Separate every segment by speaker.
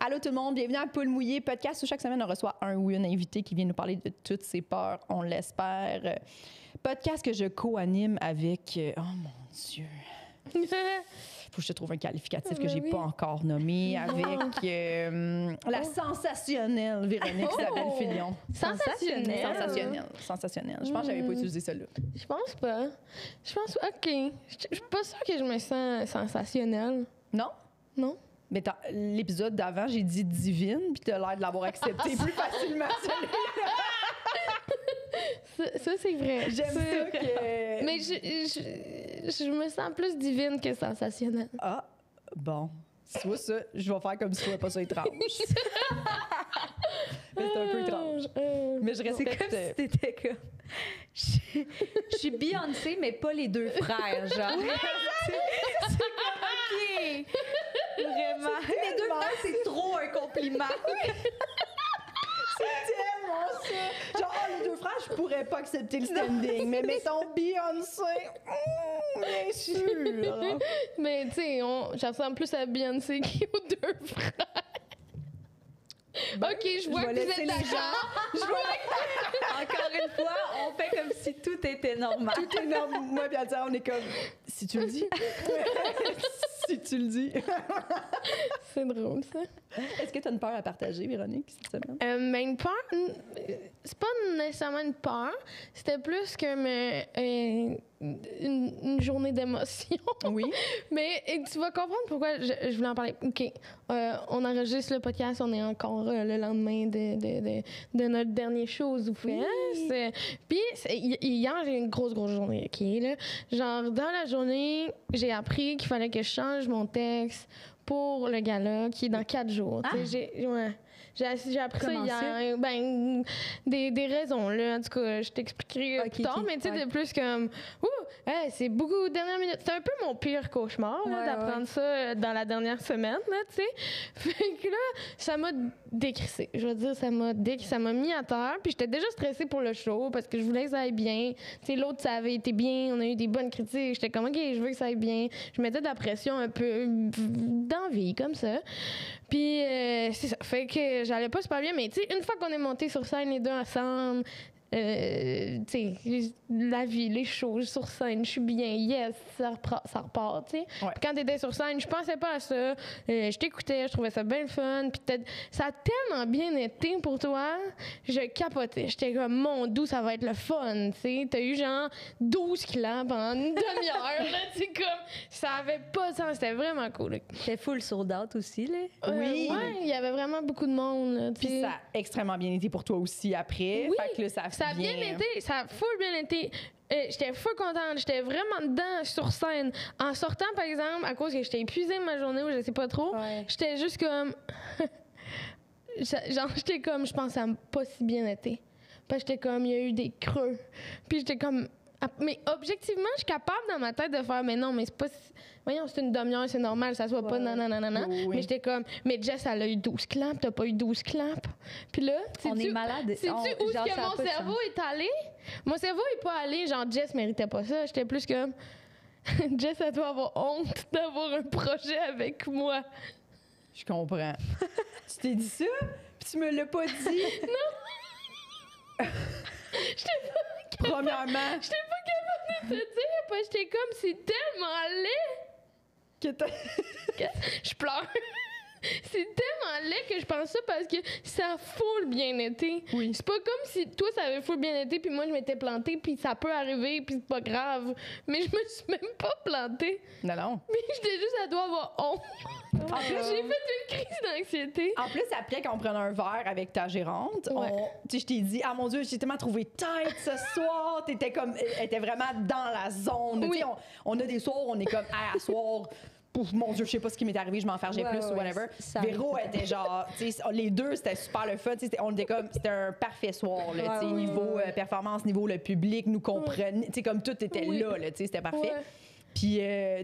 Speaker 1: Allô tout le monde, bienvenue à Poule Mouillée, podcast où chaque semaine on reçoit un ou une invité qui vient nous parler de toutes ses peurs, on l'espère. Podcast que je co-anime avec... oh mon Dieu... Faut que je te trouve un qualificatif que j'ai pas encore nommé, avec la sensationnelle Véronique Isabelle Filion. Sensationnelle. Je pense que j'avais pas utilisé celle-là.
Speaker 2: Je pense pas. OK. Je suis pas sûre que je me sens sensationnelle.
Speaker 1: Non?
Speaker 2: Non?
Speaker 1: Mais l'épisode d'avant, j'ai dit divine, puis t'as l'air de l'avoir accepté plus facilement.
Speaker 2: Ça, c'est vrai.
Speaker 1: J'aime ça que...
Speaker 2: Mais je me sens plus divine que sensationnelle.
Speaker 1: Ah, bon. Soit ça, je vais faire comme si c'était pas ça étrange. Mais c'est un peu étrange. Mais je reste
Speaker 3: C'est comme si t'étais comme... Je suis Beyoncé, mais pas les deux frères, genre. C'est comme, OK. Vraiment. Les deux frères, c'est trop un compliment.
Speaker 1: C'est tellement ça. Genre, les deux frères, je pourrais pas accepter le standing. Mais mettons Beyoncé, bien sûr.
Speaker 2: Mais tu sais, je ressemble plus à Beyoncé qu'aux deux frères.
Speaker 1: Ben,
Speaker 2: OK, je vois
Speaker 1: vais
Speaker 2: que vous
Speaker 1: laisser
Speaker 2: êtes
Speaker 1: les
Speaker 2: d'accord.
Speaker 3: Encore une fois, on fait comme si tout était normal.
Speaker 1: Tout est normal. Moi, bien dire, on est comme, si tu le dis. Si tu le dis.
Speaker 2: C'est drôle, ça.
Speaker 1: Est-ce que tu as une peur à partager, Véronique, cette semaine?
Speaker 2: Mais une peur, c'est pas nécessairement une peur, c'était plus comme une journée d'émotion.
Speaker 1: Oui.
Speaker 2: Mais tu vas comprendre pourquoi je voulais en parler. OK, on enregistre le podcast, on est encore le lendemain de notre dernier show aux Zoufest. Puis hier, j'ai eu une grosse journée, OK? Là. Genre, dans la journée, j'ai appris qu'il fallait que je change mon texte pour le gala qui est dans 4 jours.
Speaker 3: Ah.
Speaker 2: J'ai appris
Speaker 3: Comment
Speaker 2: ça hier. Ben, des raisons, là. En tout cas, je t'expliquerai plus tard. Mais tu sais, de plus comme... c'est beaucoup de dernière minute. C'est un peu mon pire cauchemar, là, d'apprendre ça dans la dernière semaine, là, tu sais. Fait que là, ça m'a décrissé. Je veux dire, ça m'a mis à terre. Puis j'étais déjà stressée pour le show parce que je voulais que ça aille bien. Tu sais, l'autre, ça avait été bien. On a eu des bonnes critiques. J'étais comme, OK, je veux que ça aille bien. Je mettais de la pression un peu d'envie, comme ça. Puis c'est ça. Fait que j'allais pas super bien. Mais tu sais, une fois qu'on est monté sur scène les deux ensemble, tu sais, la vie, les choses sur scène, je suis bien, yes, ça repart, tu sais.
Speaker 1: Ouais.
Speaker 2: Puis quand t'étais sur scène, je pensais pas à ça. Je t'écoutais, je trouvais ça bien le fun. Puis ça a tellement bien été pour toi, je capotais. J'étais comme, mon doux, ça va être le fun, tu sais. T'as eu genre 12 claps pendant une demi-heure, là, tu sais, comme, ça avait pas de sens, c'était vraiment cool.
Speaker 3: T'es full sold out aussi, là.
Speaker 1: Oui.
Speaker 2: Ouais, il y avait vraiment beaucoup de monde, là, tu
Speaker 1: Puis
Speaker 2: sais.
Speaker 1: ça a extrêmement bien été pour toi aussi après.
Speaker 2: Oui,
Speaker 1: Fait que là, ça
Speaker 2: a bien été, ça a full bien été. J'étais full contente, j'étais vraiment dedans sur scène. En sortant, par exemple, à cause que j'étais épuisée de ma journée ou je sais pas trop, j'étais juste comme... genre, j'étais comme, je pense que ça n'a pas si bien été. Parce que j'étais comme, il y a eu des creux. Puis j'étais comme... Mais objectivement, je suis capable dans ma tête de faire, mais non, mais c'est pas... Voyons, c'est une demi-heure, c'est normal, ça soit pas nanana.
Speaker 1: Oui.
Speaker 2: Mais j'étais comme, mais Jess, elle a eu 12 claps, t'as pas eu 12 claps. Puis là,
Speaker 3: On est malade.
Speaker 2: sais-tu où
Speaker 3: genre,
Speaker 2: est-ce que
Speaker 3: ça a
Speaker 2: mon
Speaker 3: pas de
Speaker 2: cerveau
Speaker 3: sens.
Speaker 2: est allé? Mon cerveau est pas allé, genre, Jess méritait pas ça. J'étais plus comme, Jess, elle doit avoir honte d'avoir un projet avec moi.
Speaker 1: Je comprends. Tu t'es dit ça? Puis tu me l'as pas dit? Premièrement,
Speaker 2: J'étais pas capable de te dire, parce que j'étais comme, c'est tellement laid.
Speaker 1: que t'as...
Speaker 2: Je pleure. C'est tellement laid que je pense ça parce que ça a full bien été.
Speaker 1: Oui.
Speaker 2: C'est pas comme si toi, ça avait full bien été, puis moi, je m'étais plantée, puis ça peut arriver, puis c'est pas grave. Mais je me suis même pas plantée.
Speaker 1: Non.
Speaker 2: Mais j'étais juste, elle doit avoir honte.
Speaker 1: En plus,
Speaker 2: J'ai fait une crise d'anxiété.
Speaker 1: En plus, après, quand on prenait un verre avec ta gérante, tu sais, je t'ai dit, ah mon Dieu, j'ai tellement trouvé tête ce soir. T'étais comme, elle était vraiment dans la zone.
Speaker 2: Oui.
Speaker 1: Tu sais, on a des soirs où on est comme, à soir, pouf, mon Dieu, je sais pas ce qui m'est arrivé, je m'en fargeais plus ou whatever. Véro était genre, tu sais, les deux, c'était super le fun. Tu sais, on était comme, c'était un parfait soir, là, tu sais, niveau performance, niveau le public nous comprenait. Tu sais, comme tout était là, tu sais, c'était parfait.
Speaker 2: Ouais.
Speaker 1: Puis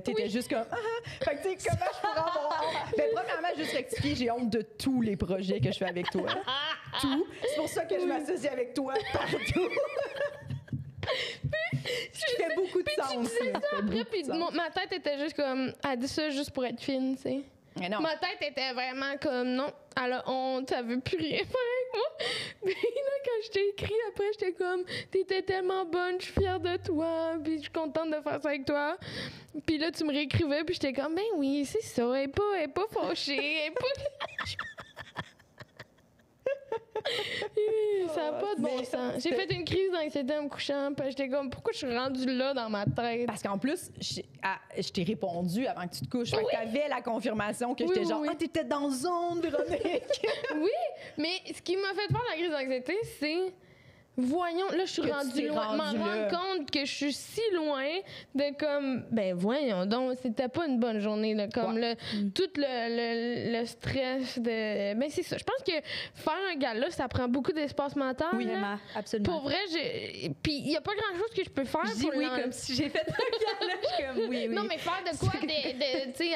Speaker 1: t'étais juste comme fait que tu sais comment je pourrais avoir honte? Ben premièrement juste rectifier, j'ai honte de tous les projets que je fais avec toi. Tout. C'est pour ça que je m'associe avec toi partout. Je fais beaucoup de
Speaker 2: Puis tu
Speaker 1: sens.
Speaker 2: disais
Speaker 1: là.
Speaker 2: ça
Speaker 1: Ça fait
Speaker 2: après,
Speaker 1: beaucoup
Speaker 2: puis
Speaker 1: de sens.
Speaker 2: ma tête était juste comme, elle dit ça juste pour être fine, tu sais.
Speaker 1: Mais non.
Speaker 2: Ma tête était vraiment comme non, elle a honte, elle veut plus rien faire avec moi. Puis là, quand je t'ai écrit après, j'étais comme t'étais tellement bonne, je suis fière de toi, puis je suis contente de faire ça avec toi. Puis là, tu me réécrivais, puis j'étais comme ben oui, c'est ça, elle est pas fâchée, elle est pas. Ça n'a pas de bon sens. J'ai fait une crise d'anxiété en me couchant, puis j'étais comme, pourquoi je suis rendue là dans ma tête?
Speaker 1: Parce qu'en plus, je t'ai répondu avant que tu te couches. Fait que t'avais la confirmation que j'étais genre, ah, t'étais dans zone, Véronique.
Speaker 2: Oui, mais ce qui m'a fait faire la crise d'anxiété, c'est. Voyons, là, je suis rendue loin. M'en rendre compte que je suis si loin de comme. Ben, voyons donc, c'était pas une bonne journée, là. Comme tout le stress de. Ben, c'est ça. Je pense que faire un gala, ça prend beaucoup d'espace mental.
Speaker 3: Oui, vraiment, absolument.
Speaker 2: Pour vrai, puis il y a pas grand-chose que je peux faire
Speaker 3: je dis
Speaker 2: pour
Speaker 3: oui, comme si j'ai fait un gala. Je suis comme oui.
Speaker 2: Non, mais faire de quoi? Tu sais,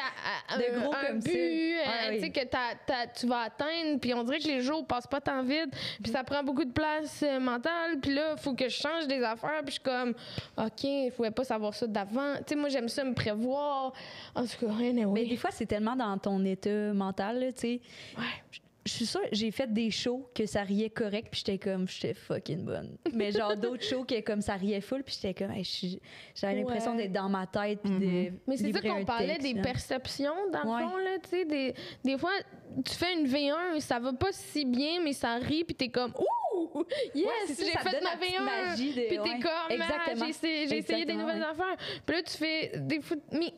Speaker 3: de gros
Speaker 2: un
Speaker 3: comme
Speaker 2: but,
Speaker 3: ça.
Speaker 2: tu sais, que tu vas atteindre, puis on dirait que les jours passent pas tant vite, puis ça prend beaucoup de place mentale. Puis là, il faut que je change des affaires. Puis je suis comme, OK, il ne pouvait pas savoir ça d'avant. Tu sais, moi, j'aime ça me prévoir. En tout cas, rien
Speaker 3: Mais des fois, c'est tellement dans ton état mental, tu sais.
Speaker 2: Ouais.
Speaker 3: Je suis sûre, j'ai fait des shows que ça riait correct, puis j'étais fucking bonne. Mais genre d'autres shows que comme ça riait full, puis j'étais comme, hey, j'avais l'impression d'être dans ma tête, puis de.
Speaker 2: Mais c'est ça
Speaker 3: livrer
Speaker 2: qu'on
Speaker 3: un
Speaker 2: parlait
Speaker 3: texte,
Speaker 2: des
Speaker 3: là.
Speaker 2: perceptions, dans le fond, là, tu sais. Des fois, tu fais une V1, ça va pas si bien, mais ça rit, puis t'es comme, ouh, yes, j'ai fait ma V1. Puis t'es comme, j'ai essayé des nouvelles affaires. Puis là, tu fais des fois. Mais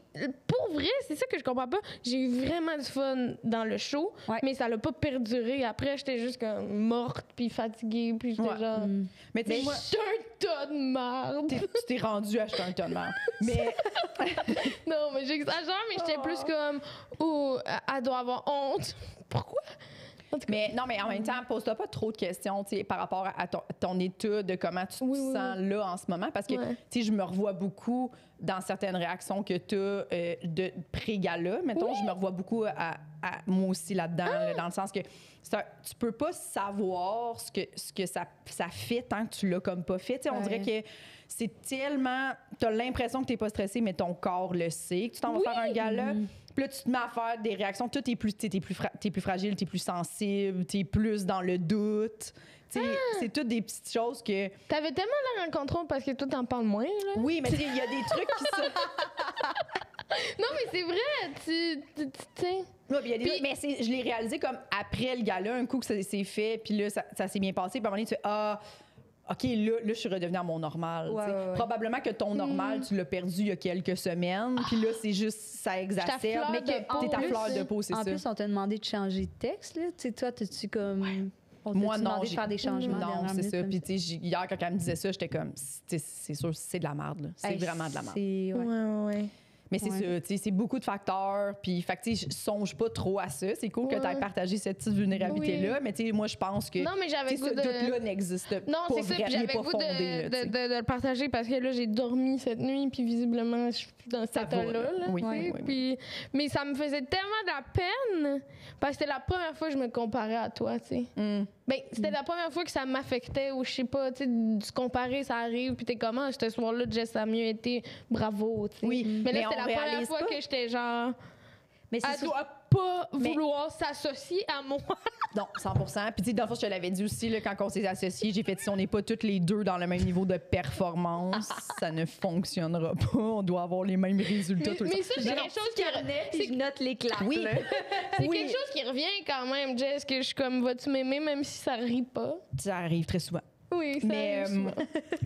Speaker 2: pour vrai, c'est ça que je comprends pas. J'ai eu vraiment du fun dans le show, mais ça l'a pas perduré. Après, j'étais juste comme morte, puis fatiguée, puis j'étais genre.
Speaker 1: Mais tu sais, moi.
Speaker 2: J'étais un tas de merde.
Speaker 1: Tu t'es rendu à acheter un tas de merde. Mais.
Speaker 2: Non, mais j'exagère, mais j'étais plus comme, oh, elle doit avoir honte. Pourquoi?
Speaker 1: Mais non, mais en même temps, pose-toi pas trop de questions par rapport à ton état, de comment tu te sens là en ce moment. Parce que je me revois beaucoup dans certaines réactions que tu as de pré-gala. Mettons, je me revois beaucoup à moi aussi là-dedans, là, dans le sens que tu peux pas savoir ce que ça fait tant que tu l'as comme pas fait. On dirait que c'est tellement. Tu as l'impression que tu n'es pas stressé, mais ton corps le sait, que tu t'en vas faire un gala. Puis là, tu te mets à faire des réactions. Toi, t'es plus fragile, t'es plus sensible, t'es plus dans le doute. C'est toutes des petites choses que...
Speaker 2: T'avais tellement l'air en contrôle parce que toi, t'en parles moins, là.
Speaker 1: Oui, mais il y a des trucs qui sont...
Speaker 2: Non, mais c'est vrai, tu sais...
Speaker 1: Mais je l'ai réalisé comme après le gala, un coup que ça s'est fait, puis là, ça s'est bien passé. Puis à un moment donné, tu fais OK, là, je suis redevenue à mon normal. Probablement que ton normal, tu l'as perdu il y a quelques semaines. Puis là, c'est juste, ça exacerbe.
Speaker 2: Mais
Speaker 1: t'es ta fleur de peau, c'est ça.
Speaker 3: En plus, on t'a demandé de changer de texte. Là. Tu sais, toi, t'es-tu comme...
Speaker 1: Moi, non.
Speaker 3: Demandé de faire des changements.
Speaker 1: Non, c'est ça. Puis, tu sais, hier, quand elle me disait ça, j'étais comme, c'est sûr, c'est de la merde. Là. C'est vraiment de la merde.
Speaker 2: Ouais.
Speaker 1: Mais c'est ça, tu sais, c'est beaucoup de facteurs. Puis, fait que, tu sais, je songe pas trop à ça. C'est cool que tu aies partagé cette petite vulnérabilité-là. Mais, tu sais, moi, je pense que.
Speaker 2: Non, mais j'avais
Speaker 1: ce doute-là n'existe pas.
Speaker 2: Non, c'est ça. Puis, j'avais goût de le partager parce que là, j'ai dormi cette nuit. Puis, visiblement, je suis dans cet état-là. Puis, mais ça me faisait tellement de la peine parce que c'était la première fois que je me comparais à toi, tu sais. Ben, c'était la première fois que ça m'affectait ou je sais pas, tu sais, de se comparer, ça arrive. Puis, t'es comment, ce soir-là, Jess, ça a mieux été. Bravo, tu sais.
Speaker 1: Oui,
Speaker 2: mais là, c'était la première fois que j'étais genre.
Speaker 3: Mais
Speaker 2: elle doit pas vouloir s'associer à moi.
Speaker 1: Non, 100%. Puis, tu sais, dans le fond, je te l'avais dit aussi, là, quand on s'est associés, j'ai fait si on n'est pas toutes les deux dans le même niveau de performance, ça ne fonctionnera pas. On doit avoir les mêmes résultats tout le temps.
Speaker 2: Mais ça, c'est quelque chose qui revenait.
Speaker 3: Je note les claques.
Speaker 1: Oui.
Speaker 2: C'est quelque chose qui revient quand même, Jess, que je suis comme, vas-tu m'aimer même si ça rit pas?
Speaker 1: Ça arrive très souvent.
Speaker 2: Oui, ça arrive souvent.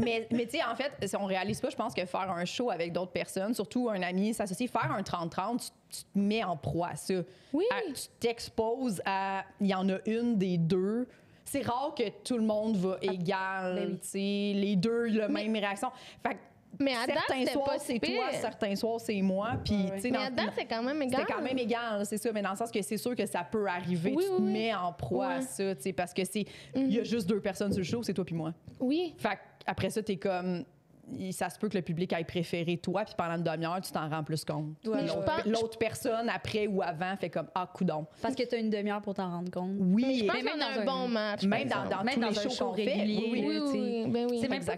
Speaker 1: mais tu sais, en fait, si on réalise pas, je pense que faire un show avec d'autres personnes, surtout un ami, s'associer, faire un 30-30, tu te mets en proie à ça.
Speaker 2: Oui.
Speaker 1: Tu t'exposes à... Il y en a une des deux. C'est rare que tout le monde va égal, tu sais, les deux, la même réaction. Fait que
Speaker 2: mais à
Speaker 1: certains
Speaker 2: date,
Speaker 1: soirs, c'est toi, certains soirs, c'est moi. Puis,
Speaker 2: mais à date, c'est quand même égal.
Speaker 1: C'est quand même égal, c'est ça. Mais dans le sens que c'est sûr que ça peut arriver. Tu te mets en proie à ça, tu sais, parce que c'est... Il y a juste deux personnes sur le show, c'est toi puis moi.
Speaker 2: Oui.
Speaker 1: Fait après ça, t'es comme... Ça se peut que le public aille préféré toi, puis pendant une demi-heure, tu t'en rends plus compte. L'autre personne, après ou avant, fait comme « Ah, coudonc ».
Speaker 3: Parce que t'as une demi-heure pour t'en rendre compte.
Speaker 1: Oui.
Speaker 2: Mais je pense qu'on a un bon match.
Speaker 1: Même dans tous les shows qu'on fait.
Speaker 3: Oui.
Speaker 2: Ben oui.
Speaker 3: C'est même pas...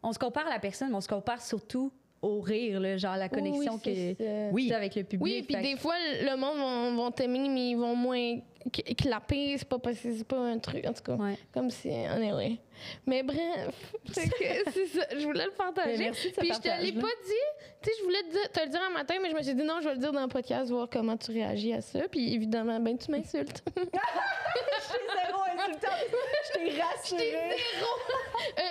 Speaker 3: On se compare à la personne, mais on se compare surtout au rire, là, genre la connexion que avec le public.
Speaker 2: Oui, puis des fois, le monde vont t'aimer, mais ils vont moins clapper. C'est pas parce que c'est pas un truc, en tout cas. Ouais. Comme si, anyway. Mais bref, c'est ça. Je voulais le partager.
Speaker 1: Merci de ce
Speaker 2: puis je te l'ai pas dit. Tu sais, je voulais te le dire un matin, mais je me suis dit non, je vais le dire dans le podcast, voir comment tu réagis à ça. Puis évidemment, ben tu m'insultes.
Speaker 1: Je suis zéro insultante. Je t'ai rassurée.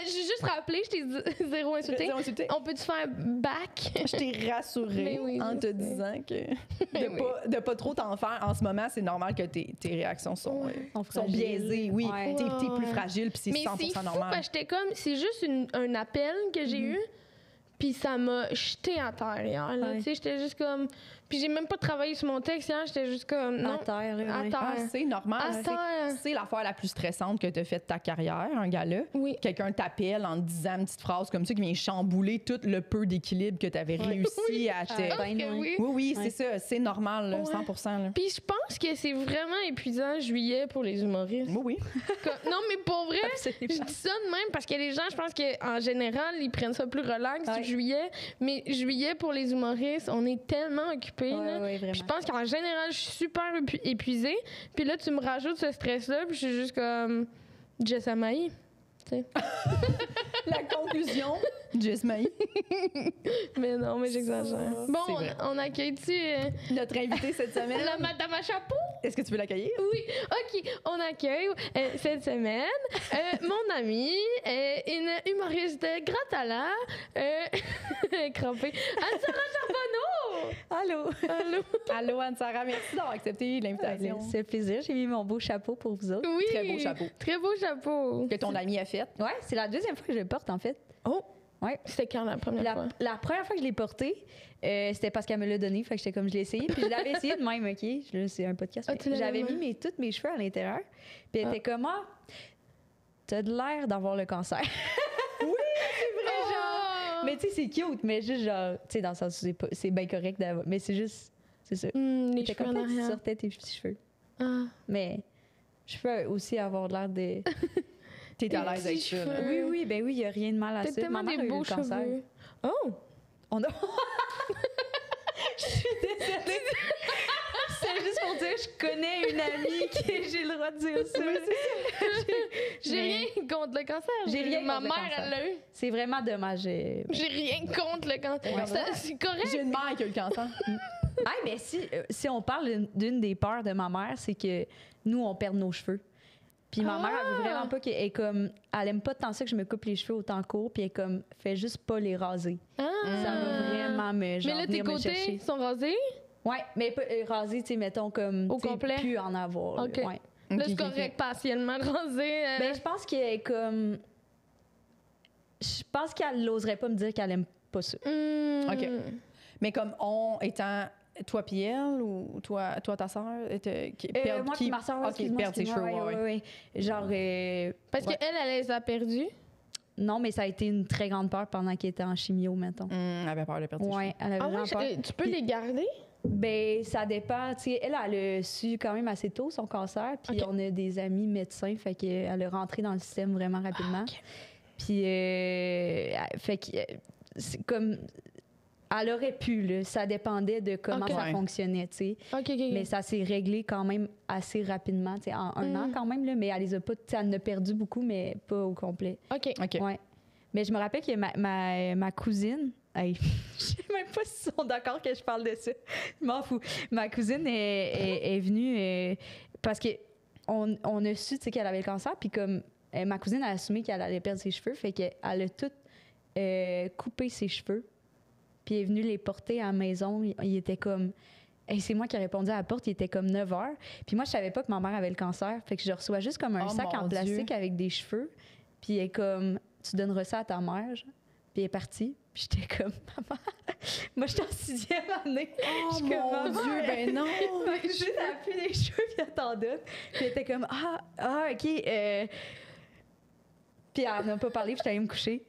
Speaker 2: J'ai juste rappelé, je t'ai dit zéro insulté. On peut-tu faire back?
Speaker 1: Je t'ai rassurée en te disant que de pas trop t'en faire. En ce moment, c'est normal que tes réactions sont biaisées. Oui, t'es plus fragile, puis c'est 100% normal.
Speaker 2: Parce que j'étais comme, c'est juste un appel que j'ai eu, puis ça m'a jeté à terre hier. Tu sais, j'étais juste comme... Puis j'ai même pas travaillé sur mon texte hier, j'étais juste comme... Non,
Speaker 3: à terre.
Speaker 1: C'est normal. C'est l'affaire la plus stressante que t'as faite de ta carrière, un gars-là.
Speaker 2: Oui.
Speaker 1: Quelqu'un t'appelle en te disant une petite phrase comme ça qui vient chambouler tout le peu d'équilibre que t'avais réussi à te... Oui, c'est ça. C'est normal, là, 100%. Là.
Speaker 2: Puis je pense que c'est vraiment épuisant juillet pour les humoristes.
Speaker 1: Oui.
Speaker 2: Non, mais pour vrai, je dis ça de même parce que les gens, je pense qu'en général, ils prennent ça plus relax du juillet. Mais juillet, pour les humoristes, on est tellement occupés. Je pense qu'en général, je suis super épuisée. Puis là, tu me rajoutes ce stress-là, puis je suis juste comme Jess Amaï.
Speaker 1: La conclusion, Jess Amaï.
Speaker 2: Mais non, mais j'exagère. Bon, on accueille-tu
Speaker 1: notre invitée cette semaine?
Speaker 2: La madame à chapeau?
Speaker 1: Est-ce que tu veux l'accueillir?
Speaker 2: Oui. OK, on accueille cette semaine mon amie, une humoriste de grand talent, crampée, Anne-Sara Charbonneau!
Speaker 1: Allô, Anne-Sara, merci d'avoir accepté l'invitation.
Speaker 3: C'est un plaisir, j'ai mis mon beau chapeau pour vous autres.
Speaker 2: Oui,
Speaker 1: très beau chapeau.
Speaker 2: Très beau chapeau.
Speaker 1: Que ton amie a fait.
Speaker 3: Ouais, c'est la deuxième fois que je le porte, en fait.
Speaker 2: Oh!
Speaker 3: Ouais.
Speaker 2: C'était quand la première fois?
Speaker 3: La première fois que je l'ai porté, c'était parce qu'elle me l'a donné. Fait que j'étais comme, je l'ai essayé. Puis je l'avais essayé de même, OK? Là, c'est un podcast. J'avais mis tous mes cheveux à l'intérieur. Puis elle était comme, t'as de l'air d'avoir le cancer.
Speaker 1: Oui, c'est vrai,
Speaker 3: genre. Mais tu sais, c'est cute. Mais juste genre, tu sais, dans le sens où c'est bien correct d'avoir. Mais c'est juste, c'est ça.
Speaker 2: Les cheveux en arrière.
Speaker 3: Tu sortais tes petits cheveux. Mais je peux aussi avoir l'air de...
Speaker 1: T'es à l'aise avec ça.
Speaker 3: Oui, ben oui, il n'y a rien de mal à ça.
Speaker 2: T'as tellement des beaux cheveux. Oh!
Speaker 3: On a... Je suis désolée. C'est juste pour dire, je connais une amie qui j'ai le droit de dire ça.
Speaker 2: J'ai rien contre le cancer.
Speaker 3: J'ai rien
Speaker 2: Ma
Speaker 3: contre le
Speaker 2: mère,
Speaker 3: cancer.
Speaker 2: elle l'a eu.
Speaker 3: C'est vraiment dommage.
Speaker 2: J'ai rien contre le cancer. C'est correct.
Speaker 1: J'ai une mère qui a eu le cancer.
Speaker 3: Mais si on parle d'une des peurs de ma mère, c'est que nous, on perd nos cheveux. Puis ma mère, elle veut vraiment pas qu'elle est comme... Elle aime pas tant ça que je me coupe les cheveux autant court, puis elle est comme... Fait juste pas les raser. Ça va vraiment me... Genre,
Speaker 2: mais là, tes côtés sont rasés?
Speaker 3: Ouais, mais pas rasés, tu sais, mettons comme...
Speaker 2: Au complet?
Speaker 3: Plus en avoir.
Speaker 2: OK.
Speaker 3: Ouais.
Speaker 2: Là, c'est correct, partiellement rasé.
Speaker 3: Ben, je pense qu'elle est comme... Je pense qu'elle n'oserait pas me dire qu'elle aime pas ça.
Speaker 1: OK. Mais comme étant... Toi puis elle ou toi ta sœur?
Speaker 3: Moi puis ma sœur,
Speaker 1: perdre ses cheveux,
Speaker 3: oui. Genre...
Speaker 2: Parce qu'elle les a perdus?
Speaker 3: Non, mais ça a été une très grande peur pendant qu'elle était en chimio, mettons.
Speaker 1: Elle avait peur de perdre ses cheveux.
Speaker 3: Oui, elle avait vraiment peur.
Speaker 2: Tu peux les garder?
Speaker 3: Ben, ça dépend. Tu sais, elle a su quand même assez tôt son cancer, puis on a des amis médecins, fait qu'elle est rentrée dans le système vraiment rapidement. Puis, fait que c'est comme... Elle aurait pu, là. Ça dépendait de comment ça fonctionnait, tu sais. Mais ça s'est réglé quand même assez rapidement, tu sais, en un an quand même, là. Mais elle les a pas... Tu sais, elle en a perdu beaucoup, mais pas au complet.
Speaker 1: OK.
Speaker 3: Ouais. Mais je me rappelle que ma cousine... Hey, je sais même pas s'ils sont d'accord que je parle de ça. Je m'en fous. Ma cousine est venue parce que on a su, tu sais, qu'elle avait le cancer, puis comme... ma cousine a assumé qu'elle allait perdre ses cheveux, fait qu'elle a tout coupé ses cheveux. Puis elle est venue les porter à la maison. Il était comme... Hey, c'est moi qui ai répondu à la porte. Il était comme 9 h. Puis moi, je savais pas que ma mère avait le cancer. Fait que je reçois juste comme un sac en plastique avec des cheveux. Puis elle est comme... Tu donneras ça à ta mère, genre. Puis elle est partie. Puis j'étais comme... Maman... Moi, j'étais en 6e année.
Speaker 1: Oh mon Dieu, ben non!
Speaker 3: Fait que juste elle a pris les cheveux puis elle t'en donne. Puis elle était comme... OK. Puis elle n'a pas parlé. Puis j'étais allée me coucher.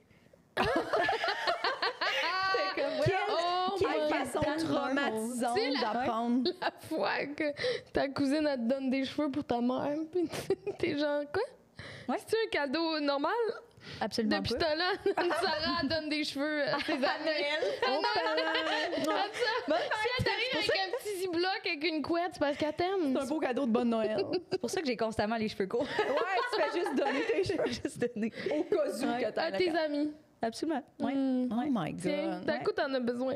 Speaker 1: Quelle façon traumatisante d'apprendre.
Speaker 2: La fois que ta cousine, elle te donne des cheveux pour ta mère, puis t'es genre, quoi?
Speaker 3: Ouais.
Speaker 2: C'est-tu un cadeau normal?
Speaker 3: Absolument
Speaker 2: Depuis ce
Speaker 3: pas.
Speaker 2: temps-là, Sarah donne des cheveux à ses amis. Si elle t'arrive avec un petit ziploc avec une couette, c'est parce qu'elle t'aime.
Speaker 1: C'est un beau cadeau de bonne Noël.
Speaker 3: C'est pour ça que j'ai constamment les cheveux courts.
Speaker 1: Ouais, tu fais juste donner tes cheveux.
Speaker 3: Juste donner.
Speaker 1: Au cas où que t'as
Speaker 2: À tes amis.
Speaker 3: Absolument. Ouais.
Speaker 1: Oh my
Speaker 2: Tiens,
Speaker 1: God.
Speaker 2: d'un coup, t'en as besoin.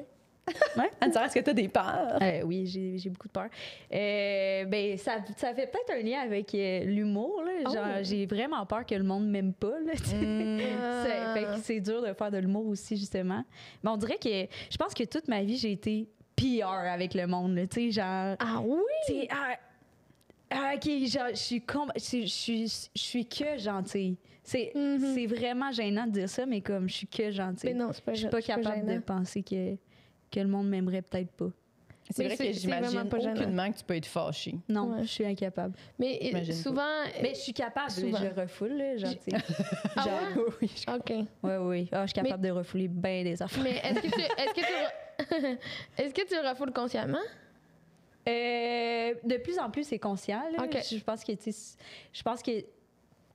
Speaker 1: Anne-Sarah, est-ce que t'as des peurs?
Speaker 3: Oui, j'ai beaucoup de peur. Ben, ça fait peut-être un lien avec l'humour. Là. Genre, j'ai vraiment peur que le monde m'aime pas. Là, fait que c'est dur de faire de l'humour aussi, justement. Mais on dirait que je pense que toute ma vie, j'ai été PR avec le monde. Tu sais, genre.
Speaker 2: Ah oui?
Speaker 3: Tu sais, OK, genre, je suis que gentille. C'est vraiment gênant de dire ça, mais comme je suis que gentille.
Speaker 2: Mais non, c'est pas
Speaker 3: Je suis pas capable de penser que le monde m'aimerait peut-être pas.
Speaker 1: C'est vrai que
Speaker 2: c'est
Speaker 1: j'imagine
Speaker 2: vraiment pas gênant.
Speaker 1: aucunement que tu peux être fâchée.
Speaker 3: Non,
Speaker 2: Ouais.
Speaker 3: je suis incapable.
Speaker 2: Mais
Speaker 1: J'imagine
Speaker 2: souvent.
Speaker 3: Mais je suis capable,
Speaker 2: Souvent.
Speaker 3: je refoule, là, genre, tu sais.
Speaker 2: Ah ouais?
Speaker 1: Oui, je
Speaker 2: OK.
Speaker 3: Oui. Ah, je suis capable de refouler bien des affaires.
Speaker 2: Mais est-ce que tu le refoules consciemment?
Speaker 3: De plus en plus, c'est conscient. Là.
Speaker 2: OK.
Speaker 3: Je pense que, tu sais,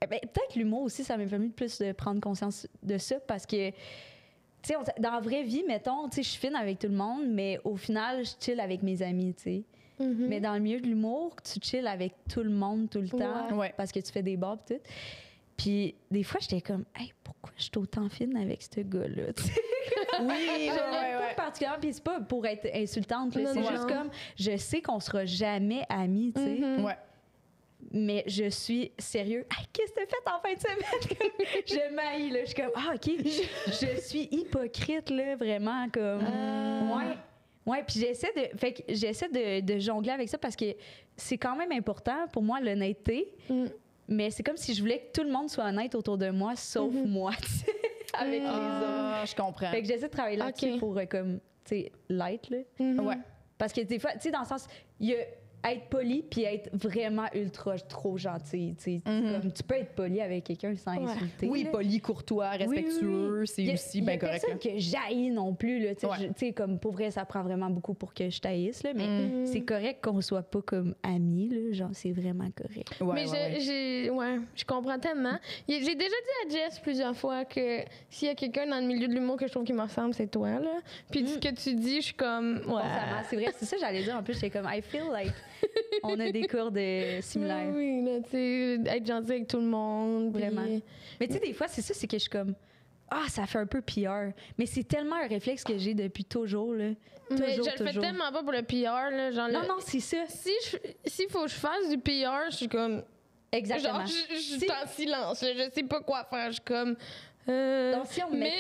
Speaker 3: peut-être l'humour aussi, ça m'a permis de plus de prendre conscience de ça parce que, tu sais, dans la vraie vie, mettons, tu sais, je suis fine avec tout le monde, mais au final, je chill avec mes amis, tu sais.
Speaker 2: Mm-hmm.
Speaker 3: Mais dans le milieu de l'humour, tu chill avec tout le monde tout le temps
Speaker 1: Ouais.
Speaker 3: parce que tu fais des bars et tout. Puis des fois, j'étais comme, hey, pourquoi je suis autant fine avec ce gars-là? Tu sais?
Speaker 1: Oui,
Speaker 3: Je l'aime pas particulièrement, puis c'est pas pour être insultante, là,
Speaker 2: Non,
Speaker 3: c'est
Speaker 2: non,
Speaker 3: juste
Speaker 2: non.
Speaker 3: comme, je sais qu'on sera jamais amis, tu sais,
Speaker 2: Mhm.
Speaker 1: Ouais.
Speaker 3: mais je suis sérieux. Hey, qu'est-ce que t'as fait en fin de semaine? Je m'haïs, là, je suis comme, ah, OK, je suis hypocrite, là, vraiment, comme, ouais, puis j'essaie de jongler avec ça parce que c'est quand même important pour moi, l'honnêteté, mais c'est comme si je voulais que tout le monde soit honnête autour de moi, sauf moi, tu sais, avec les autres.
Speaker 1: Ah, je comprends.
Speaker 3: Fait que j'essaie de travailler là-dessus
Speaker 2: OK.
Speaker 3: pour, comme, tu sais, l'être, là.
Speaker 2: Mhm.
Speaker 1: Ouais.
Speaker 3: Parce que des fois, tu sais, dans le sens, il y a être poli puis être vraiment ultra trop gentil, tu sais. Comme, tu peux être poli avec quelqu'un sans insulter.
Speaker 1: Oui,
Speaker 3: là.
Speaker 1: poli, courtois, respectueux,
Speaker 3: Il y
Speaker 1: c'est
Speaker 3: a-
Speaker 1: aussi
Speaker 3: il y a
Speaker 1: bien correct.
Speaker 3: personne que j'haïs non plus, là. Tu sais,
Speaker 1: Ouais.
Speaker 3: tu sais, comme, pour vrai, ça prend vraiment beaucoup pour que je t'haïsse, là. Mais c'est correct qu'on soit pas comme amis, là. Genre, c'est vraiment correct.
Speaker 1: Ouais,
Speaker 2: Mais je comprends tellement. J'ai déjà dit à Jess plusieurs fois que s'il y a quelqu'un dans le milieu de l'humour que je trouve qui me ressemble, c'est toi, là. Puis ce que tu dis, je suis comme,
Speaker 3: Bon, ça marche. C'est vrai, c'est ça que j'allais dire. En plus, j'étais comme, I feel like on a des cours similaires.
Speaker 2: Oui, là, tu sais, être gentil avec tout le monde. puis-
Speaker 3: Vraiment. Mais tu sais, des fois, c'est ça, c'est que je suis comme, ça fait un peu PR. Mais c'est tellement un réflexe que j'ai depuis toujours, là.
Speaker 2: Mais
Speaker 3: Toujours,
Speaker 2: je le fais
Speaker 3: toujours.
Speaker 2: tellement pas pour le PR, là. Genre,
Speaker 3: Non, non, c'est ça.
Speaker 2: S'il faut que je fasse du PR, je suis comme.
Speaker 3: Exactement.
Speaker 2: Genre, je suis
Speaker 3: Si-
Speaker 2: en silence, là, je sais pas quoi faire. Je suis comme.
Speaker 3: Donc, si on me
Speaker 2: mais-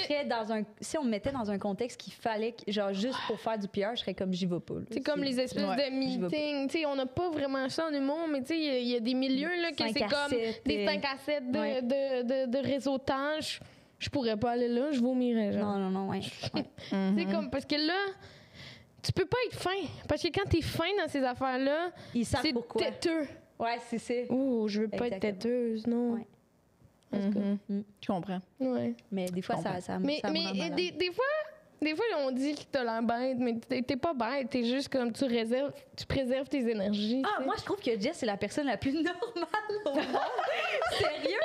Speaker 3: mettait dans un contexte qu'il fallait, genre, juste pour faire du PR, je serais comme, j'y vais pas. là.
Speaker 2: C'est comme les espèces
Speaker 1: Ouais,
Speaker 2: de
Speaker 3: j'y vais pas.
Speaker 2: meetings. Tu sais, on n'a pas vraiment ça en humour, mais tu sais, il y a des milieux là, que
Speaker 3: 5
Speaker 2: c'est
Speaker 3: à
Speaker 2: comme
Speaker 3: 7,
Speaker 2: des 5 à 7
Speaker 3: ouais.
Speaker 2: de réseautage. Je pourrais pas aller là, je vomirais. Genre.
Speaker 3: Non, ouais. Ouais.
Speaker 2: C'est comme, parce que là, tu peux pas être fin. Parce que quand t'es fin dans ces affaires-là,
Speaker 3: Ils savent
Speaker 2: c'est
Speaker 3: pourquoi.
Speaker 2: têteux.
Speaker 3: Ouais, c'est ça.
Speaker 2: Oh, je veux pas être
Speaker 3: Exactement.
Speaker 2: têteuse, non.
Speaker 3: Ouais. En tout cas.
Speaker 1: Je comprends.
Speaker 2: Ouais.
Speaker 3: Mais des fois, ça
Speaker 2: Mais,
Speaker 3: me rend malade.
Speaker 2: des fois, on dit que t'as l'air bête, mais t'es pas bête. T'es juste comme tu préserves tes énergies. tu sais.
Speaker 3: Moi, je trouve que Jess, c'est la personne la plus normale au monde. Sérieux?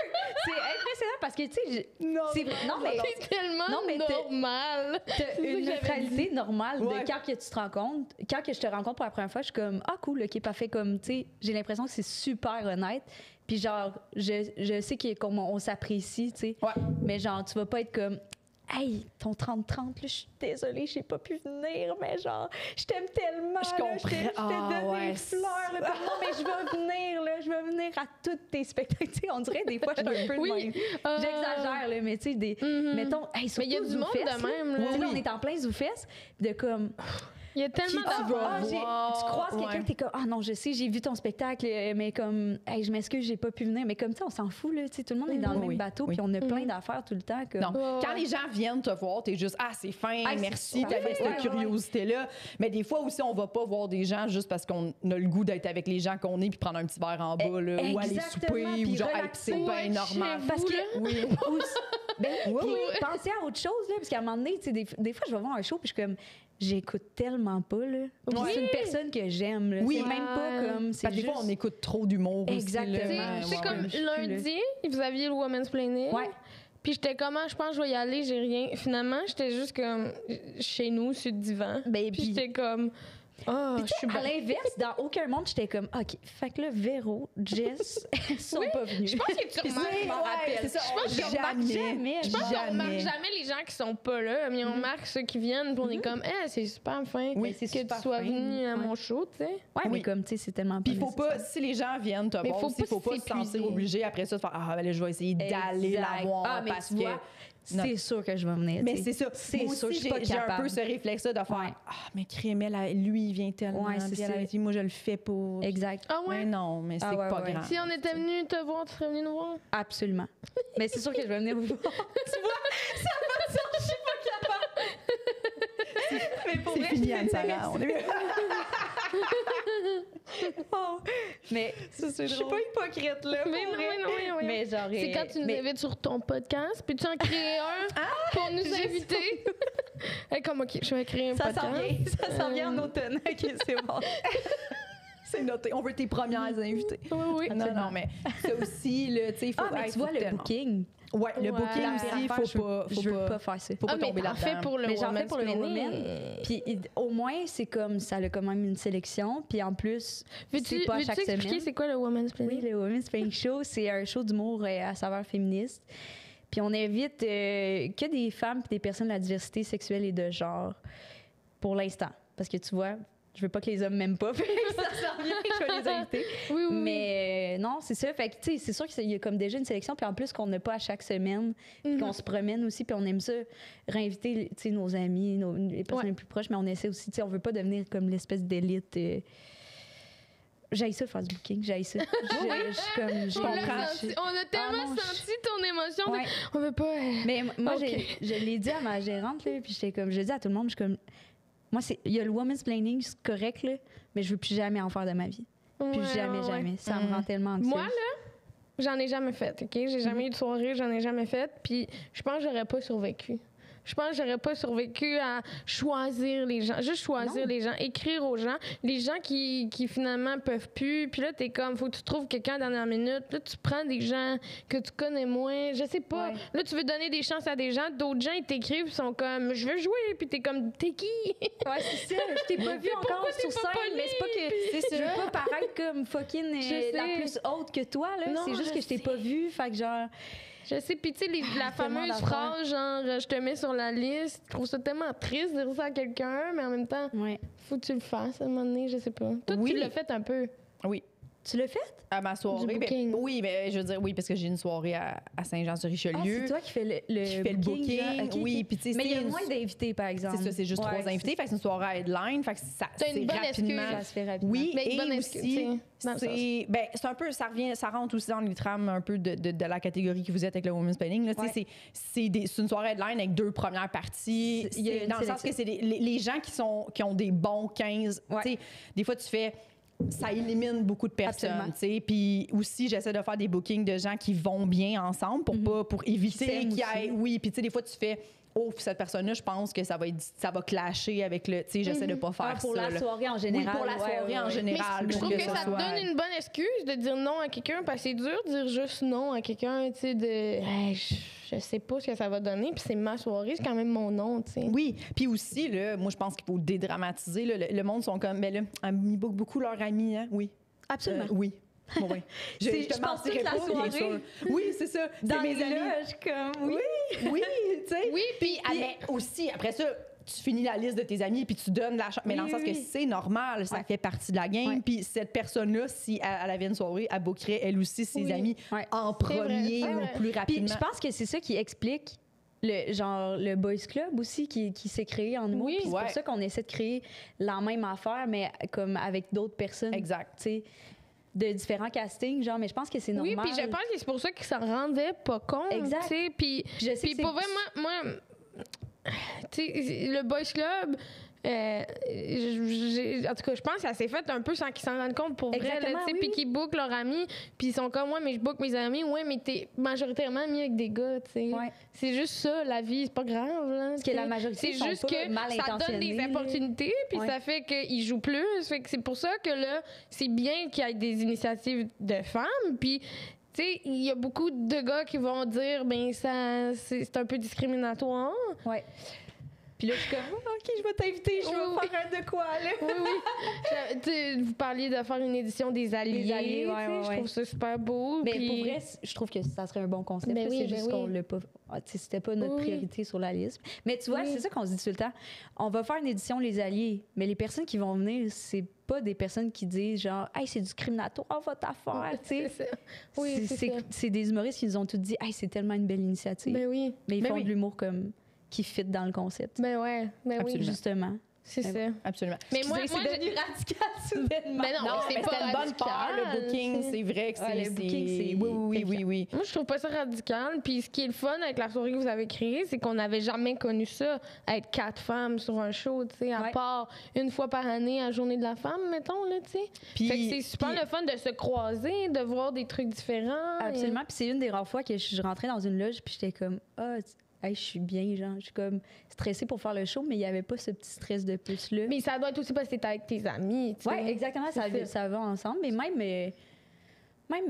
Speaker 3: C'est impressionnant parce que, tu sais, non, mais
Speaker 2: C'est tellement
Speaker 3: Non, mais
Speaker 2: normal.
Speaker 3: t'as une
Speaker 2: ça que j'avais
Speaker 3: neutralité normale
Speaker 1: Ouais.
Speaker 3: de quand que tu te rencontres. Quand que je te rencontre pour la première fois, je suis comme, cool, ok, parfait. Comme, tu sais, j'ai l'impression que c'est super honnête. Puis genre, je sais qu'on s'apprécie, tu sais.
Speaker 1: Ouais.
Speaker 3: Mais genre, tu vas pas être comme, hey, ton 30-30, là, je suis désolée, j'ai pas pu venir, mais genre, je t'aime tellement.
Speaker 1: Je
Speaker 3: là,
Speaker 1: comprends.
Speaker 3: t'ai donné
Speaker 1: Ouais.
Speaker 3: des fleurs, là, puis non, mais je vais venir, là, je vais venir à tous tes spectacles. Tu sais, on dirait des fois, je suis un peu de
Speaker 2: Oui.
Speaker 3: même. J'exagère, là, mais tu sais, mettons, hey,
Speaker 2: Mais il y a
Speaker 3: surtout
Speaker 2: du monde
Speaker 3: Zoufest,
Speaker 2: de même,
Speaker 3: là.
Speaker 2: là.
Speaker 3: Tu sais, là, on est en plein Zoufest, de comme,
Speaker 2: Il y a tellement d'affaires.
Speaker 3: tu croises quelqu'un,
Speaker 1: ouais.
Speaker 3: t'es comme, non, je sais, j'ai vu ton spectacle, mais comme, hey, je m'excuse, j'ai pas pu venir. Mais comme, tu sais, on s'en fout, là, tu sais, tout le monde est dans le même
Speaker 1: Oui,
Speaker 3: bateau,
Speaker 1: oui.
Speaker 3: puis on a plein d'affaires tout le temps. Comme...
Speaker 1: Non.
Speaker 2: Ouais,
Speaker 1: Quand
Speaker 2: ouais.
Speaker 1: les gens viennent te voir, t'es juste c'est fin,
Speaker 3: c'est
Speaker 1: merci,
Speaker 3: parfait.
Speaker 1: t'avais cette
Speaker 3: Ouais, ouais.
Speaker 1: curiosité-là. Mais des fois aussi, on va pas voir des gens juste parce qu'on a le goût d'être avec les gens qu'on est puis prendre un petit verre en bas, là, ou aller
Speaker 3: Exactement,
Speaker 1: souper, ou
Speaker 3: puis
Speaker 1: genre,
Speaker 3: relaxer.
Speaker 1: c'est bien
Speaker 2: Ouais,
Speaker 1: normal.
Speaker 2: chez
Speaker 3: Parce
Speaker 2: vous,
Speaker 3: que,
Speaker 2: là.
Speaker 3: oui, puis
Speaker 1: oui.
Speaker 3: pensez à autre chose, là, parce qu'à un moment donné, tu sais, des fois, je vais voir un show, puis je suis comme, j'écoute tellement pas, là. Puis
Speaker 1: Ouais.
Speaker 3: c'est une personne que j'aime, là.
Speaker 1: Oui.
Speaker 3: C'est même pas comme, c'est
Speaker 1: Parce que des fois,
Speaker 3: juste-
Speaker 1: on écoute trop d'humour aussi.
Speaker 3: Exactement.
Speaker 1: là.
Speaker 2: C'est
Speaker 1: Ouais,
Speaker 2: comme
Speaker 1: ouais.
Speaker 3: je suis plus, là.
Speaker 2: lundi, vous aviez le Women's Planning.
Speaker 3: Ouais.
Speaker 2: Puis j'étais comme, je pense que je vais y aller, j'ai rien. Finalement, j'étais juste comme chez nous, sur le divan. Puis j'étais comme, je suis
Speaker 3: à l'inverse, dans aucun monde, j'étais comme, OK, fait que là, Véro, Jess, elles sont pas venues.
Speaker 2: Je pense que tu remarques,
Speaker 3: je m'en rappelle.
Speaker 1: C'est ça,
Speaker 2: je pense qu'on remarque
Speaker 3: jamais.
Speaker 2: Je pense qu'on remarque jamais les gens qui sont pas là, mais on remarque ceux qui viennent, puis on est comme, c'est super fin
Speaker 3: c'est
Speaker 2: que
Speaker 3: super
Speaker 2: tu sois
Speaker 3: fin.
Speaker 2: venu à mon show, tu sais.
Speaker 3: Ouais, mais comme, tu sais, c'est tellement
Speaker 1: Puis il faut pas, si les gens viennent te voir, il faut pas se sentir obligé après ça de faire là, je vais essayer d'aller la voir
Speaker 3: mais
Speaker 1: parce
Speaker 3: tu vois, c'est sûr que je vais venir.
Speaker 1: Mais c'est ça.
Speaker 3: C'est
Speaker 1: moi
Speaker 3: sûr,
Speaker 1: aussi,
Speaker 3: je suis pas
Speaker 1: j'ai un
Speaker 3: capable.
Speaker 1: peu ce réflexe-là de faire mais Crémel, lui, il vient tellement.
Speaker 3: Ouais, c'est ça.
Speaker 1: Moi, je le fais pas.
Speaker 3: Exact.
Speaker 2: Ah ouais?
Speaker 1: Mais non, mais c'est pas grave.
Speaker 2: Si on était venu te voir, tu serais venu nous voir?
Speaker 3: Absolument. Mais c'est sûr que je vais venir vous voir. Tu vois, ça va ça, je suis pas capable. Mais pour
Speaker 1: c'est
Speaker 3: vrai,
Speaker 1: fini, Anne-Sara. On est bien.
Speaker 3: Mais
Speaker 1: Ça, c'est
Speaker 3: je suis pas hypocrite, là.
Speaker 2: Mais non.
Speaker 3: Mais genre.
Speaker 2: C'est quand tu nous invites sur ton podcast, puis tu en crées un pour nous inviter. Comme, OK, je vais créer un podcast.
Speaker 3: Ça s'en vient en automne. OK, c'est bon.
Speaker 1: C'est noté. On veut tes premières invitées.
Speaker 2: Oui.
Speaker 1: Non, mais ça aussi, tu sais, il faut.
Speaker 3: mais tu vois, le booking.
Speaker 1: Ouais, le booking aussi, il faut pas.
Speaker 3: Je veux pas faire ça.
Speaker 1: Faut pas tomber
Speaker 2: là-dedans.
Speaker 1: là-dedans.
Speaker 2: Pour le
Speaker 3: mais j'en fais pour le
Speaker 2: Women's
Speaker 3: Women. Puis au moins, c'est comme ça a quand même une sélection. Puis en plus, c'est pas à chaque semaine.
Speaker 2: Expliquer c'est quoi le Women's Planning?
Speaker 3: Oui, le Women's Planning Show, c'est un show d'humour à saveur féministe. Puis on invite que des femmes et des personnes de la diversité sexuelle et de genre pour l'instant. Parce que tu vois, je veux pas que les hommes m'aiment pas. Ça sert bien que je vais les inviter.
Speaker 2: Oui.
Speaker 3: Mais non, c'est ça. Fait que, tu sais, c'est sûr qu'il y a comme déjà une sélection. Puis en plus, qu'on n'a pas à chaque semaine. Puis qu'on se promène aussi. Puis on aime ça, réinviter, tu sais, nos amis, les personnes les plus proches. Mais on essaie aussi, tu sais, on veut pas devenir comme l'espèce d'élite. J'haïs ça faire du booking, j'haïs ça. Je comprends.
Speaker 2: On a tellement senti ton émotion.
Speaker 3: Ouais.
Speaker 2: On veut pas.
Speaker 3: Mais moi, je l'ai dit à ma gérante, là, puis j'étais comme, je l'ai dit à tout le monde, je suis comme, moi, il y a le women's planning, c'est correct, là, mais je veux plus jamais en faire de ma vie. Plus jamais. Ça me rend tellement anxieuse.
Speaker 2: Moi, là, j'en ai jamais fait, OK? J'ai jamais eu de soirée, j'en ai jamais fait, puis je pense que j'aurais pas survécu. Je pense que j'aurais pas survécu à choisir les gens, juste choisir les gens, écrire aux gens, les gens qui finalement peuvent plus. Puis là, t'es comme, faut que tu trouves quelqu'un à la dernière minute. Puis là, tu prends des gens que tu connais moins. Je sais pas. Ouais. Là, tu veux donner des chances à des gens. D'autres gens, ils t'écrivent, ils sont comme, je veux jouer. Puis t'es comme, t'es qui?
Speaker 3: Ouais, c'est ça. Je t'ai pas vu encore sur scène. Mais c'est pas que je veux pas paraître comme fucking la plus haute que toi, là. C'est juste que je t'ai pas vu. Fait que genre.
Speaker 2: Je sais, puis tu sais, la fameuse phrase, genre, je te mets sur la liste, je trouve ça tellement triste de dire ça à quelqu'un, mais en même temps, faut que tu le fasses à un moment donné, je sais pas. Toi, tu l'as fait un peu.
Speaker 1: Oui.
Speaker 3: Tu l'as fait?
Speaker 1: À ma soirée. Oui, mais je veux dire, oui, parce que j'ai une soirée à Saint-Jean-sur-Richelieu.
Speaker 3: C'est toi qui fais le booking.
Speaker 1: Okay, oui, puis tu sais,
Speaker 3: mais il y a moins d'invités, par exemple.
Speaker 1: C'est ça, c'est juste 3 invités. Fait que c'est une soirée à headline. Fait que ça,
Speaker 2: c'est une bonne
Speaker 1: rapidement.
Speaker 2: excuse.
Speaker 3: Ça se fait rapidement.
Speaker 1: Oui,
Speaker 2: mais
Speaker 1: et
Speaker 2: bonne
Speaker 1: aussi, c'est un peu, ça rentre aussi dans les trames un peu de la catégorie que vous êtes avec le Women's Planning. Là, c'est une soirée headline avec 2 premières parties. Dans le sens que c'est les gens qui ont des bons 15. Des fois, tu fais... Ça élimine beaucoup de personnes, tu sais. Puis aussi, j'essaie de faire des bookings de gens qui vont bien ensemble pour éviter qu'il y ait... Oui, puis tu sais, des fois, tu fais... Oh, cette personne-là, je pense que ça va clasher avec le... Tu sais, j'essaie de pas faire
Speaker 3: pour
Speaker 1: ça.
Speaker 3: la soirée en général.
Speaker 1: Oui, pour la soirée en général.
Speaker 2: Mais je trouve que ça te donne une bonne excuse de dire non à quelqu'un, parce que c'est dur de dire juste non à quelqu'un, tu sais, de... Hey, je sais pas ce que ça va donner, puis c'est ma soirée, c'est quand même mon nom, tu sais.
Speaker 1: Oui, puis aussi, là, moi, je pense qu'il faut dédramatiser. Là, le monde sont comme... Mais là, ils bookent beaucoup leurs amis, hein? Oui.
Speaker 3: Absolument.
Speaker 1: Oui. Bon, oui. Je te mentirais pas, bien sûr. Oui, c'est ça.
Speaker 3: Dans
Speaker 1: mes
Speaker 3: les
Speaker 1: amis.
Speaker 3: loges, comme...
Speaker 1: Oui, tu sais.
Speaker 2: Oui, puis
Speaker 1: aussi, après ça, tu finis la liste de tes amis puis tu donnes la chance. Mais dans le sens que c'est normal, ça fait partie de la game. Puis cette personne-là, si elle avait une soirée, elle bookerait elle aussi ses amis en premier ou plus rapidement.
Speaker 3: Puis je pense que c'est ça qui explique le Boys Club aussi qui s'est créé en nous.
Speaker 2: Oui,
Speaker 3: c'est pour ça qu'on essaie de créer la même affaire, mais comme avec d'autres personnes.
Speaker 1: Exact.
Speaker 3: Tu sais, de différents castings, genre, mais je pense que c'est normal.
Speaker 2: Oui, puis je pense que c'est pour ça qu'ils s'en rendaient pas compte.
Speaker 3: Exact.
Speaker 2: Puis pour vrai, moi tu sais, le Boys Club, en tout cas, je pense que ça s'est fait un peu sans qu'ils s'en rendent compte pour vrai, puis qu'ils bookent leurs amis, puis ils sont comme, ouais, mais je book mes amis, ouais, mais t'es majoritairement ami avec des gars, tu sais. Ouais. C'est juste ça, la vie, c'est pas grave, là.
Speaker 3: Parce que la majorité
Speaker 2: c'est juste que ça donne des opportunités, puis ça fait qu'ils jouent plus. Fait que c'est pour ça que là, c'est bien qu'il y ait des initiatives de femmes, puis tu sais, il y a beaucoup de gars qui vont dire, ben, c'est un peu discriminatoire.
Speaker 3: Ouais. Puis là, je suis comme, OK, je vais t'inviter, je vais faire un de quoi, là.
Speaker 2: Oui. Vous parliez de faire une édition des Alliés. Je trouve ça super beau.
Speaker 3: Mais
Speaker 2: puis...
Speaker 3: pour vrai, je trouve que ça serait un bon concept.
Speaker 2: Ben oui,
Speaker 3: c'est juste qu'on l'a pas... C'était pas notre priorité sur la liste. Mais tu vois, c'est ça qu'on se dit tout le temps. On va faire une édition Les Alliés, mais les personnes qui vont venir, c'est pas des personnes qui disent genre « Hey, c'est discriminatoire, votre affaire! »
Speaker 2: Oui,
Speaker 3: c'est des humoristes qui nous ont tous dit « Hey, c'est tellement une belle initiative! »
Speaker 2: Ben oui.
Speaker 3: Mais ils font de l'humour comme... qui fit dans le concept.
Speaker 2: Ben ouais, oui.
Speaker 3: Justement.
Speaker 2: C'est ça.
Speaker 1: Absolument.
Speaker 2: Mais moi
Speaker 3: c'est devenu radical soudainement.
Speaker 2: Mais non,
Speaker 1: mais
Speaker 2: c'est pas
Speaker 1: une bonne part. Le booking, c'est vrai que c'est...
Speaker 3: le booking, c'est...
Speaker 1: Oui.
Speaker 2: Moi, je trouve pas ça radical. Puis ce qui est le fun avec la soirée que vous avez créée, c'est qu'on n'avait jamais connu ça, être 4 femmes sur un show, tu sais, à part une fois par année à Journée de la femme, mettons, là, tu sais. Fait que c'est super le fun de se croiser, de voir des trucs différents.
Speaker 3: Absolument. Puis c'est une des rares fois que je rentrais dans une loge puis j'étais comme « Hey, je suis bien, genre. Je suis comme stressée pour faire le show, mais il n'y avait pas ce petit stress de plus-là. »
Speaker 2: Mais ça doit être aussi parce que t'es avec tes amis, tu sais.
Speaker 3: Oui, exactement. Ça va ensemble. Mais même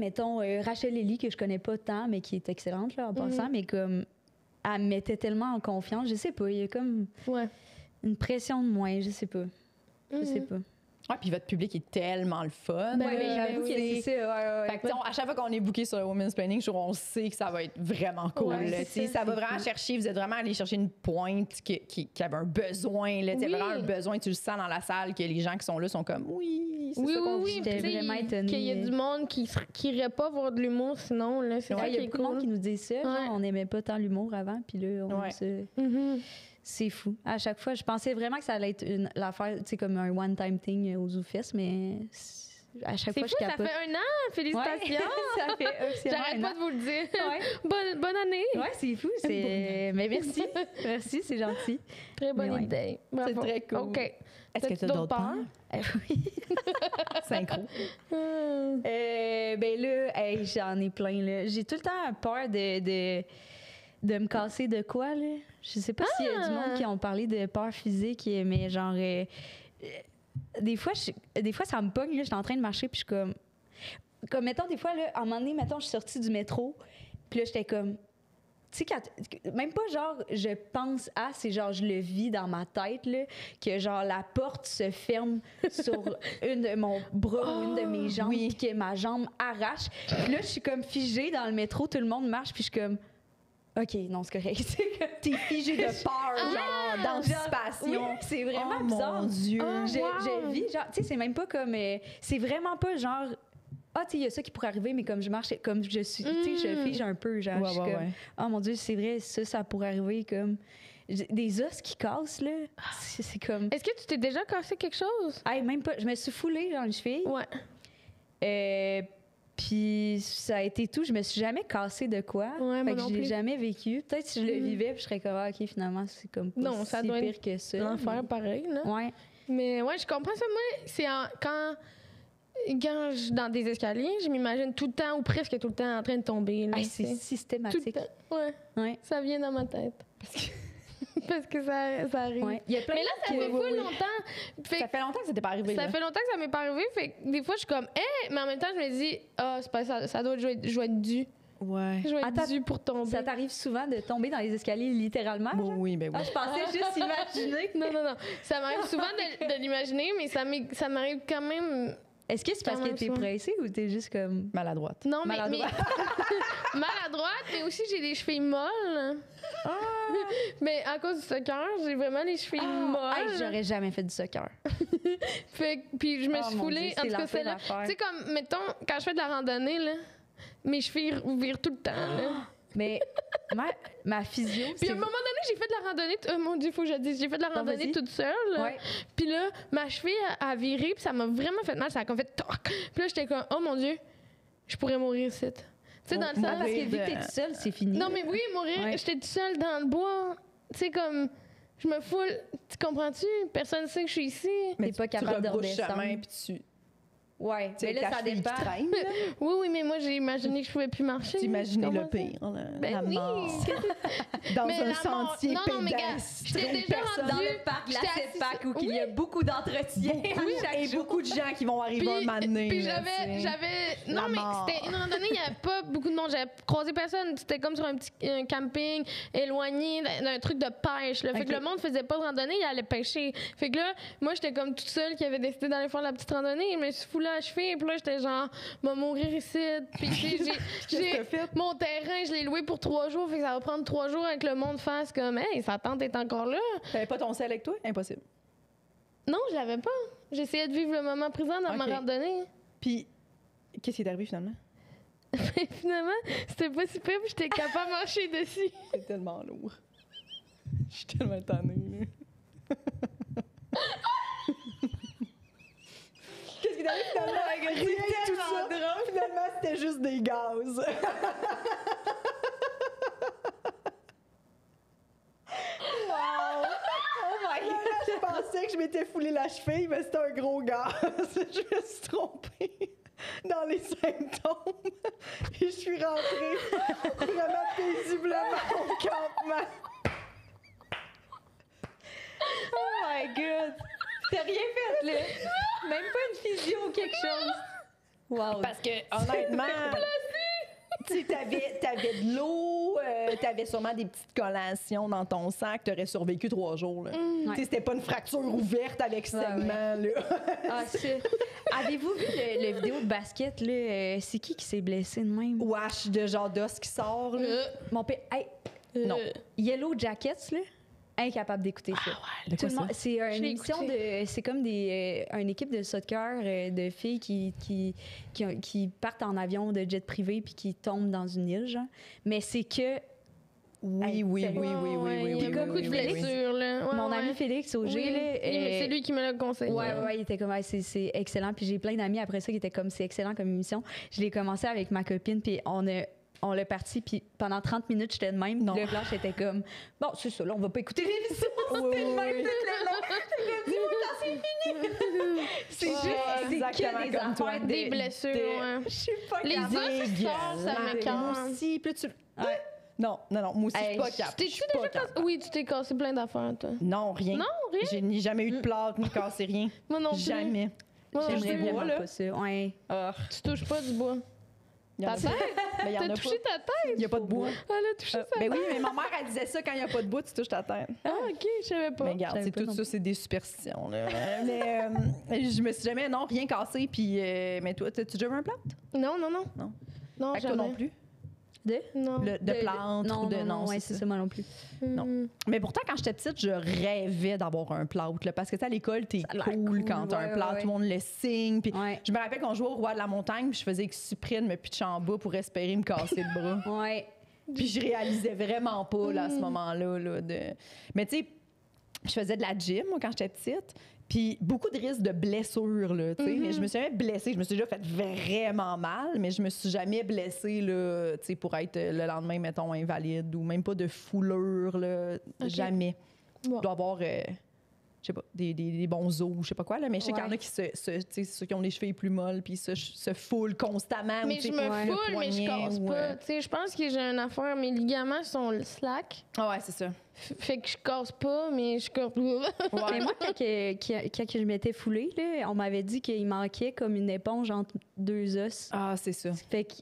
Speaker 3: mettons, Rachel Ellie, que je connais pas tant, mais qui est excellente, là, en passant, mais comme, elle me mettait tellement en confiance. Je sais pas, il y a comme une pression de moins, je sais pas. Je sais pas.
Speaker 1: Ouais, puis votre public est tellement le fun.
Speaker 3: J'avoue que c'est ça.
Speaker 1: Fait que, à chaque fois qu'on est booké sur le Women's Planning, on sait que ça va être vraiment cool. Ça va vraiment chercher, vous êtes vraiment allé chercher une pointe qui avait un besoin. Là, vraiment un besoin, tu le sens dans la salle, que les gens qui sont là sont comme c'est ça qu'on
Speaker 2: oui,
Speaker 3: j'étais vraiment étonnée.
Speaker 2: Qu'il y a du monde qui irait pas voir de l'humour sinon. Là, c'est ça
Speaker 3: il y a
Speaker 2: qui est
Speaker 3: beaucoup de
Speaker 2: cool.
Speaker 3: monde qui nous dit ça. Genre, on n'aimait pas tant l'humour avant, puis là, on se... C'est fou. À chaque fois, je pensais vraiment que ça allait être l'affaire, tu sais, comme un one-time thing aux ZooFest, mais à chaque fois, je capote.
Speaker 2: Ça fait 1 an! Félicitations!
Speaker 3: Ça fait officiellement
Speaker 2: J'arrête pas de vous le dire.
Speaker 3: Ouais.
Speaker 2: Bonne année!
Speaker 3: Ouais, c'est fou. Mais merci. Merci, c'est gentil.
Speaker 2: Très bonne idée.
Speaker 1: C'est très cool.
Speaker 2: OK.
Speaker 1: Est-ce que tu as d'autres peurs?
Speaker 3: Oui.
Speaker 1: Synchro.
Speaker 3: Ben là, j'en ai plein, là. J'ai tout le temps peur de me casser de quoi, là? Je sais pas s'il y a du monde qui ont parlé de peur physique, mais genre... des fois, ça me pogne, là, je suis en train de marcher, puis je suis comme... mettons, des fois, là, à un moment donné, mettons, je suis sortie du métro, puis là, j'étais comme... Tu sais, même pas genre, je pense à, c'est genre, je le vis dans ma tête, là, que genre, la porte se ferme sur une de mon bras ou une de mes jambes, puis que ma jambe arrache. Puis là, je suis comme figée dans le métro, tout le monde marche, puis je suis comme... OK, non, c'est correct.
Speaker 1: T'es figée de peur, genre, d'anticipation.
Speaker 3: Oui, c'est vraiment bizarre.
Speaker 1: Mon Dieu.
Speaker 3: Je vis, genre, tu sais, c'est même pas comme... c'est vraiment pas genre... tu sais, il y a ça qui pourrait arriver, mais comme je marche, comme je suis... Tu sais, je fige un peu, genre, je suis comme... Oh mon Dieu, c'est vrai, ça pourrait arriver, comme... Des os qui cassent, là. C'est comme...
Speaker 2: Est-ce que tu t'es déjà cassé quelque chose?
Speaker 3: Même pas. Je me suis foulée dans les chevilles.
Speaker 2: Ouais.
Speaker 3: Puis ça a été tout. Je me suis jamais cassée de quoi. Fait que je l'ai jamais vécu. Peut-être si je le vivais, puis je serais comme, OK, finalement, c'est comme pas
Speaker 2: ça
Speaker 3: si
Speaker 2: doit
Speaker 3: pire
Speaker 2: être
Speaker 3: que ça.
Speaker 2: L'enfer, pareil, là.
Speaker 3: Ouais.
Speaker 2: Mais ouais, je comprends ça. Moi, c'est quand je suis dans des escaliers, je m'imagine tout le temps, ou presque tout le temps, en train de tomber. Là,
Speaker 3: c'est systématique.
Speaker 2: Tout le temps. Ouais. Ça vient dans ma tête. Parce que ça arrive.
Speaker 3: Ouais. Il y a plein
Speaker 2: mais là, ça fait full longtemps.
Speaker 1: Ça fait longtemps que ça t'est pas arrivé.
Speaker 2: Ça fait longtemps que ça m'est pas arrivé. Fait que des fois, je suis comme, mais en même temps, je me dis, c'est pas ça doit être, je vais être dû.
Speaker 1: Ouais.
Speaker 2: Je vais être dû pour tomber.
Speaker 3: Ça t'arrive souvent de tomber dans les escaliers littéralement?
Speaker 1: Oui, ben oui.
Speaker 3: Je pensais juste imaginer.
Speaker 2: Non. Ça m'arrive souvent de l'imaginer, mais ça m'arrive quand même.
Speaker 3: Est-ce que c'est parce que t'es pressée ou t'es juste comme...
Speaker 1: Maladroite?
Speaker 2: Non, mais maladroite, mais aussi j'ai les chevilles molles. Mais à cause du soccer, j'ai vraiment les chevilles molles.
Speaker 3: J'aurais jamais fait du soccer.
Speaker 2: Puis je me suis foulée. En tout cas, c'est là. Tu sais, comme, mettons, quand je fais de la randonnée, là, mes chevilles virent tout le temps. Là.
Speaker 3: Mais ma physio,
Speaker 2: puis à un moment donné, j'ai fait de la randonnée... mon Dieu, il faut que je dise. J'ai fait de la randonnée toute seule.
Speaker 3: Ouais.
Speaker 2: Puis là, ma cheville a viré, puis ça m'a vraiment fait mal. Ça a comme fait... Toc! Puis là, j'étais comme, oh mon Dieu, je pourrais mourir ici. Tu sais, dans le sens...
Speaker 3: Parce que vu que t'es toute seule, c'est fini.
Speaker 2: Non, mais oui, mourir. J'étais toute seule dans le bois. Tu sais, comme... Je me foule. Tu comprends-tu? Personne ne sait que je suis ici.
Speaker 3: Mais t'es pas capable de redescendre.
Speaker 1: Chemin, puis
Speaker 3: Ouais,
Speaker 1: Tu sais,
Speaker 3: mais là,
Speaker 1: ta
Speaker 3: ça
Speaker 1: cheville qui
Speaker 3: dépend.
Speaker 1: traîne, là.
Speaker 2: Oui, mais moi, j'ai imaginé que je pouvais plus marcher.
Speaker 1: T'imaginais
Speaker 2: Comment
Speaker 1: le
Speaker 2: ça?
Speaker 1: pire, là,
Speaker 2: Ben
Speaker 1: la
Speaker 2: oui.
Speaker 1: mort. Dans
Speaker 2: Mais
Speaker 1: un
Speaker 2: la mort-
Speaker 1: sentier
Speaker 2: non, mais gars,
Speaker 1: pédestre,
Speaker 2: j'étais
Speaker 1: où
Speaker 2: déjà
Speaker 1: personne-
Speaker 3: Dans
Speaker 2: rendue-
Speaker 3: le parc, la
Speaker 2: J'étais
Speaker 3: CEPAC,
Speaker 2: assise-
Speaker 3: où il y a beaucoup d'entretien chaque
Speaker 1: et
Speaker 3: jour.
Speaker 1: beaucoup de gens qui vont arriver un moment donné.
Speaker 2: Puis
Speaker 1: là, tu sais.
Speaker 2: j'avais.
Speaker 1: La
Speaker 2: Non, mais
Speaker 1: mort.
Speaker 2: c'était une randonnée, il n'y avait pas beaucoup de monde. J'avais croisé personne. C'était comme sur un petit camping éloigné d'un truc de pêche. Là. Fait
Speaker 1: Ok.
Speaker 2: que le monde faisait pas de randonnée, il allait pêcher. Fait que là, moi, j'étais comme toute seule qui avait décidé d'aller faire la petite randonnée. Je me suis foulée à cheville. Puis là, j'étais genre, va mourir ici. Puis j'ai mon terrain, je l'ai loué pour 3 jours. Fait que ça va prendre 3 jours avec le monde fasse comme, hey, sa tante est encore là.
Speaker 1: T'avais pas ton sel avec toi? Impossible.
Speaker 2: Non, je l'avais pas. J'essayais de vivre le moment présent dans ma
Speaker 1: Ok.
Speaker 2: randonnée.
Speaker 1: Puis, qu'est-ce qui est arrivé finalement?
Speaker 2: Mais finalement, c'était pas si pire, puis j'étais capable de marcher dessus.
Speaker 1: C'est tellement lourd. Je suis tellement tannée, là. Qu'est-ce qui est arrivé finalement? Rien de tout ça. Finalement, c'était juste des gaz. Wow! Oh my God! Je pensais que je m'étais foulé la cheville, mais c'était un gros gaz. Je me suis trompée dans les symptômes. Et je suis rentrée vraiment paisiblement au campement.
Speaker 3: Oh my God! T'as rien fait, là? Même pas une physio ou quelque chose. Wow.
Speaker 1: Parce que, honnêtement, tu sais, t'avais de l'eau, t'avais sûrement des petites collations dans ton sac, t'aurais survécu 3 jours. Là. Tu sais, c'était pas une fracture ouverte avec segment, là.
Speaker 3: Ah, shit. Avez-vous vu le vidéo de basket, là? C'est qui s'est blessé de même?
Speaker 1: Wash de genre d'os qui sort, là.
Speaker 3: Mon père... Hey,
Speaker 1: Non.
Speaker 3: Yellow Jackets, là? Incapable d'écouter ça.
Speaker 1: De
Speaker 3: Tout le monde- c'est
Speaker 2: Je
Speaker 3: une
Speaker 2: l'ai
Speaker 3: émission
Speaker 2: écouté.
Speaker 3: de... C'est comme une équipe de soccer de filles qui partent en avion de jet privé puis qui tombent dans une île, genre. Mais c'est que...
Speaker 1: Oui,
Speaker 3: Hey,
Speaker 1: oui,
Speaker 3: sérieux?
Speaker 1: oui, oui, oui,
Speaker 2: Ouais,
Speaker 1: oui,
Speaker 2: il y a
Speaker 1: oui,
Speaker 2: beaucoup
Speaker 1: oui,
Speaker 2: de
Speaker 1: oui, oui.
Speaker 2: blessures, là. Ouais,
Speaker 3: Mon
Speaker 2: ouais.
Speaker 3: ami Félix Auger,
Speaker 2: Oui,
Speaker 3: là...
Speaker 2: c'est lui qui me l'a conseillé.
Speaker 3: Ouais, il était comme, c'est excellent. Puis j'ai plein d'amis après ça qui étaient comme, c'est excellent comme émission. Je l'ai commencé avec ma copine, puis on l'a parti, puis pendant 30 minutes, j'étais de même.
Speaker 1: Non.
Speaker 3: Puis le Blanche était comme, bon, c'est ça, là, on va pas écouter l'émission.
Speaker 1: Oui,
Speaker 3: C'était le même
Speaker 1: oui.
Speaker 3: tout le long. J'étais comme, dis-moi quand c'est fini. C'est juste, c'est
Speaker 1: exactement
Speaker 3: que des
Speaker 1: comme toi.
Speaker 3: affaires
Speaker 2: Des blessures, ouais.
Speaker 3: Je suis pas
Speaker 2: Les
Speaker 3: capable.
Speaker 2: os qui sortent, ça me
Speaker 1: Moi
Speaker 2: calme.
Speaker 1: aussi, plus tu...
Speaker 3: Ouais.
Speaker 1: Non, moi aussi, je suis
Speaker 3: Hey,
Speaker 1: pas capable.
Speaker 2: T'es-tu
Speaker 1: Je suis
Speaker 2: déjà
Speaker 1: pas
Speaker 2: cassé?
Speaker 1: capable.
Speaker 2: Oui, tu t'es cassé plein d'affaires, toi.
Speaker 1: Non, rien.
Speaker 2: Non, rien?
Speaker 1: J'ai ni jamais eu de plâtre, ni cassé rien.
Speaker 2: Moi non plus.
Speaker 1: Jamais.
Speaker 2: Moi non
Speaker 3: J'aimerais
Speaker 2: plus.
Speaker 3: vraiment
Speaker 1: là.
Speaker 3: pas ça. Ouais.
Speaker 2: Tu touches pas du bois.
Speaker 1: Il y en
Speaker 2: Ta
Speaker 1: a
Speaker 2: tête?
Speaker 1: pas. Mais il y en
Speaker 2: T'as
Speaker 1: a
Speaker 2: touché
Speaker 1: pas.
Speaker 2: ta tête?
Speaker 1: Il n'y a pas de bois.
Speaker 2: Elle a touché sa
Speaker 1: Ben
Speaker 2: tête.
Speaker 1: oui, mais ma mère, elle disait ça quand il n'y a pas de bois, tu touches ta tête.
Speaker 2: Ah, OK, je savais pas.
Speaker 1: Mais regarde,
Speaker 3: savais
Speaker 1: c'est
Speaker 3: pas
Speaker 1: tout
Speaker 3: non
Speaker 1: ça, c'est des superstitions. Là. Mais je me suis jamais, non, rien cassé. Puis, mais toi, t'as-tu déjà vu un plâtre?
Speaker 2: Non.
Speaker 1: Non.
Speaker 2: Non,
Speaker 1: Fait que toi
Speaker 2: jamais.
Speaker 1: non plus?
Speaker 2: Non.
Speaker 1: De plâtre
Speaker 3: non,
Speaker 1: ou de...
Speaker 3: non, ouais,
Speaker 1: c'est
Speaker 3: c'est ça, moi non plus.
Speaker 1: non.
Speaker 2: Hmm.
Speaker 1: Mais pourtant, quand j'étais petite, je rêvais d'avoir un plâtre. Là, parce que, tu sais, à l'école, t'es
Speaker 3: Ça a l'air
Speaker 1: cool
Speaker 3: cool,
Speaker 1: quand t'as
Speaker 3: ouais,
Speaker 1: un plâtre.
Speaker 3: ouais,
Speaker 1: Tout le monde le signe. Puis
Speaker 3: Ouais.
Speaker 1: je me rappelle qu'on jouait au Roi de la Montagne, puis je faisais exprès de me pitcher en bas pour espérer me casser le bras.
Speaker 3: Ouais.
Speaker 1: Puis je réalisais vraiment pas là, à ce moment-là. Là, Mais tu sais, je faisais de la gym moi, quand j'étais petite. Puis beaucoup de risques de blessures, là, tu sais. Mais je me suis jamais blessée. Je me suis déjà fait vraiment mal, mais je me suis jamais blessée, là, tu sais, pour être le lendemain, mettons, invalide ou même pas de foulure, là. Jamais.
Speaker 2: Bon.
Speaker 1: Il doit y avoir, je sais pas, des bons os, je sais pas quoi, là. Mais je sais qu'il y en a
Speaker 3: Ouais.
Speaker 1: qui tu sais, ceux qui ont les chevilles plus molles, puis se foulent constamment. ou,
Speaker 2: Mais
Speaker 1: tu sais,
Speaker 2: je me
Speaker 1: le
Speaker 2: foule, mais je
Speaker 1: poignet
Speaker 2: casse
Speaker 1: ou,
Speaker 2: pas. Tu sais, je pense que j'ai une affaire, mes ligaments sont slack.
Speaker 1: Ah ouais, c'est ça.
Speaker 2: Fait que je casse pas, mais je casse.
Speaker 3: Mais moi, quand je m'étais foulée, là, on m'avait dit qu'il manquait comme une éponge entre 2 os.
Speaker 1: Ah, c'est ça.
Speaker 3: Fait que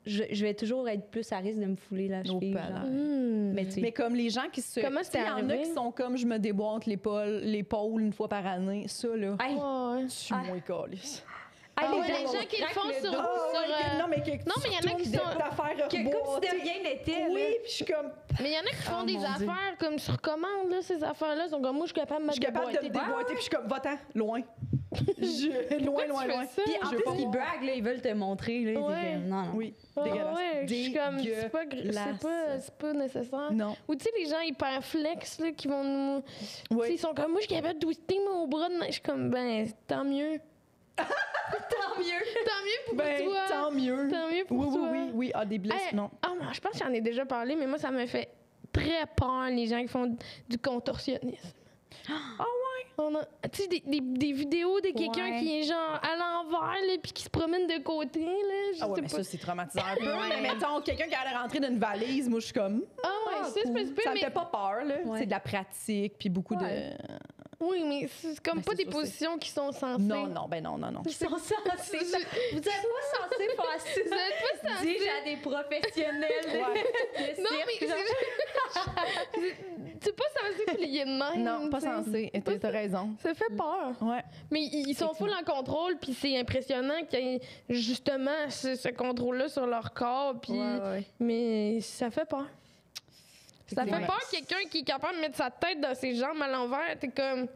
Speaker 3: je vais toujours être plus à risque de me fouler la cheville.
Speaker 1: palais.
Speaker 3: genre.
Speaker 2: Hmm.
Speaker 3: Mais tu sais,
Speaker 1: Mais comme les gens qui se.
Speaker 2: Comment
Speaker 1: Tu sais,
Speaker 2: c'était
Speaker 1: il y en a
Speaker 2: arrivé?
Speaker 1: qui sont comme je me déboîte l'épaule une fois par année. Ça, là.
Speaker 3: Hey,
Speaker 2: Ouais.
Speaker 1: Je suis moins calisse.
Speaker 2: Ah ouais,
Speaker 3: les
Speaker 2: les gens qui le font sur.
Speaker 1: Non, mais que
Speaker 2: Non, mais il y en a qui sont-
Speaker 3: comme si de rien n'était.
Speaker 1: Oui,
Speaker 3: là.
Speaker 1: puis je suis comme.
Speaker 2: Mais il y en a qui font
Speaker 1: Oh,
Speaker 2: des
Speaker 1: mon Dieu.
Speaker 2: affaires comme sur commande, là, ces affaires-là. Ils sont comme moi, je suis capable de me
Speaker 1: Je suis capable de me
Speaker 2: déboîter.
Speaker 1: déboîter, puis je suis comme, va-t'en, loin.
Speaker 2: Pourquoi
Speaker 1: Loin, loin,
Speaker 2: tu
Speaker 1: loin.
Speaker 2: fais ça?
Speaker 3: Puis en
Speaker 1: Je veux
Speaker 3: plus,
Speaker 1: pas
Speaker 3: ils
Speaker 1: voir.
Speaker 3: braguent, là, ils veulent te montrer. Là,
Speaker 2: Ouais.
Speaker 3: c'est comme, non, non.
Speaker 1: Oui,
Speaker 2: Ah
Speaker 1: dégueulasse.
Speaker 2: ouais, je suis comme, c'est pas
Speaker 1: Dégueulasse.
Speaker 2: nécessaire.
Speaker 1: Non.
Speaker 2: Ou tu sais, les gens hyper flex, là, qui vont nous. Tu sais,
Speaker 1: Oui.
Speaker 2: ils sont comme, moi, je suis capable de twister mon bras de main. Je suis comme, ben, tant mieux.
Speaker 3: Tant mieux.
Speaker 2: Tant mieux pour
Speaker 1: Ben,
Speaker 2: toi.
Speaker 1: tant mieux.
Speaker 2: Tant mieux pour
Speaker 1: Oui, oui,
Speaker 2: toi.
Speaker 1: oui, oui. Ah, des blessures,
Speaker 2: Hey,
Speaker 1: non.
Speaker 2: Ah, moi, je pense que j'en ai déjà parlé, mais moi, ça me fait très peur, les gens qui font du contorsionnisme.
Speaker 1: Ah, ouais.
Speaker 2: Tu sais, des vidéos de quelqu'un qui est genre à l'envers, là, puis qui se promène de côté, là. Je sais
Speaker 1: mais
Speaker 2: pas.
Speaker 1: ça, c'est traumatisant un peu. Mais mettons, quelqu'un qui allait rentrer dans une valise, moi, je suis comme...
Speaker 2: C'est
Speaker 1: cool.
Speaker 2: spécifique,
Speaker 1: Ça me
Speaker 2: mais...
Speaker 1: fait pas peur, là. C'est de la pratique, puis beaucoup de...
Speaker 2: Oui, mais c'est comme pas des positions qui sont censées.
Speaker 1: Non.
Speaker 3: Ils sont censés. Vous êtes pas censés faire ça.
Speaker 2: Vous êtes pas censés.
Speaker 3: Dis à des professionnels de cirque.
Speaker 2: Non, mais c'est pas censé plier de même.
Speaker 1: Non, pas censé. T'as raison.
Speaker 2: Ça fait peur.
Speaker 1: Ouais.
Speaker 2: Mais ils sont full en contrôle, puis c'est impressionnant qu'il y ait justement ce contrôle-là sur leur corps. Puis... Mais ça fait peur. Ça fait peur quelqu'un qui est capable de mettre sa tête dans ses jambes à l'envers. T'es comme...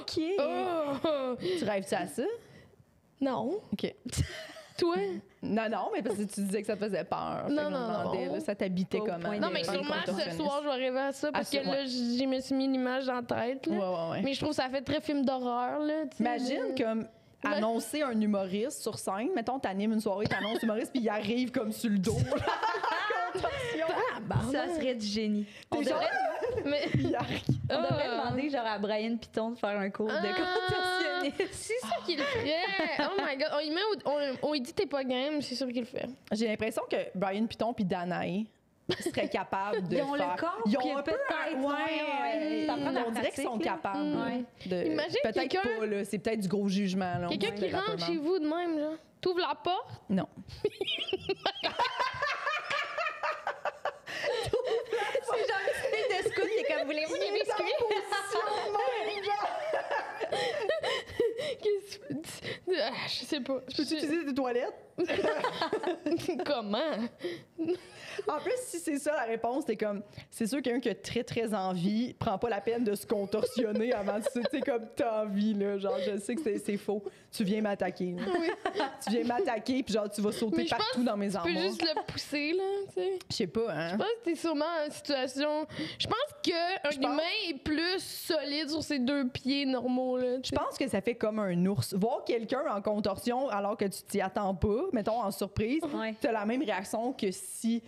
Speaker 3: OK.
Speaker 1: Tu rêves-tu à ça?
Speaker 2: Non.
Speaker 1: OK.
Speaker 2: Toi?
Speaker 1: Non, mais parce que tu disais que ça te faisait peur.
Speaker 2: Non.
Speaker 1: Ça t'habitait comment?
Speaker 2: Non, mais sûrement ce soir, je vais rêver à ça parce que là, je me suis mis une image en tête. Là.
Speaker 1: Ouais.
Speaker 2: Mais je trouve que ça fait très film d'horreur. Là,
Speaker 1: imagine comme annoncer un humoriste sur scène. Mettons, t'animes une soirée, t'annonces humoriste, puis il arrive comme sur le dos.
Speaker 3: Ça serait du génie. On devrait demander genre à Brian Piton de faire un cours de contorsionniste.
Speaker 2: C'est ça qu'il ferait. Oh my God. On lui dit t'es pas game, c'est sûr qu'il le fait.
Speaker 1: J'ai l'impression que Brian Piton puis Danae seraient capables de
Speaker 3: Ils ont
Speaker 1: faire...
Speaker 3: le corps.
Speaker 1: Ils ont un peu...
Speaker 3: On
Speaker 1: dirait qu'ils sont capables.
Speaker 2: Imagine
Speaker 1: peut-être
Speaker 2: quelqu'un...
Speaker 1: pas, là. C'est peut-être du gros jugement. Là,
Speaker 2: quelqu'un qui rentre chez vous de même, là. T'ouvres la porte?
Speaker 1: Non.
Speaker 3: C'est genre une fille de scout qui est comme, voulez-vous des biscuits?
Speaker 2: Je sais pas.
Speaker 1: Je peux utiliser des toilettes?
Speaker 2: Comment?
Speaker 1: En plus, si c'est ça la réponse, t'es comme, c'est sûr quelqu'un qui a très, très envie prend pas la peine de se contorsionner avant de tu sais, comme t'as envie, là. Genre, je sais que c'est faux. Tu viens m'attaquer. Oui. Tu viens m'attaquer, puis genre, tu vas sauter partout dans mes armoires.
Speaker 2: Tu peux juste le pousser, là, tu sais.
Speaker 1: Je sais pas, hein.
Speaker 2: Je pense que t'es sûrement en situation... Je pense qu'un humain est plus solide sur ses deux pieds normaux, là.
Speaker 1: Je pense que ça fait comme un ours. Voir quelqu'un en contorsion alors que tu t'y attends pas, mettons en surprise, t'as la même réaction que si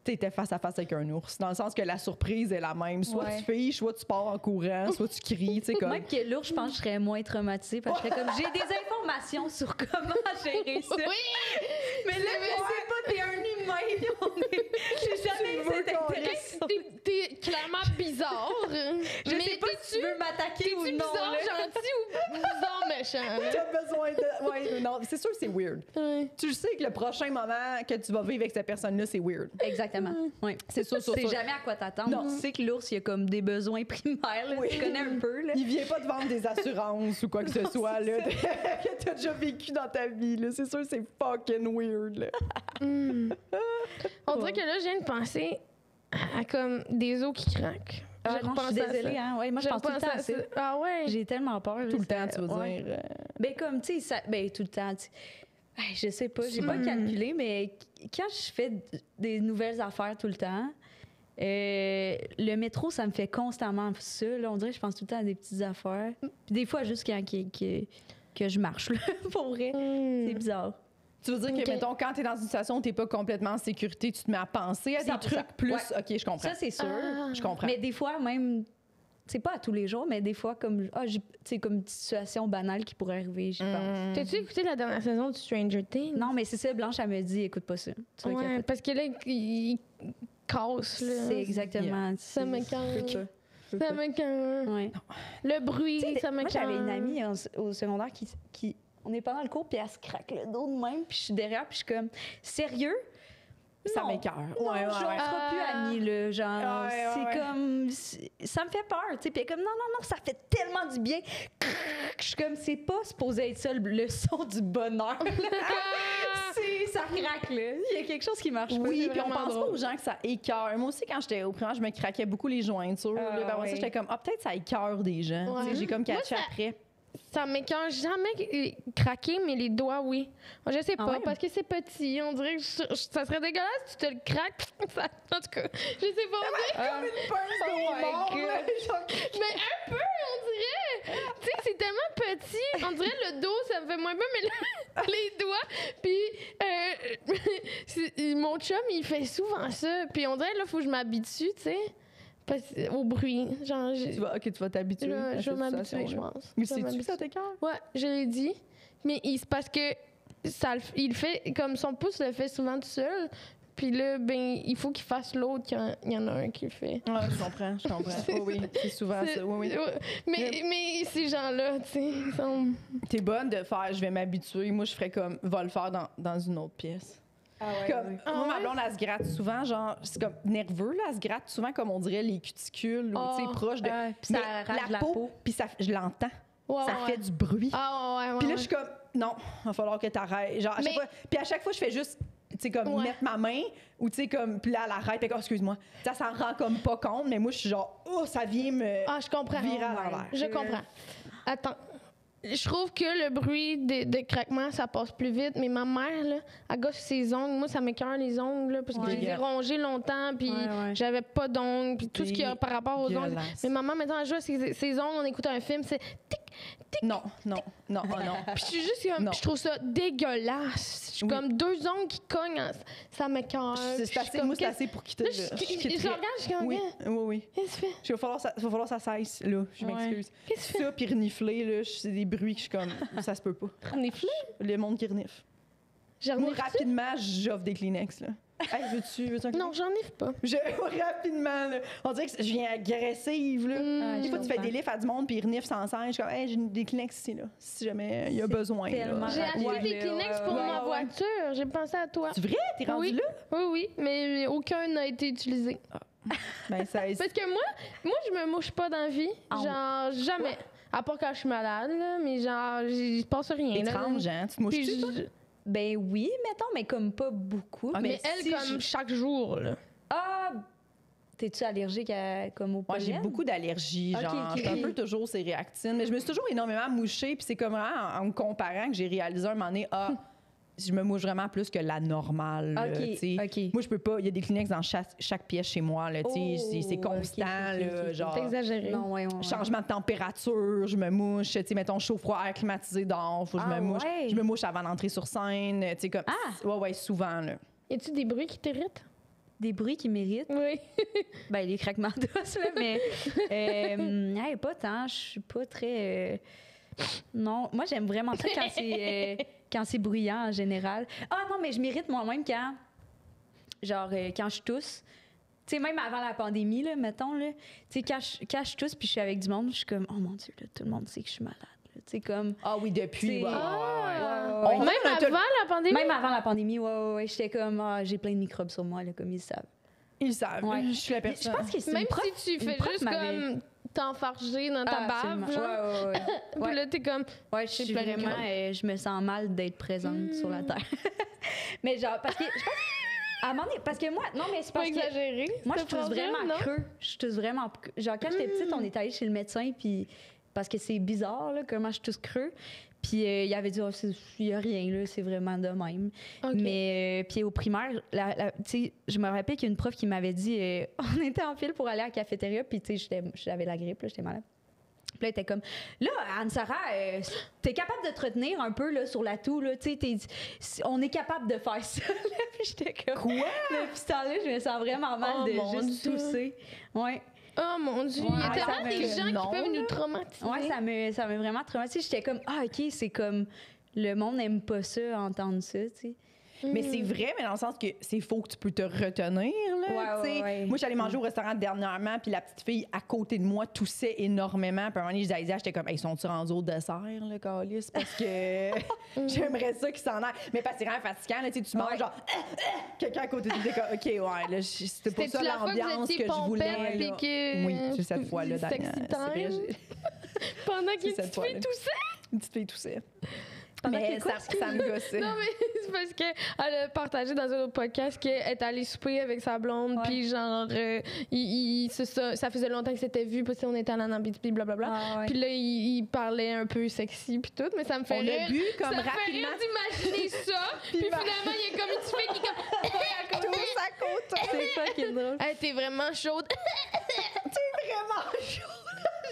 Speaker 1: t'étais face à face avec un ours. Dans le sens que la surprise est la même. Soit tu fiches, soit tu pars en courant, soit tu cries. Tu sais, comme...
Speaker 3: Même que l'ours, je pense que je serais moins traumatisée parce que je serais comme, j'ai des informations sur comment gérer ça.
Speaker 2: Oui!
Speaker 3: Mais là, je sais pas, t'es un humain. J'ai jamais eu cette interaction.
Speaker 2: T'es clairement bizarre.
Speaker 3: Je sais pas si tu veux m'attaquer ou non.
Speaker 2: T'es-tu bizarre gentil ou bizarre méchant?
Speaker 1: T'as besoin de... Ouais, non, c'est sûr que c'est weird. Tu sais que le prochain moment que tu vas vivre avec cette personne-là, c'est weird.
Speaker 3: Exactement. Oui.
Speaker 1: C'est sûr,
Speaker 3: Tu sais jamais à quoi t'attendre. Tu sais que l'ours, il a comme des besoins primaires. Là. Tu connais un peu. Là.
Speaker 1: Il vient pas te vendre des assurances ou quoi que ce soit là, que t'as déjà vécu dans ta vie. Là. C'est sûr que c'est fucking weird. Là.
Speaker 2: On dirait que là, je viens de penser à comme des os qui craquent.
Speaker 3: Je suis désolée. Hein? Ouais, moi, je pense tout le temps à ça.
Speaker 2: Ah ouais?
Speaker 3: J'ai tellement peur.
Speaker 1: Tout le temps, tu veux dire.
Speaker 3: Ben comme, tu sais, tout le temps. Je sais pas, j'ai pas calculé, mais quand je fais des nouvelles affaires tout le temps, le métro, ça me fait constamment ça. Là, on dirait que je pense tout le temps à des petites affaires. Puis des fois, juste quand que je marche, là, pour vrai. C'est bizarre.
Speaker 1: Tu veux dire que, mettons, quand t'es dans une situation où t'es pas complètement en sécurité, tu te mets à penser à des trucs plus... OK, je comprends.
Speaker 3: Ça, c'est sûr.
Speaker 1: Je comprends.
Speaker 3: Mais des fois, même... C'est pas à tous les jours, mais des fois, comme comme une situation banale qui pourrait arriver, j'y pense.
Speaker 2: T'as-tu écouté la dernière saison de Stranger Things?
Speaker 3: Non, mais c'est ça, Blanche, elle me dit, écoute pas ça.
Speaker 2: Ouais, parce que là, il casse, là.
Speaker 3: C'est exactement...
Speaker 2: Ça me calme. Ça me calme.
Speaker 3: Ouais.
Speaker 2: Le bruit, ça me calme.
Speaker 3: Moi, j'avais une amie au secondaire qui... On est pendant le cours, puis elle se craque le dos de même, puis je suis derrière, puis je suis comme... Sérieux?
Speaker 1: Ça m'écoeure.
Speaker 3: On sera plus amis, là. Genre, c'est comme... Ça me fait peur, tu sais. Puis elle est comme, non, ça fait tellement du bien. Je suis comme, c'est pas supposé être ça, le son du bonheur. Ça craque, là. Il y a quelque chose qui marche pas.
Speaker 1: Oui, puis on pense pas aux gens que ça écœure. Moi aussi, quand j'étais au primaire, je me craquais beaucoup les jointures. Ça, j'étais comme, peut-être ça écœure des gens. J'ai comme catché après.
Speaker 2: Ça m'écoeure jamais craquer, mais les doigts, oui. Je sais pas, parce que c'est petit. On dirait que ça serait dégueulasse si tu te le craques. En tout cas, je sais pas.
Speaker 1: Comme une pince de mort,
Speaker 2: mais un peu, on dirait. Tu sais, c'est tellement petit. On dirait le dos, ça me fait moins peur, mais les doigts. Puis mon chum, il fait souvent ça. Puis on dirait, là, faut que je m'habitue, tu sais. au bruit. Genre,
Speaker 1: tu vas t'habituer.
Speaker 2: Je vais m'habituer, je pense.
Speaker 1: Mais c'est-tu que ça t'écoeure?
Speaker 2: Ouais, je l'ai dit. Mais c'est parce que il fait, comme son pouce le fait souvent tout seul. Puis là, ben, il faut qu'il fasse l'autre quand il y en a un qui le fait.
Speaker 1: Ouais, je comprends. Oh, oui, c'est souvent ça. Oui.
Speaker 2: Mais ces gens-là, tu sais, ils sont...
Speaker 1: T'es bonne de faire, je vais m'habituer. Moi, je ferais comme, va le faire dans une autre pièce.
Speaker 3: Ah ouais,
Speaker 1: comme, moi, ma blonde, elle se gratte souvent, genre, c'est comme nerveux, là, elle se gratte souvent, comme on dirait, les cuticules, ou, tu sais, proche de...
Speaker 3: puis ça arrache la peau.
Speaker 1: Puis je l'entends.
Speaker 2: Ouais,
Speaker 1: ça fait du bruit.
Speaker 2: Ah ouais.
Speaker 1: Puis là, je suis comme, non, il va falloir que t'arrêtes. Genre, à chaque fois, je fais juste... tu sais, comme mettre ma main, ou tu sais, comme, puis là, elle arrête, puis excuse-moi. Ça s'en rend comme pas compte, mais moi, je suis genre, oh, ça vient me
Speaker 2: je comprends.
Speaker 1: virer à l'envers.
Speaker 2: Je comprends. Attends. Je trouve que le bruit de craquement, ça passe plus vite, mais ma mère, là, elle gosse ses ongles. Moi, ça m'écoeure les ongles, là, parce que je les ai rongés longtemps, puis j'avais pas d'ongles, puis tout ce qu'il y a par rapport aux ongles. Mais maman, maintenant, elle joue à ses ongles, on écoute un film, c'est tic, tic.
Speaker 1: Non.
Speaker 2: Puis je suis juste comme, je trouve ça dégueulasse. Je suis comme 2 ongles qui cognent, ça m'écoeure.
Speaker 1: C'est assez, moi, c'est assez pour quitter.
Speaker 2: Je regarde, je suis comme,
Speaker 1: oui.
Speaker 2: Qu'est-ce que tu fais?
Speaker 1: Il va falloir que ça cesse, là. Je m'excuse.
Speaker 2: Qu'est-ce que tu fais?
Speaker 1: Ça, puis renifler, là, c'est des bruits que je suis comme, ça se peut pas.
Speaker 2: Renifler?
Speaker 1: Le monde qui renifle. Moi, rapidement, j'offre des Kleenex, là. Hey, veux-tu un
Speaker 2: Non, j'en ai pas.
Speaker 1: Rapidement, là. On dirait que je viens agressive, là. Des fois, tu fais des lifts à du monde, puis ils reniflent sans scène. Je suis comme, hey, j'ai des Kleenex ici, là. Si jamais il y a besoin, là.
Speaker 2: J'ai acheté des Kleenex pour ma voiture. J'ai pensé à toi.
Speaker 1: C'est vrai? T'es rendu là?
Speaker 2: Oui, mais aucun n'a été utilisé.
Speaker 1: Ben, ça...
Speaker 2: Parce que moi, je me mouche pas dans la vie. Genre, jamais. À part quand je suis malade, là, mais genre, il se passe rien.
Speaker 1: Étrange, hein? Tu te mouches-tu, toi?
Speaker 3: Ben oui, mettons, mais comme pas beaucoup.
Speaker 2: Mais elle, comme chaque jour, là.
Speaker 3: Ah! T'es-tu allergique comme au pollen?
Speaker 1: Moi, j'ai beaucoup d'allergies, genre. Je suis un peu toujours ces réactines. Mais je me suis toujours énormément mouchée, puis c'est comme vraiment en me comparant que j'ai réalisé un moment donné, je me mouche vraiment plus que la normale. Moi, je peux pas. Il y a des Kleenex dans chaque pièce chez moi. Là, c'est constant. Là, genre,
Speaker 2: c'est exagéré.
Speaker 3: Non,
Speaker 1: changement de température, je me mouche. Mettons chaud-froid, air climatisé dehors, faut que je me mouche. Je me mouche avant d'entrer sur scène. Comme, souvent. Là.
Speaker 2: Y a-tu des bruits qui t'irritent?
Speaker 3: Des bruits qui m'irritent?
Speaker 2: Oui.
Speaker 3: Ben, les craquements d'os, là, mais pas tant. Je suis pas très... Non, moi, j'aime vraiment ça quand c'est bruyant en général. Ah non, mais je m'irrite moi-même quand je tousse. Tu sais, même avant la pandémie, là, mettons, là, tu sais, quand je tousse puis je suis avec du monde, je suis comme, oh mon Dieu, là, tout le monde sait que je suis malade. Tu sais, comme...
Speaker 1: Ah oui, depuis.
Speaker 2: Même avant la pandémie?
Speaker 3: Même avant la pandémie, ouais. J'étais comme, j'ai plein de microbes sur moi, là, comme ils savent.
Speaker 1: Ils savent. Ouais. Je suis la personne.
Speaker 3: Je pense que c'est
Speaker 2: même si tu fais juste comme t'enfarger dans ta bave, genre. Puis là, t'es comme...
Speaker 3: Ouais, je suis vraiment... je me sens mal d'être présente sur la Terre. Mais genre, parce que je pense... À un moment donné, parce que moi... Non, mais c'est pas
Speaker 2: exagéré.
Speaker 3: Moi, je tousse vraiment creux. Je tousse vraiment... Genre, quand j'étais petite, on est allé chez le médecin, puis... Parce que c'est bizarre, là, comment je tousse creux. Puis il avait dit, il n'y a rien, là, c'est vraiment de même. Okay. Mais puis au primaire, je me rappelle qu'il y a une prof qui m'avait dit, on était en file pour aller à la cafétéria, puis j'avais la grippe, là, j'étais malade. Puis là, elle était comme, là, Anne-Sara, t'es capable de te retenir un peu là, sur la toux, là, on est capable de faire ça. Puis j'étais comme, quoi? Depuis ce temps-là, je me sens vraiment mal de juste tousser. Ouais.
Speaker 2: Oh mon Dieu, il y a tellement des gens qui peuvent nous traumatiser.
Speaker 3: Ouais, ça m'a vraiment traumatisée. J'étais comme, OK, c'est comme, le monde n'aime pas ça, entendre ça, tu sais.
Speaker 1: Mais c'est vrai, mais dans le sens que c'est faux que tu peux te retenir, là,
Speaker 3: ouais.
Speaker 1: Moi, j'allais manger au restaurant dernièrement, puis la petite fille à côté de moi toussait énormément. Puis à un moment donné, je disais, j'étais comme, ils sont-ils rendus au dessert, le calice? Parce que j'aimerais ça qu'ils s'en aillent. Mais parce que c'est vraiment fatigant, là, tu manges genre, quelqu'un à côté de toi, OK, ouais, là, c'était pour ça l'ambiance que je voulais. Là. Oui, c'est cette fois-là, d'ailleurs.
Speaker 2: Pendant qu'une petite fille toussait?
Speaker 1: Une petite fille toussait.
Speaker 3: Mais
Speaker 1: ça me gossait.
Speaker 2: Non, mais c'est parce qu'elle a partagé dans un autre podcast qu'elle est allée souper avec sa blonde, puis genre, ça faisait longtemps qu'ils s'étaient vus, puis on était en Abitibi, blablabla. Puis là, il parlait un peu sexy, puis tout, mais ça me fait rire.
Speaker 1: On a bu comme
Speaker 2: ça
Speaker 1: rapidement.
Speaker 2: Ça me fait rire d'imaginer ça, puis finalement, il y a comme une petite fille qui est comme, à côté.
Speaker 1: Tous à côté.
Speaker 3: C'est fucking drôle.
Speaker 2: Elle était vraiment chaude.
Speaker 1: T'es vraiment chaude.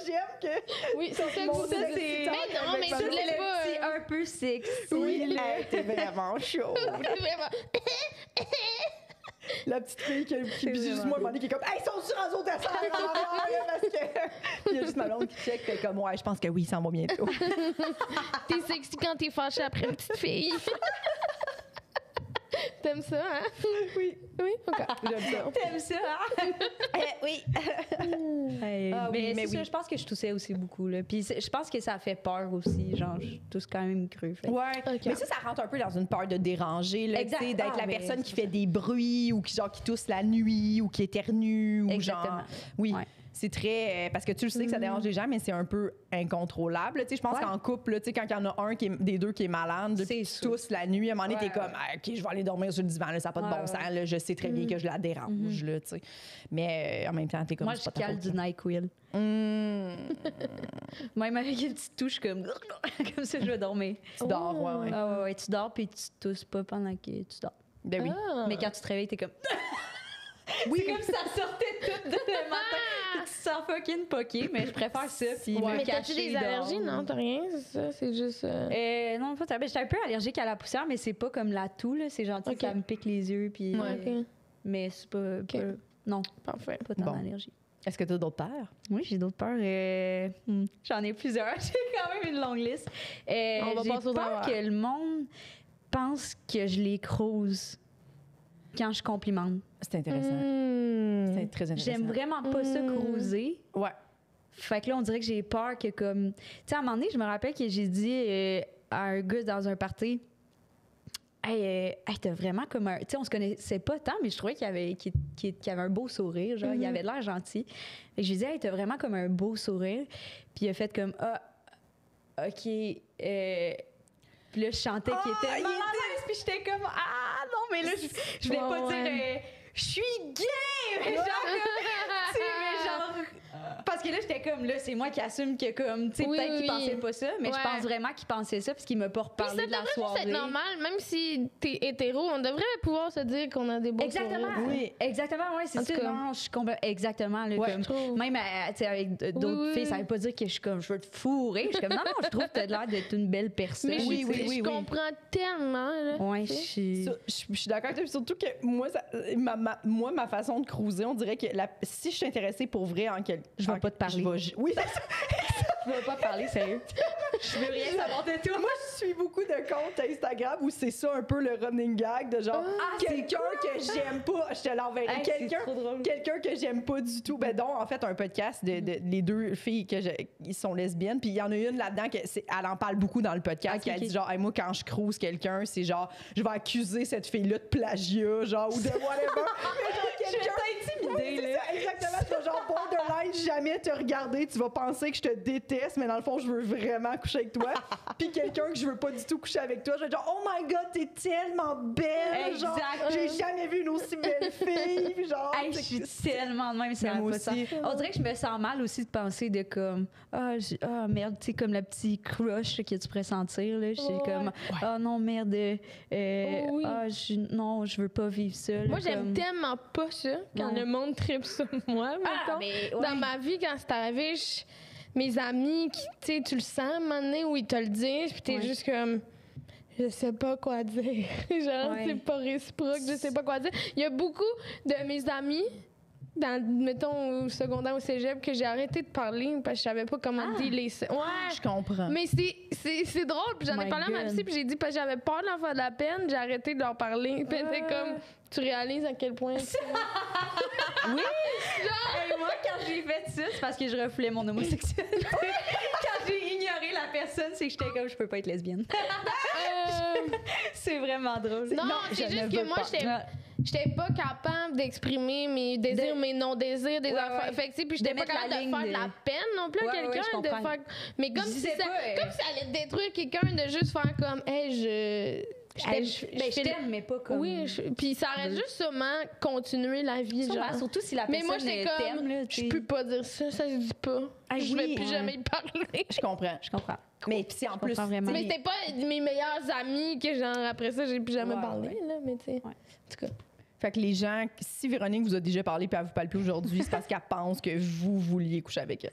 Speaker 1: J'aime que.
Speaker 2: Oui, c'est ça que vous
Speaker 1: c'est.
Speaker 2: Mais non, mais je voulais pas.
Speaker 3: C'est un peu sexy.
Speaker 1: Oui, t'es vraiment chaude.
Speaker 2: Vraiment.
Speaker 1: La petite fille qui puis juste moi, qui est comme, hey, ils sont sur un autre dessert parce que. Puis il y a juste ma blonde qui check, fait comme, ouais, je pense que oui, ça en va bientôt.
Speaker 2: T'es sexy quand t'es fâchée après une petite fille. T'aimes ça, hein?
Speaker 1: Oui.
Speaker 2: Oui? OK.
Speaker 1: J'aime ça.
Speaker 3: T'aimes ça, hein?
Speaker 1: Oui.
Speaker 3: Mais c'est
Speaker 1: oui.
Speaker 3: ça, je pense que je toussais aussi beaucoup. Là. Puis je pense que ça fait peur aussi. Genre, je tousse quand même cru. Fait.
Speaker 1: Ouais.
Speaker 2: Okay.
Speaker 1: Mais ça rentre un peu dans une peur de déranger, là,
Speaker 3: Exact.
Speaker 1: d'être la
Speaker 3: mais
Speaker 1: personne qui fait des bruits ou qui tousse la nuit ou qui éternue. Ou
Speaker 3: Exactement.
Speaker 1: Genre, oui.
Speaker 3: Ouais.
Speaker 1: C'est très. Parce que tu le sais que ça dérange les gens, mais c'est un peu incontrôlable. Je pense qu'en couple, là, quand il y en a un des deux qui est malade, puis qui tousse la nuit, à un moment donné, t'es comme, ah, OK, je vais aller dormir sur le divan, là, ça n'a pas de bon sens. Là, je sais très bien que je la dérange. Là, mais en même temps, t'es comme.
Speaker 3: Moi, je cale du NyQuil. Même avec une petite touche comme ça, je vais dormir.
Speaker 1: Tu dors, ouais.
Speaker 3: Ah ouais, tu dors puis tu tousses pas pendant que tu dors.
Speaker 1: Ben oui.
Speaker 3: Mais quand tu te réveilles, t'es comme. Oui, c'est comme si ça sortait tout le matin. Tu te sens fucking poqué, mais je préfère ça. Puis me
Speaker 2: Mais
Speaker 3: cacher
Speaker 2: t'as-tu des
Speaker 3: dehors.
Speaker 2: allergies? Non, t'as rien, c'est ça? C'est juste.
Speaker 3: Non, pas tellement. J'étais un peu allergique à la poussière, mais c'est pas comme la toux, là. C'est gentil,
Speaker 2: Ok.
Speaker 3: ça me pique les yeux. Puis,
Speaker 2: OK.
Speaker 3: mais c'est pas, non,
Speaker 2: Parfait.
Speaker 3: pas tant
Speaker 1: Bon.
Speaker 3: d'allergie.
Speaker 1: Est-ce que tu as d'autres peurs?
Speaker 3: Oui, j'ai d'autres peurs. J'en ai plusieurs. J'ai quand même une longue liste.
Speaker 2: On va
Speaker 3: j'ai
Speaker 2: passer au
Speaker 3: peur
Speaker 2: travers.
Speaker 3: que le monde pense que je les crouse quand je complimente.
Speaker 1: C'est intéressant. C'est très intéressant.
Speaker 3: J'aime vraiment pas ça cruiser.
Speaker 1: Ouais.
Speaker 3: Fait que là, on dirait que j'ai peur que comme... Tu sais, à un moment donné, je me rappelle que j'ai dit à un gars dans un party, « Hey, t'as vraiment comme un... » Tu sais, on se connaissait pas tant, mais je trouvais qu'il avait un beau sourire, genre, il avait l'air gentil. Fait que je lui ai dit, « Hey, t'as vraiment comme un beau sourire. » Puis il a fait comme, « Ah, OK. » Puis là, je chantais qu'il était mal à l'aise, puis j'étais comme, « Ah, non, mais là, je voulais pas dire... je suis gay! Mais genre, tu sais, mais genre... Parce que là, j'étais comme, là, c'est moi qui assume que, comme, tu sais, peut-être qu'il pensait pas ça, mais je pense vraiment qu'il pensait ça, parce qu'il m'a pas reparlé de la soirée.
Speaker 2: C'est normal, même si t'es hétéro, on devrait pouvoir se dire qu'on a des beaux
Speaker 3: Exactement.
Speaker 2: sourires.
Speaker 1: Oui.
Speaker 3: Exactement, oui, c'est
Speaker 2: En tout
Speaker 3: ça.
Speaker 2: cas.
Speaker 3: Non, je suis complètement... Exactement, là,
Speaker 1: Ouais,
Speaker 3: comme...
Speaker 2: je trouve.
Speaker 3: Même, tu sais, avec d'autres filles, ça veut pas dire que je suis comme, je veux te fourrer. Je suis comme, non, je trouve que t'as l'air d'être une belle personne.
Speaker 2: Mais
Speaker 1: Oui,
Speaker 2: je comprends tellement, là.
Speaker 3: Ouais,
Speaker 2: tu sais.
Speaker 1: Je suis d'accord avec toi. Surtout que moi, ma façon de cruiser, on dirait que si je suis intéressée pour vrai en quelque
Speaker 3: Je vais pas te parler.
Speaker 1: Oui, c'est ça.
Speaker 3: Je veux pas te parler, sérieux. Je veux rien savoir de toi.
Speaker 1: Moi, je suis beaucoup de comptes Instagram où c'est ça un peu le running gag de genre quelqu'un que j'aime pas, je te l'enverrai.
Speaker 3: Hey, c'est trop drôle.
Speaker 1: Quelqu'un que j'aime pas du tout. Ben donc, en fait, un podcast de les deux filles qui sont lesbiennes. Puis il y en a une là-dedans, elle en parle beaucoup dans le podcast.
Speaker 3: Ok,
Speaker 1: Elle dit genre, hey, moi, quand je cruise quelqu'un, c'est genre, je vais accuser cette fille-là de plagiat, genre, ou de whatever. Mais genre, quelqu'un...
Speaker 3: t'intimider,
Speaker 1: Oui, c'est ça, exactement. Tu vas genre borderline jamais te regarder. Tu vas penser que je te déteste, mais dans le fond, je veux vraiment coucher avec toi. Puis quelqu'un que je veux pas du tout coucher avec toi, je vais dire, oh my God, t'es tellement belle. Genre,
Speaker 3: Exact.
Speaker 1: j'ai jamais vu une aussi belle fille. Puis genre,
Speaker 3: Hey, je suis tellement de même, ça
Speaker 1: Moi
Speaker 3: n'a pas de sens.
Speaker 1: aussi.
Speaker 3: On dirait que je me sens mal aussi de penser de comme merde, tu sais, comme la petite crush que tu pourrais sentir, là. Je suis comme non, merde, non, je veux pas vivre ça. Là,
Speaker 2: Moi, j'aime
Speaker 3: comme...
Speaker 2: tellement pas ça quand
Speaker 3: Non.
Speaker 2: le monde tripe sur moi, mettons.
Speaker 3: mais ouais.
Speaker 2: Dans ma vie, quand c'est arrivé, mes amis, tu sais, tu le sens à un moment donné où ils te le disent, puis t'es juste comme... Je sais pas quoi dire. Genre, c'est pas réciproque, je sais pas quoi dire. Il y a beaucoup de mes amis, mettons, au secondaire, au cégep, que j'ai arrêté de parler parce que je savais pas comment dire les... Ouais,
Speaker 1: je comprends.
Speaker 2: mais c'est drôle, puis j'en ai
Speaker 3: My
Speaker 2: parlé à ma
Speaker 3: God.
Speaker 2: psy, puis j'ai dit parce que j'avais peur de leur faire de la peine, j'ai arrêté de leur parler. Puis c'est comme, tu réalises à quel point...
Speaker 3: Oui! Hey, moi, quand j'ai fait ça, c'est parce que je refoulais mon homosexualité. Quand j'ai ignoré la personne, c'est que j'étais comme, je peux pas être lesbienne. C'est vraiment drôle.
Speaker 2: Non, c'est juste que moi, j'étais pas capable d'exprimer mes désirs, mes non-désirs, des affaires.
Speaker 3: ouais.
Speaker 2: Fait que, tu sais, puis j'étais
Speaker 3: De
Speaker 2: pas
Speaker 3: mettre
Speaker 2: capable
Speaker 3: la
Speaker 2: de
Speaker 3: ligne
Speaker 2: faire de
Speaker 3: de-
Speaker 2: la peine non plus à
Speaker 3: Ouais, ouais,
Speaker 2: quelqu'un.
Speaker 3: je
Speaker 2: de
Speaker 3: comprends.
Speaker 2: faire... Mais comme
Speaker 3: Je
Speaker 2: si,
Speaker 3: disais
Speaker 2: ça,
Speaker 3: pas,
Speaker 2: comme si ça allait détruire quelqu'un de juste faire comme, hey,
Speaker 3: je t'aime, mais pas comme...
Speaker 2: Oui, puis ça aurait juste sûrement continué la vie,
Speaker 3: Sûrement,
Speaker 2: genre.
Speaker 3: surtout si la
Speaker 2: Mais
Speaker 3: personne
Speaker 2: moi, j'étais comme,
Speaker 3: t'aime, là,
Speaker 2: je peux pas dire ça, ça se dit pas.
Speaker 3: Ah,
Speaker 2: Je vais
Speaker 3: oui,
Speaker 2: plus
Speaker 3: ouais.
Speaker 2: jamais y parler.
Speaker 1: Je comprends.
Speaker 3: Je comprends.
Speaker 1: Mais puis en plus,
Speaker 3: comprends vraiment.
Speaker 2: Mais c'était pas mes meilleurs amis que, genre, après ça, j'ai plus jamais
Speaker 3: Ouais,
Speaker 2: parlé,
Speaker 3: ouais.
Speaker 2: là, mais tu sais.
Speaker 3: Ouais.
Speaker 2: En tout cas.
Speaker 1: fait que les gens, si Véronique vous a déjà parlé puis elle vous parle plus aujourd'hui, c'est parce qu'elle pense que vous vouliez coucher avec elle.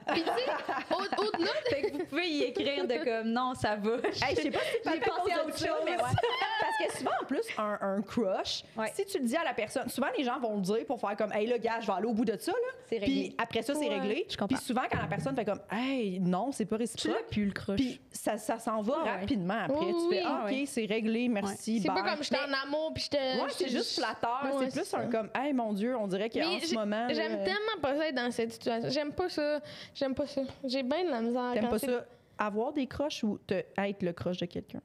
Speaker 2: Puis tu sais, au-delà
Speaker 3: Fait que vous pouvez y écrire de comme, non, ça va.
Speaker 1: Hey, je sais pas si
Speaker 3: J'ai pensé à autre chose.
Speaker 1: mais ouais. Parce que souvent, en plus, un crush, si tu le dis à la personne, souvent les gens vont le dire pour faire comme, hey, là, gars, je vais aller au bout de ça, là.
Speaker 3: C'est réglé.
Speaker 1: Puis après ça, c'est réglé. Puis souvent, quand la personne fait comme, hey, non, c'est pas réciproque.
Speaker 3: Tu l'as plus le crush.
Speaker 1: Puis ça s'en va rapidement après. Tu fais, OK, c'est réglé, merci.
Speaker 2: C'est pas comme j'étais en amour, puis j'étais.
Speaker 1: Ouais, c'est juste flatteur. C'est plus un comme, hey, mon Dieu, on dirait qu'en ce moment.
Speaker 2: J'aime tellement pas ça être dans cette situation. J'aime pas ça. J'ai bien de la misère.
Speaker 1: T'aimes pas ça? Avoir des crushs ou être le crush de quelqu'un?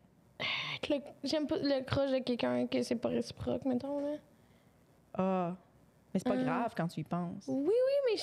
Speaker 2: J'aime pas le crush de quelqu'un que c'est pas réciproque, mettons, là.
Speaker 1: Ah. Mais c'est pas grave quand tu y penses.
Speaker 2: Oui, mais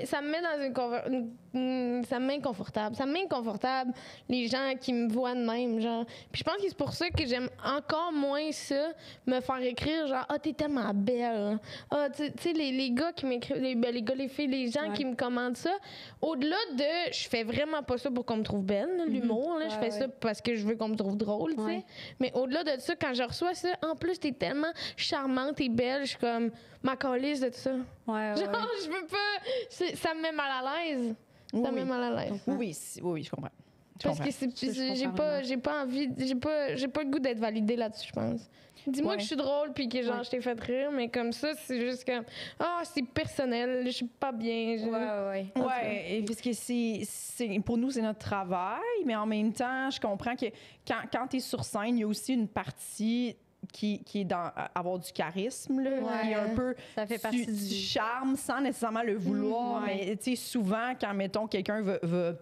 Speaker 2: ça me met dans ça me met inconfortable. Ça me met inconfortable, les gens qui me voient de même, genre. Puis je pense que c'est pour ça que j'aime encore moins ça, me faire écrire, genre, « Ah, t'es tellement belle. » Ah, tu sais, les gars qui m'écrivent, les gars, les filles, les gens qui me commentent ça, au-delà de... Je fais vraiment pas ça pour qu'on me trouve belle, l'humour, là. Je fais ça parce que je veux qu'on me trouve drôle, tu sais. Mais au-delà de ça, quand je reçois ça, en plus, t'es tellement charmante et belle, je suis comme... Ma calisse de tout ça. Genre, je veux pas... Ça me met mal à l'aise. Ça me met mal à l'aise.
Speaker 1: Oui, je comprends.
Speaker 2: Parce que j'ai pas envie... J'ai pas le goût d'être validée là-dessus, je pense. Dis-moi que je suis drôle puis que genre je t'ai fait rire, mais comme ça, c'est juste comme... Ah, c'est personnel, je suis pas bien.
Speaker 1: Ouais, parce que pour nous, c'est notre travail, mais en même temps, je comprends que quand t'es sur scène, il y a aussi une partie... Qui est dans avoir du charisme, là, qui est un peu
Speaker 3: ça fait partie
Speaker 1: du charme sans nécessairement le vouloir. Mais tu sais, souvent, quand, mettons, quelqu'un veut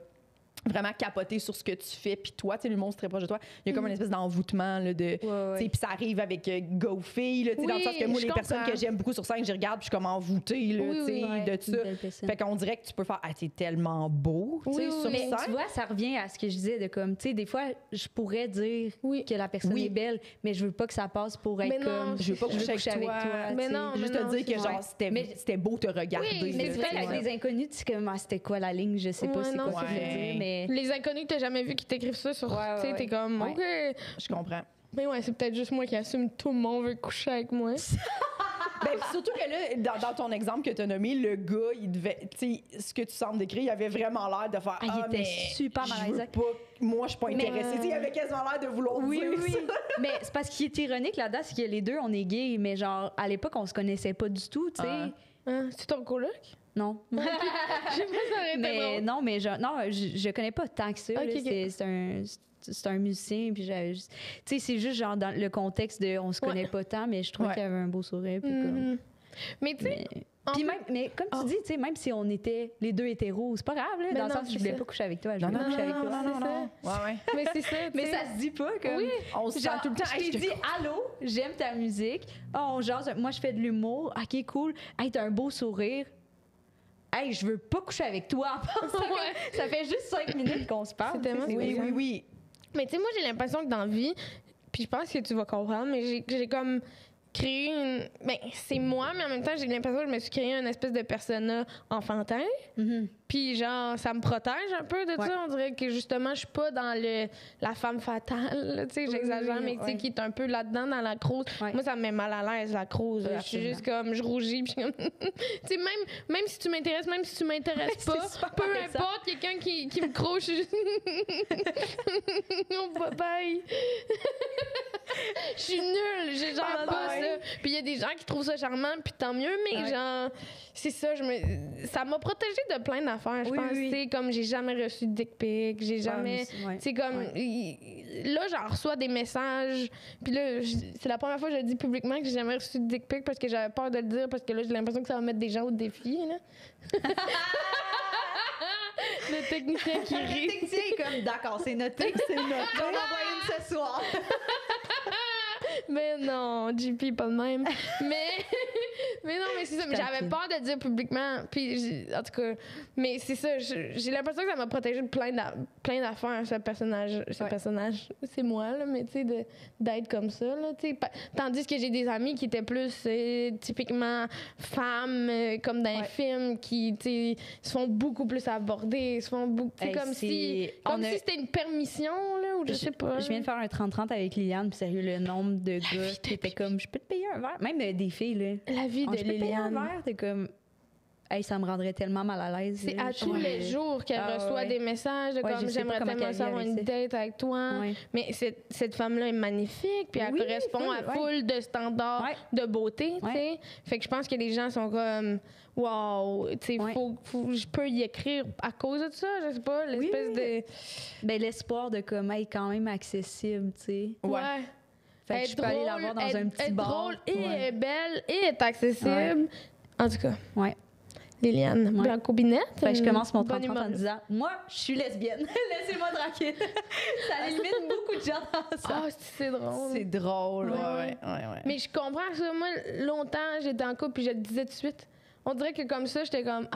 Speaker 1: vraiment capoter sur ce que tu fais, puis toi, tu sais, l'humour, c'est très proche de toi, il y a comme une espèce d'envoûtement, là, de... Tu sais, puis ça arrive avec go-fille, là, tu sais, dans le sens que moi, les personnes que j'aime beaucoup sur scène, je regarde, puis je suis comme envoûtée, là, tu sais, de ça. Fait qu'on dirait que tu peux faire « Ah, t'es tellement beau, tu sais, sur
Speaker 3: mais
Speaker 1: scène. »
Speaker 3: tu vois, ça revient à ce que je disais de comme, tu sais, des fois, je pourrais dire que la personne est belle, mais je veux pas que ça passe pour être comme...
Speaker 1: Je veux pas coucher avec toi.
Speaker 2: Mais non,
Speaker 1: juste te dire que, genre, c'était beau te regarder.
Speaker 3: Mais c'est vrai qu'avec les inconnus, tu sais comme, c'était quoi la ligne, je sais pas c'est quoi que je veux dire, mais...
Speaker 2: Les inconnus que t'as jamais vu qui t'écrivent ça sur... tu sais, t'es comme, OK.
Speaker 1: Je comprends.
Speaker 2: Mais ouais, c'est peut-être juste moi qui assume tout le monde veut coucher avec moi.
Speaker 1: Ben, surtout que là, dans ton exemple que tu as nommé, le gars, il devait, tu sais, ce que tu sembles décrire, il avait vraiment l'air de faire.
Speaker 3: Il était super malaisant.
Speaker 1: Moi, je suis pas intéressée. Il avait quasiment l'air de vouloir dire ça.
Speaker 3: Mais c'est parce qu'il est ironique là-dedans, c'est que les deux, on est gays, mais genre, à l'époque, on se connaissait pas du tout, tu sais.
Speaker 2: C'est ton coloc?
Speaker 3: Non.
Speaker 2: J'ai pas ça
Speaker 3: mais non, mais je connais pas tant que ça. C'est un musicien, puis j'avais juste... Tu sais, c'est juste genre dans le contexte de on se connaît pas tant, mais je trouve qu'il avait un beau sourire, puis comme...
Speaker 2: Mais tu sais...
Speaker 3: Puis même, mais comme tu dis, tu sais, même si on était les deux hétéros, c'est pas grave, là, dans le sens où je voulais pas coucher avec toi, je voulais coucher avec toi.
Speaker 2: Non. Ouais. Mais c'est ça.
Speaker 3: Mais ça se dit pas, comme...
Speaker 2: Oui,
Speaker 1: on se sent tout le temps.
Speaker 3: Je t'ai dit, allô, j'aime ta musique. Oh, on jase, moi, je fais de l'humour. OK, cool. Hey, t'as un beau sourire. Hey, je veux pas coucher avec toi. Ça fait juste 5 minutes qu'on se parle.
Speaker 1: Oui.
Speaker 2: Mais tu sais, moi, j'ai l'impression que dans la vie, puis je pense que tu vas comprendre, mais j'ai comme créé une... Ben, c'est moi, mais en même temps, j'ai l'impression que je me suis créé une espèce de persona enfantin. Puis genre, ça me protège un peu de ça. On dirait que justement, je suis pas dans la femme fatale, tu sais, j'exagère, mais tu sais, qui est un peu là-dedans, dans la crouse. Moi, ça me met mal à l'aise, la crouse. Je suis juste comme, je rougis, puis je suis comme... tu sais, même si tu m'intéresses, même si tu m'intéresses pas, peu importe, quelqu'un qui me croche, je suis juste... Oh, bye! Je suis nulle, j'ai genre pas ça. Puis il y a des gens qui trouvent ça charmant, puis tant mieux, mais genre, c'est ça, ça m'a protégée de plein d'affaires, je pense. Tu sais, comme j'ai jamais reçu de dick pic, j'ai jamais. Tu sais, comme. Là, j'en reçois des messages, puis là, c'est la première fois que je le dis publiquement que j'ai jamais reçu de dick pic parce que j'avais peur de le dire, parce que là, j'ai l'impression que ça va mettre des gens au défi, là. Le technicien qui rit.
Speaker 3: Le technicien est comme, d'accord, c'est noté. On va envoyer une ce soir.
Speaker 2: Mais non, JP, pas de même. mais non, mais c'est ça. Mais j'avais peur de le dire publiquement. Puis, en tout cas, mais c'est ça. J'ai l'impression que ça m'a protégé de plein d'affaires, ce personnage. C'est moi, là, mais tu sais, d'être comme ça, là, tu sais. Tandis que j'ai des amis qui étaient plus typiquement femmes, comme dans un film, qui, tu sais, se font beaucoup plus aborder, se font beaucoup. Comme si c'était une permission, là, ou je sais pas.
Speaker 3: Je viens de faire un 30-30 avec Liliane, puis sérieux, le nombre de gars qui étaient comme, je peux te payer un verre. Même des filles, là.
Speaker 2: La vie de
Speaker 3: Liliane. Je peux te payer un verre, t'es comme, hey, ça me rendrait tellement mal à l'aise.
Speaker 2: C'est à tous les jours qu'elle reçoit des messages de comme j'aimerais tellement savoir une date avec toi. Ouais. Mais cette femme-là est magnifique, puis elle correspond à full de standards de beauté, tu sais. Fait que je pense que les gens sont comme wow, tu sais, je peux y écrire à cause de ça, je sais pas, l'espèce de.
Speaker 3: Ben, l'espoir de comme être quand même accessible, tu sais.
Speaker 2: Ouais.
Speaker 3: Fait que je peux aller la voir dans un petit bar.
Speaker 2: Drôle et belle et est accessible. En tout cas.
Speaker 3: Ouais.
Speaker 2: Liliane Blanco-Binette.
Speaker 3: Fait que je commence mon 30 en disant moi, je suis lesbienne. Laissez-moi tranquille. Ça limite beaucoup de gens dans ça.
Speaker 2: Ah, c'est drôle.
Speaker 1: C'est drôle, ouais.
Speaker 2: Mais je comprends ça. Moi, longtemps, j'étais en couple puis je le disais tout de suite. On dirait que comme ça, j'étais comme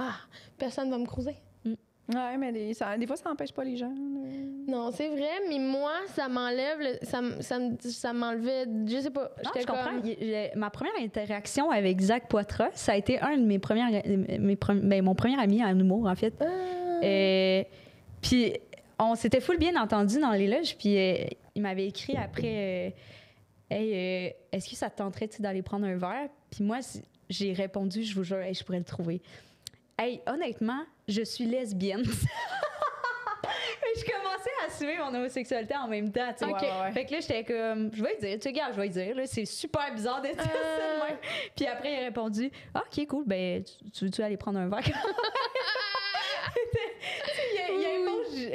Speaker 2: personne va me croiser.
Speaker 1: Ouais, mais des fois, ça n'empêche pas les gens.
Speaker 2: Non, c'est vrai, mais moi, ça m'enlève, ça m'enlevait, je sais pas.
Speaker 3: Non, je comprends. Ma première interaction avec Zach Poitras, ça a été un de mes premières, mon premier ami en humour, en fait. Puis on s'était full bien entendu dans les loges, puis il m'avait écrit après, hey, est-ce que ça te tenterait d'aller prendre un verre? Puis moi, j'ai répondu, je vous jure, hey, je pourrais le trouver. Hey, honnêtement, je suis lesbienne. Je commençais à assumer mon homosexualité en même temps, tu sais. Fait que là, j'étais comme, je vais le dire, tu sais, gars, je vais le dire, là, c'est super bizarre d'être ça de même. Puis après, il a répondu, OK, cool, ben, tu veux-tu aller prendre un verre? Il a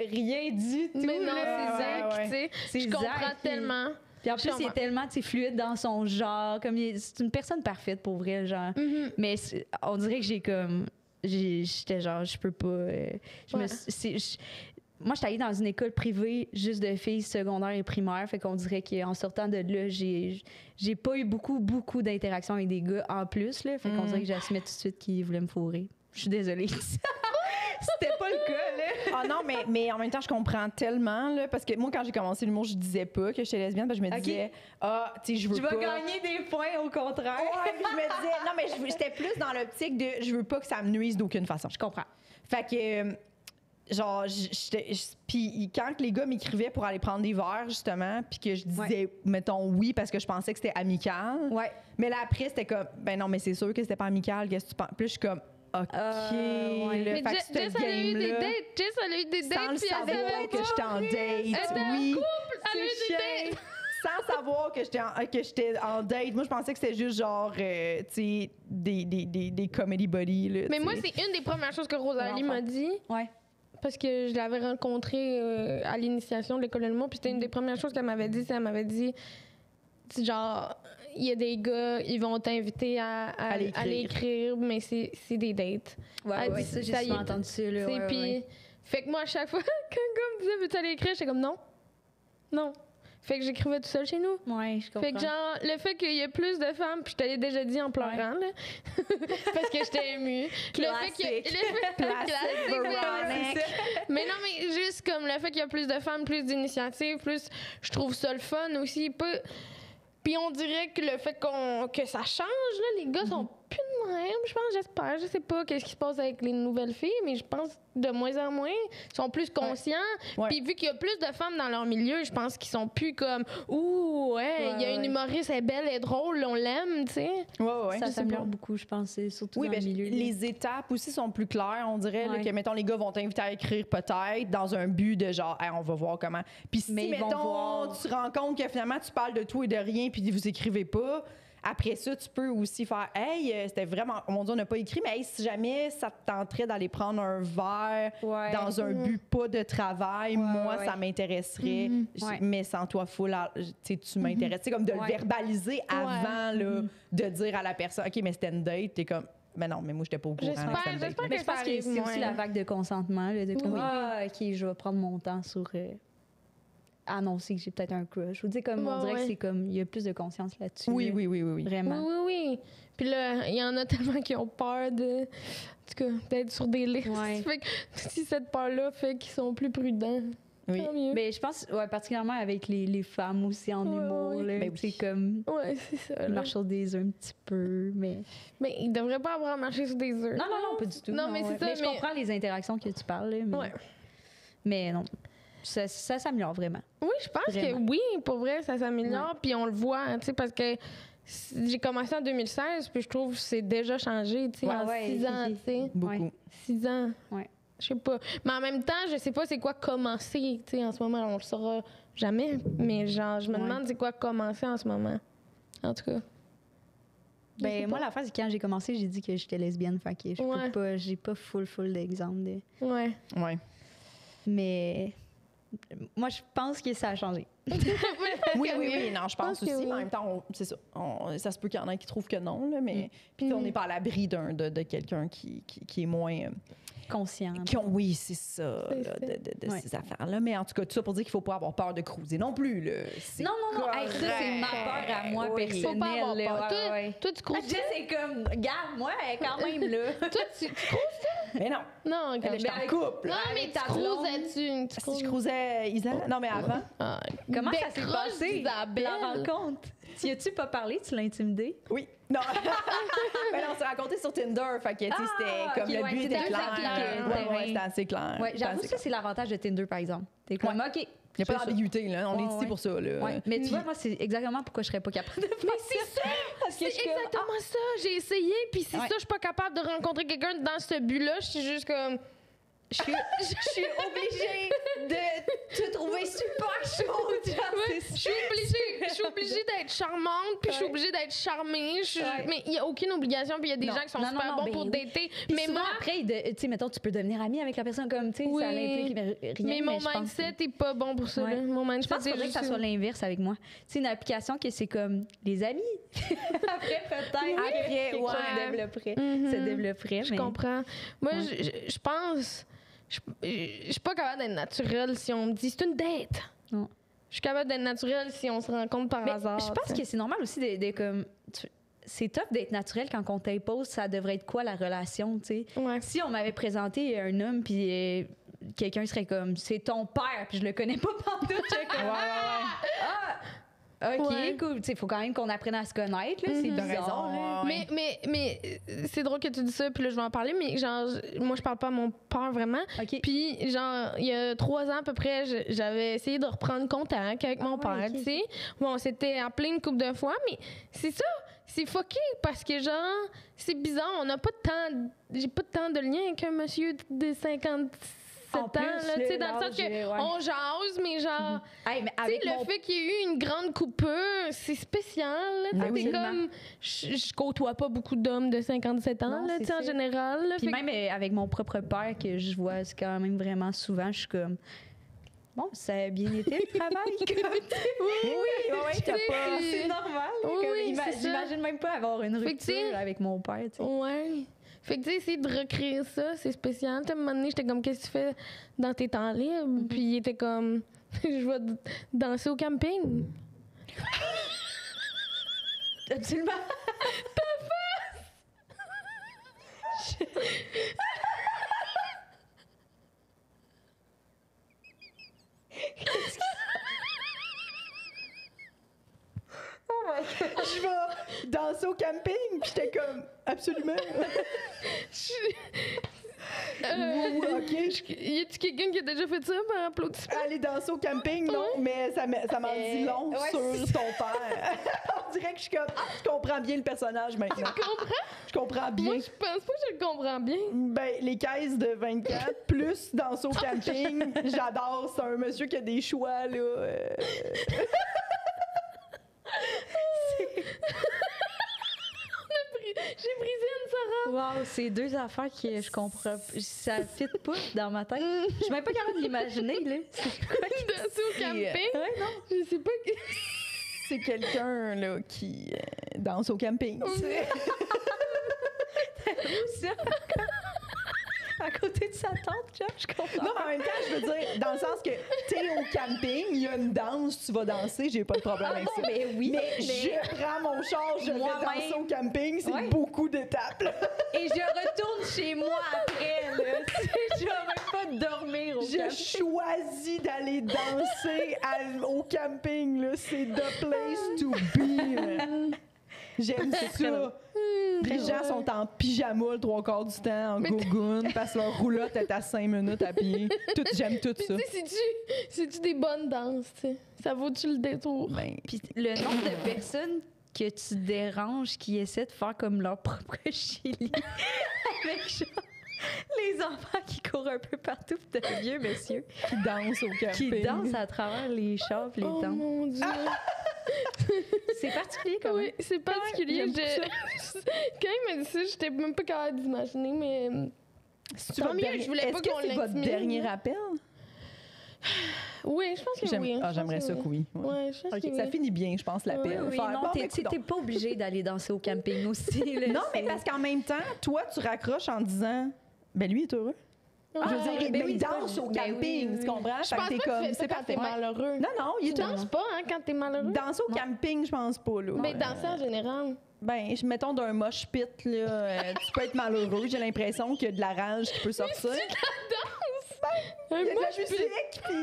Speaker 3: rien du tout.
Speaker 2: Mais non, c'est Zach, tu sais. Je comprends tellement.
Speaker 3: Puis en plus, il est tellement fluide dans son genre. Comme c'est une personne parfaite pour vrai, genre. Mm-hmm. Mais on dirait que j'étais genre, je peux pas. Moi, j'étais allée dans une école privée juste de filles secondaires et primaires. Fait qu'on dirait qu'en sortant de là, j'ai pas eu beaucoup d'interactions avec des gars en plus. Là, fait qu'on dirait que j'assumais tout de suite qu'ils voulaient me fourrer. Je suis désolée. C'était pas le cas, là.
Speaker 1: Ah non, mais en même temps, je comprends tellement, là, parce que moi, quand j'ai commencé l'humour, je disais pas que j'étais lesbienne, parce que je me disais, tu sais, je veux pas...
Speaker 3: Je vais gagner des points, au contraire.
Speaker 1: Ouais, puis je me disais, non, mais j'étais plus dans l'optique de, je veux pas que ça me nuise d'aucune façon.
Speaker 3: Je comprends.
Speaker 1: Fait que, genre, puis quand les gars m'écrivaient pour aller prendre des verres, justement, puis que je disais, mettons, oui, parce que je pensais que c'était amical.
Speaker 3: Ouais.
Speaker 1: Mais là, après, c'était comme, ben non, mais c'est sûr que c'était pas amical, qu'est-ce que tu penses? Puis là, je suis comme, OK.
Speaker 2: Mais Jess, elle a eu des dates. Jess, elle a eu des dates.
Speaker 1: Sans le savoir que j'étais en date.
Speaker 2: Elle était en couple. Elle a eu des dates.
Speaker 1: Sans savoir que j'étais en date. Moi, je pensais que c'était juste genre, tu sais, des comedy buddies. Là,
Speaker 2: mais moi, c'est une des premières choses que Rosalie m'a dit.
Speaker 3: Ouais.
Speaker 2: Parce que je l'avais rencontrée à l'initiation de l'école de l'humour. Puis c'était une des premières choses qu'elle m'avait dit. Elle m'avait dit, genre... Il y a des gars, ils vont t'inviter à l'écrire, mais c'est des dates.
Speaker 3: Ouais, ça, j'ai souvent entendu ça. Là,
Speaker 2: puis, fait que moi, à chaque fois, quand un gars me disait, veux-tu aller écrire, j'étais comme non. Non. Fait que j'écrivais tout seul chez nous.
Speaker 3: Ouais, je comprends.
Speaker 2: Fait que genre, le fait qu'il y ait plus de femmes, puis je te l'ai déjà dit en pleurant, là, parce que j'étais émue.
Speaker 1: Classique.
Speaker 2: Mais non, mais juste comme le fait qu'il y a plus de femmes, plus d'initiatives, plus, je trouve ça le fun aussi. Puis on dirait que le fait que ça change, là, les gars sont plus de même, je pense, j'espère. Je sais pas qu'est-ce qui se passe avec les nouvelles filles, mais je pense de moins en moins, ils sont plus conscients. Ouais. Puis vu qu'il y a plus de femmes dans leur milieu, je pense qu'ils sont plus comme « Ouh, il y a une humoriste, elle est belle, elle est drôle, on l'aime, tu sais. »
Speaker 3: Ça s'améliore beaucoup, je pense, surtout dans le milieu.
Speaker 1: Les étapes aussi sont plus claires, on dirait, là, que, mettons, les gars vont t'inviter à écrire peut-être dans un but de genre hey, on va voir comment. Puis si, mettons, tu te rends compte que finalement, tu parles de tout et de rien puis vous écrivez pas, après ça, tu peux aussi faire « Hey, c'était vraiment... Mon Dieu, on n'a pas écrit, mais hey, si jamais ça te tenterait d'aller prendre un verre dans un but pas de travail, moi, ça m'intéresserait, mais sans toi full, tu m'intéresses. C'est comme de le verbaliser avant là, de dire à la personne « OK, mais c'était une date. » T'es comme « Mais non, mais moi, j'étais pas au courant. »
Speaker 2: J'espère que
Speaker 3: je pense que c'est aussi la vague de consentement. Là, de comme, OK, je vais prendre mon temps sur... annoncer que j'ai peut-être un crush. Ou dire comme on dirait que c'est comme il y a plus de conscience là-dessus.
Speaker 1: Oui.
Speaker 3: Vraiment.
Speaker 2: Oui. Puis là, il y en a tellement qui ont peur de, en tout cas, d'être sur des listes. Fait que si cette peur-là fait qu'ils sont plus prudents.
Speaker 3: Oui. Mais je pense, particulièrement avec les femmes aussi en humour. Là, c'est comme.
Speaker 2: C'est ça.
Speaker 3: Ils marchent sur des œufs un petit peu. Mais
Speaker 2: ils devraient pas avoir marché sur des œufs.
Speaker 3: Non, pas du tout.
Speaker 2: Non, mais c'est ça.
Speaker 3: Mais je comprends les interactions que tu parles. Là, mais non. Ça s'améliore vraiment.
Speaker 2: Oui, je pense que oui, pour vrai, ça s'améliore. Puis on le voit, tu sais, parce que j'ai commencé en 2016, puis je trouve que c'est déjà changé, tu sais, en 6 ans, tu sais.
Speaker 1: Beaucoup.
Speaker 2: 6 ans.
Speaker 3: Ouais.
Speaker 2: Je sais pas. Mais en même temps, je sais pas c'est quoi commencer, tu sais, en ce moment. On le saura jamais, mais genre, je me demande c'est quoi commencer en ce moment. En tout cas.
Speaker 3: Ben, moi, l'affaire, c'est que quand j'ai commencé, j'ai dit que j'étais lesbienne. Fait que je peux pas, j'ai pas full d'exemples.
Speaker 2: Ouais.
Speaker 3: Mais moi, je pense que ça a changé.
Speaker 1: Oui, non, je pense aussi. Mais en même temps, c'est ça. Ça se peut qu'il y en a qui trouvent que non, là, mais puis on n'est pas à l'abri de quelqu'un qui est moins
Speaker 3: conscient.
Speaker 1: Oui, c'est ça, là, de ces affaires-là. Mais en tout cas, tout ça pour dire qu'il ne faut pas avoir peur de cruiser non plus. Là.
Speaker 3: Non. Hey, ça, c'est ma peur à moi, personnelle.
Speaker 2: Faut pas avoir peur. Toi, tu cruises.
Speaker 3: C'est comme, regarde, moi, quand même, là.
Speaker 2: Toi, tu cruises ça?
Speaker 1: Mais non.
Speaker 2: Non, quand
Speaker 1: je suis en couple.
Speaker 2: Non, mais tu cruisais-tu?
Speaker 1: Si je cruisais Isa? Non, mais avant.
Speaker 3: Comment ça s'est passé,
Speaker 2: Isabelle?
Speaker 3: la rencontre? Tu as-tu pas parlé? Tu l'as intimidé?
Speaker 1: Oui. Non. Mais non, on s'est rencontrés sur Tinder. Fait que, tu sais, c'était comme le but était clair. Ouais, c'était assez clair.
Speaker 3: Ouais, j'avoue que ça, c'est l'avantage de Tinder, par exemple. T'es comme, OK.
Speaker 1: Il n'y a pas d'ambiguïté, là. On est ici pour ça, là.
Speaker 3: Ouais. Mais tu vois, moi, c'est exactement pourquoi je serais pas capable de faire ça.
Speaker 2: Mais c'est ça! C'est exactement ça. J'ai essayé, puis c'est ça, je suis pas capable de rencontrer quelqu'un dans ce but-là. Je suis juste comme...
Speaker 3: Je suis obligée de te trouver super chaude.
Speaker 2: Je suis obligée d'être charmante, puis je suis obligée d'être charmée. Mais il n'y a aucune obligation, puis il y a des gens qui sont super bons pour dater.
Speaker 3: Mais moi, après, tu sais, mettons, tu peux devenir amie avec la personne comme, tu sais, ça n'implique rien.
Speaker 2: Mais mon mindset n'est pas bon pour ça. Mon mindset,
Speaker 3: je pense qu'il faudrait que ça soit l'inverse avec moi. C'est une application que c'est comme les amis. Après, peut-être, quelque chose se développerait.
Speaker 2: Je comprends. Moi, je pense... Je suis pas capable d'être naturelle si on me dit c'est une date.
Speaker 3: Non.
Speaker 2: Je suis capable d'être naturelle si on se rencontre par hasard.
Speaker 3: Je pense que c'est normal aussi de comme. C'est top d'être naturel quand on t'impose, ça devrait être quoi la relation, tu sais?
Speaker 2: Ouais.
Speaker 3: Si on m'avait présenté un homme, puis quelqu'un serait comme, c'est ton père, puis je le connais pas pantoute, je suis comme, OK, cool. Il faut quand même qu'on apprenne à se connaître. Là. C'est bizarre. Là.
Speaker 2: Mais c'est drôle que tu dis ça, puis là, je vais en parler, mais genre, moi, je parle pas à mon père vraiment.
Speaker 3: Okay.
Speaker 2: Puis, genre, il y a 3 ans à peu près, j'avais essayé de reprendre contact avec mon père, tu sais. Bon, on s'était appelé une couple de fois, mais c'est ça. C'est fucké parce que, genre, c'est bizarre. On n'a pas de temps. J'ai pas de temps de lien avec un monsieur de 57 ans, là, tu sais, dans le sens qu'on jase, mais genre, le fait qu'il y ait eu une grande coupure, c'est spécial, là, t'es comme, je côtoie pas beaucoup d'hommes de 57 ans, là, tu sais, en général. Là,
Speaker 3: puis même avec mon propre père, que je vois quand même vraiment souvent, je suis comme, bon, ça a bien été le travail. oui, t'as pas. C'est normal. J'imagine même pas avoir une rupture avec mon père, tu sais.
Speaker 2: Ouais. Fait que, tu sais, essayer de recréer ça, c'est spécial. À un moment donné, j'étais comme, qu'est-ce que tu fais dans tes temps libres? Puis il était comme, je vais danser au camping.
Speaker 3: Absolument.
Speaker 2: Ta face!
Speaker 1: Oh my God. Je vais danser au camping, puis j'étais comme, absolument. OK.
Speaker 2: Y a-tu quelqu'un qui a déjà fait ça par applaudissement?
Speaker 1: Aller danser au camping, non, mais ça m'en dit long sur ton père. On dirait que je suis comme, je comprends bien le personnage maintenant.
Speaker 2: Tu comprends?
Speaker 1: Je comprends bien.
Speaker 2: Moi, je pense pas que je le comprends bien.
Speaker 1: Ben, les caisses de 24, plus danser au camping, j'adore. C'est un monsieur qui a des choix, là.
Speaker 2: J'ai brisé une Sarah.
Speaker 3: Wow, c'est 2 affaires que je comprends. Ça fit pas dans ma tête. Je suis même pas capable de l'imaginer, là.
Speaker 2: Danser au camping?
Speaker 1: Non.
Speaker 2: Je sais pas.
Speaker 1: C'est quelqu'un, là, qui danse au camping.
Speaker 3: Où ça? À côté de sa tante, genre, je comprends.
Speaker 1: Non, mais en même temps, je veux dire, dans le sens que t'es au camping, il y a une danse, tu vas danser, j'ai pas de problème avec ça.
Speaker 3: Mais oui.
Speaker 1: Mais je prends mon char, je vais danser au camping, c'est beaucoup d'étapes, là.
Speaker 3: Et je retourne chez moi après, là. Je vais même pas dormir au camping.
Speaker 1: Je choisis d'aller danser au camping, là. C'est the place to be, man. J'aime ça. Les gens sont en pyjama le 3/4 du temps, en gougoune, parce que leur roulotte est à 5 minutes à pied. J'aime tout ça.
Speaker 2: C'est-tu des bonnes danses, tu sais? Ça vaut-tu le détour?
Speaker 1: Ben,
Speaker 3: puis le nombre de personnes que tu déranges qui essaient de faire comme leur propre chili avec genre les enfants qui courent un peu partout pis de vieux messieurs
Speaker 1: Qui dansent au camping.
Speaker 3: qui dansent à travers les chars pis les
Speaker 2: Oh
Speaker 3: tentes.
Speaker 2: mon Dieu!
Speaker 3: C'est particulier quand même.
Speaker 2: Oui, c'est particulier.
Speaker 1: j'aime
Speaker 2: Quand il m'a dit ça, j'étais même pas capable d'imaginer, mais
Speaker 1: C'est-tu
Speaker 2: tant
Speaker 1: votre
Speaker 2: mieux,
Speaker 1: dernier-
Speaker 2: je voulais pas
Speaker 1: Est-ce que
Speaker 2: qu'on
Speaker 1: c'est votre
Speaker 2: l'intimide,
Speaker 1: dernier
Speaker 2: là.
Speaker 1: rappel?
Speaker 2: oui, je pense que oui.
Speaker 1: J'aimerais ça que oui. Ouais.
Speaker 2: Ouais, je pense
Speaker 1: Ok,
Speaker 2: que
Speaker 1: ça
Speaker 2: oui.
Speaker 1: finit bien, je pense, l'appel.
Speaker 3: Oui,
Speaker 1: Faire,
Speaker 3: non,
Speaker 1: bon,
Speaker 3: t'es
Speaker 1: coudonc.
Speaker 3: pas obligé d'aller danser au camping aussi. Là,
Speaker 1: Non, mais
Speaker 3: c'est-
Speaker 1: parce qu'en même temps, toi, tu raccroches en disant, ben lui est heureux. Je veux dire,
Speaker 3: ben
Speaker 1: mais
Speaker 3: oui,
Speaker 1: il
Speaker 3: c'est pas-
Speaker 1: danse au
Speaker 3: ben oui,
Speaker 1: camping,
Speaker 3: oui,
Speaker 1: tu comprends?
Speaker 2: Je
Speaker 1: Fait que
Speaker 2: pense
Speaker 1: t'es
Speaker 2: pas que
Speaker 1: comme,
Speaker 2: tu fais ça
Speaker 1: c'est
Speaker 2: quand t'es
Speaker 1: parfait.
Speaker 2: malheureux.
Speaker 1: Non, il est
Speaker 2: Tu danses pas, hein, quand t'es malheureux?
Speaker 1: Danser au camping, je pense pas, là.
Speaker 2: Mais danser en général.
Speaker 1: Ben, mettons d'un mosh pit, là, tu peux être malheureux. J'ai l'impression qu'il y a de la rage qui peut sortir.
Speaker 2: Un
Speaker 1: Il y a de la
Speaker 2: mosh pit.
Speaker 1: musique, puis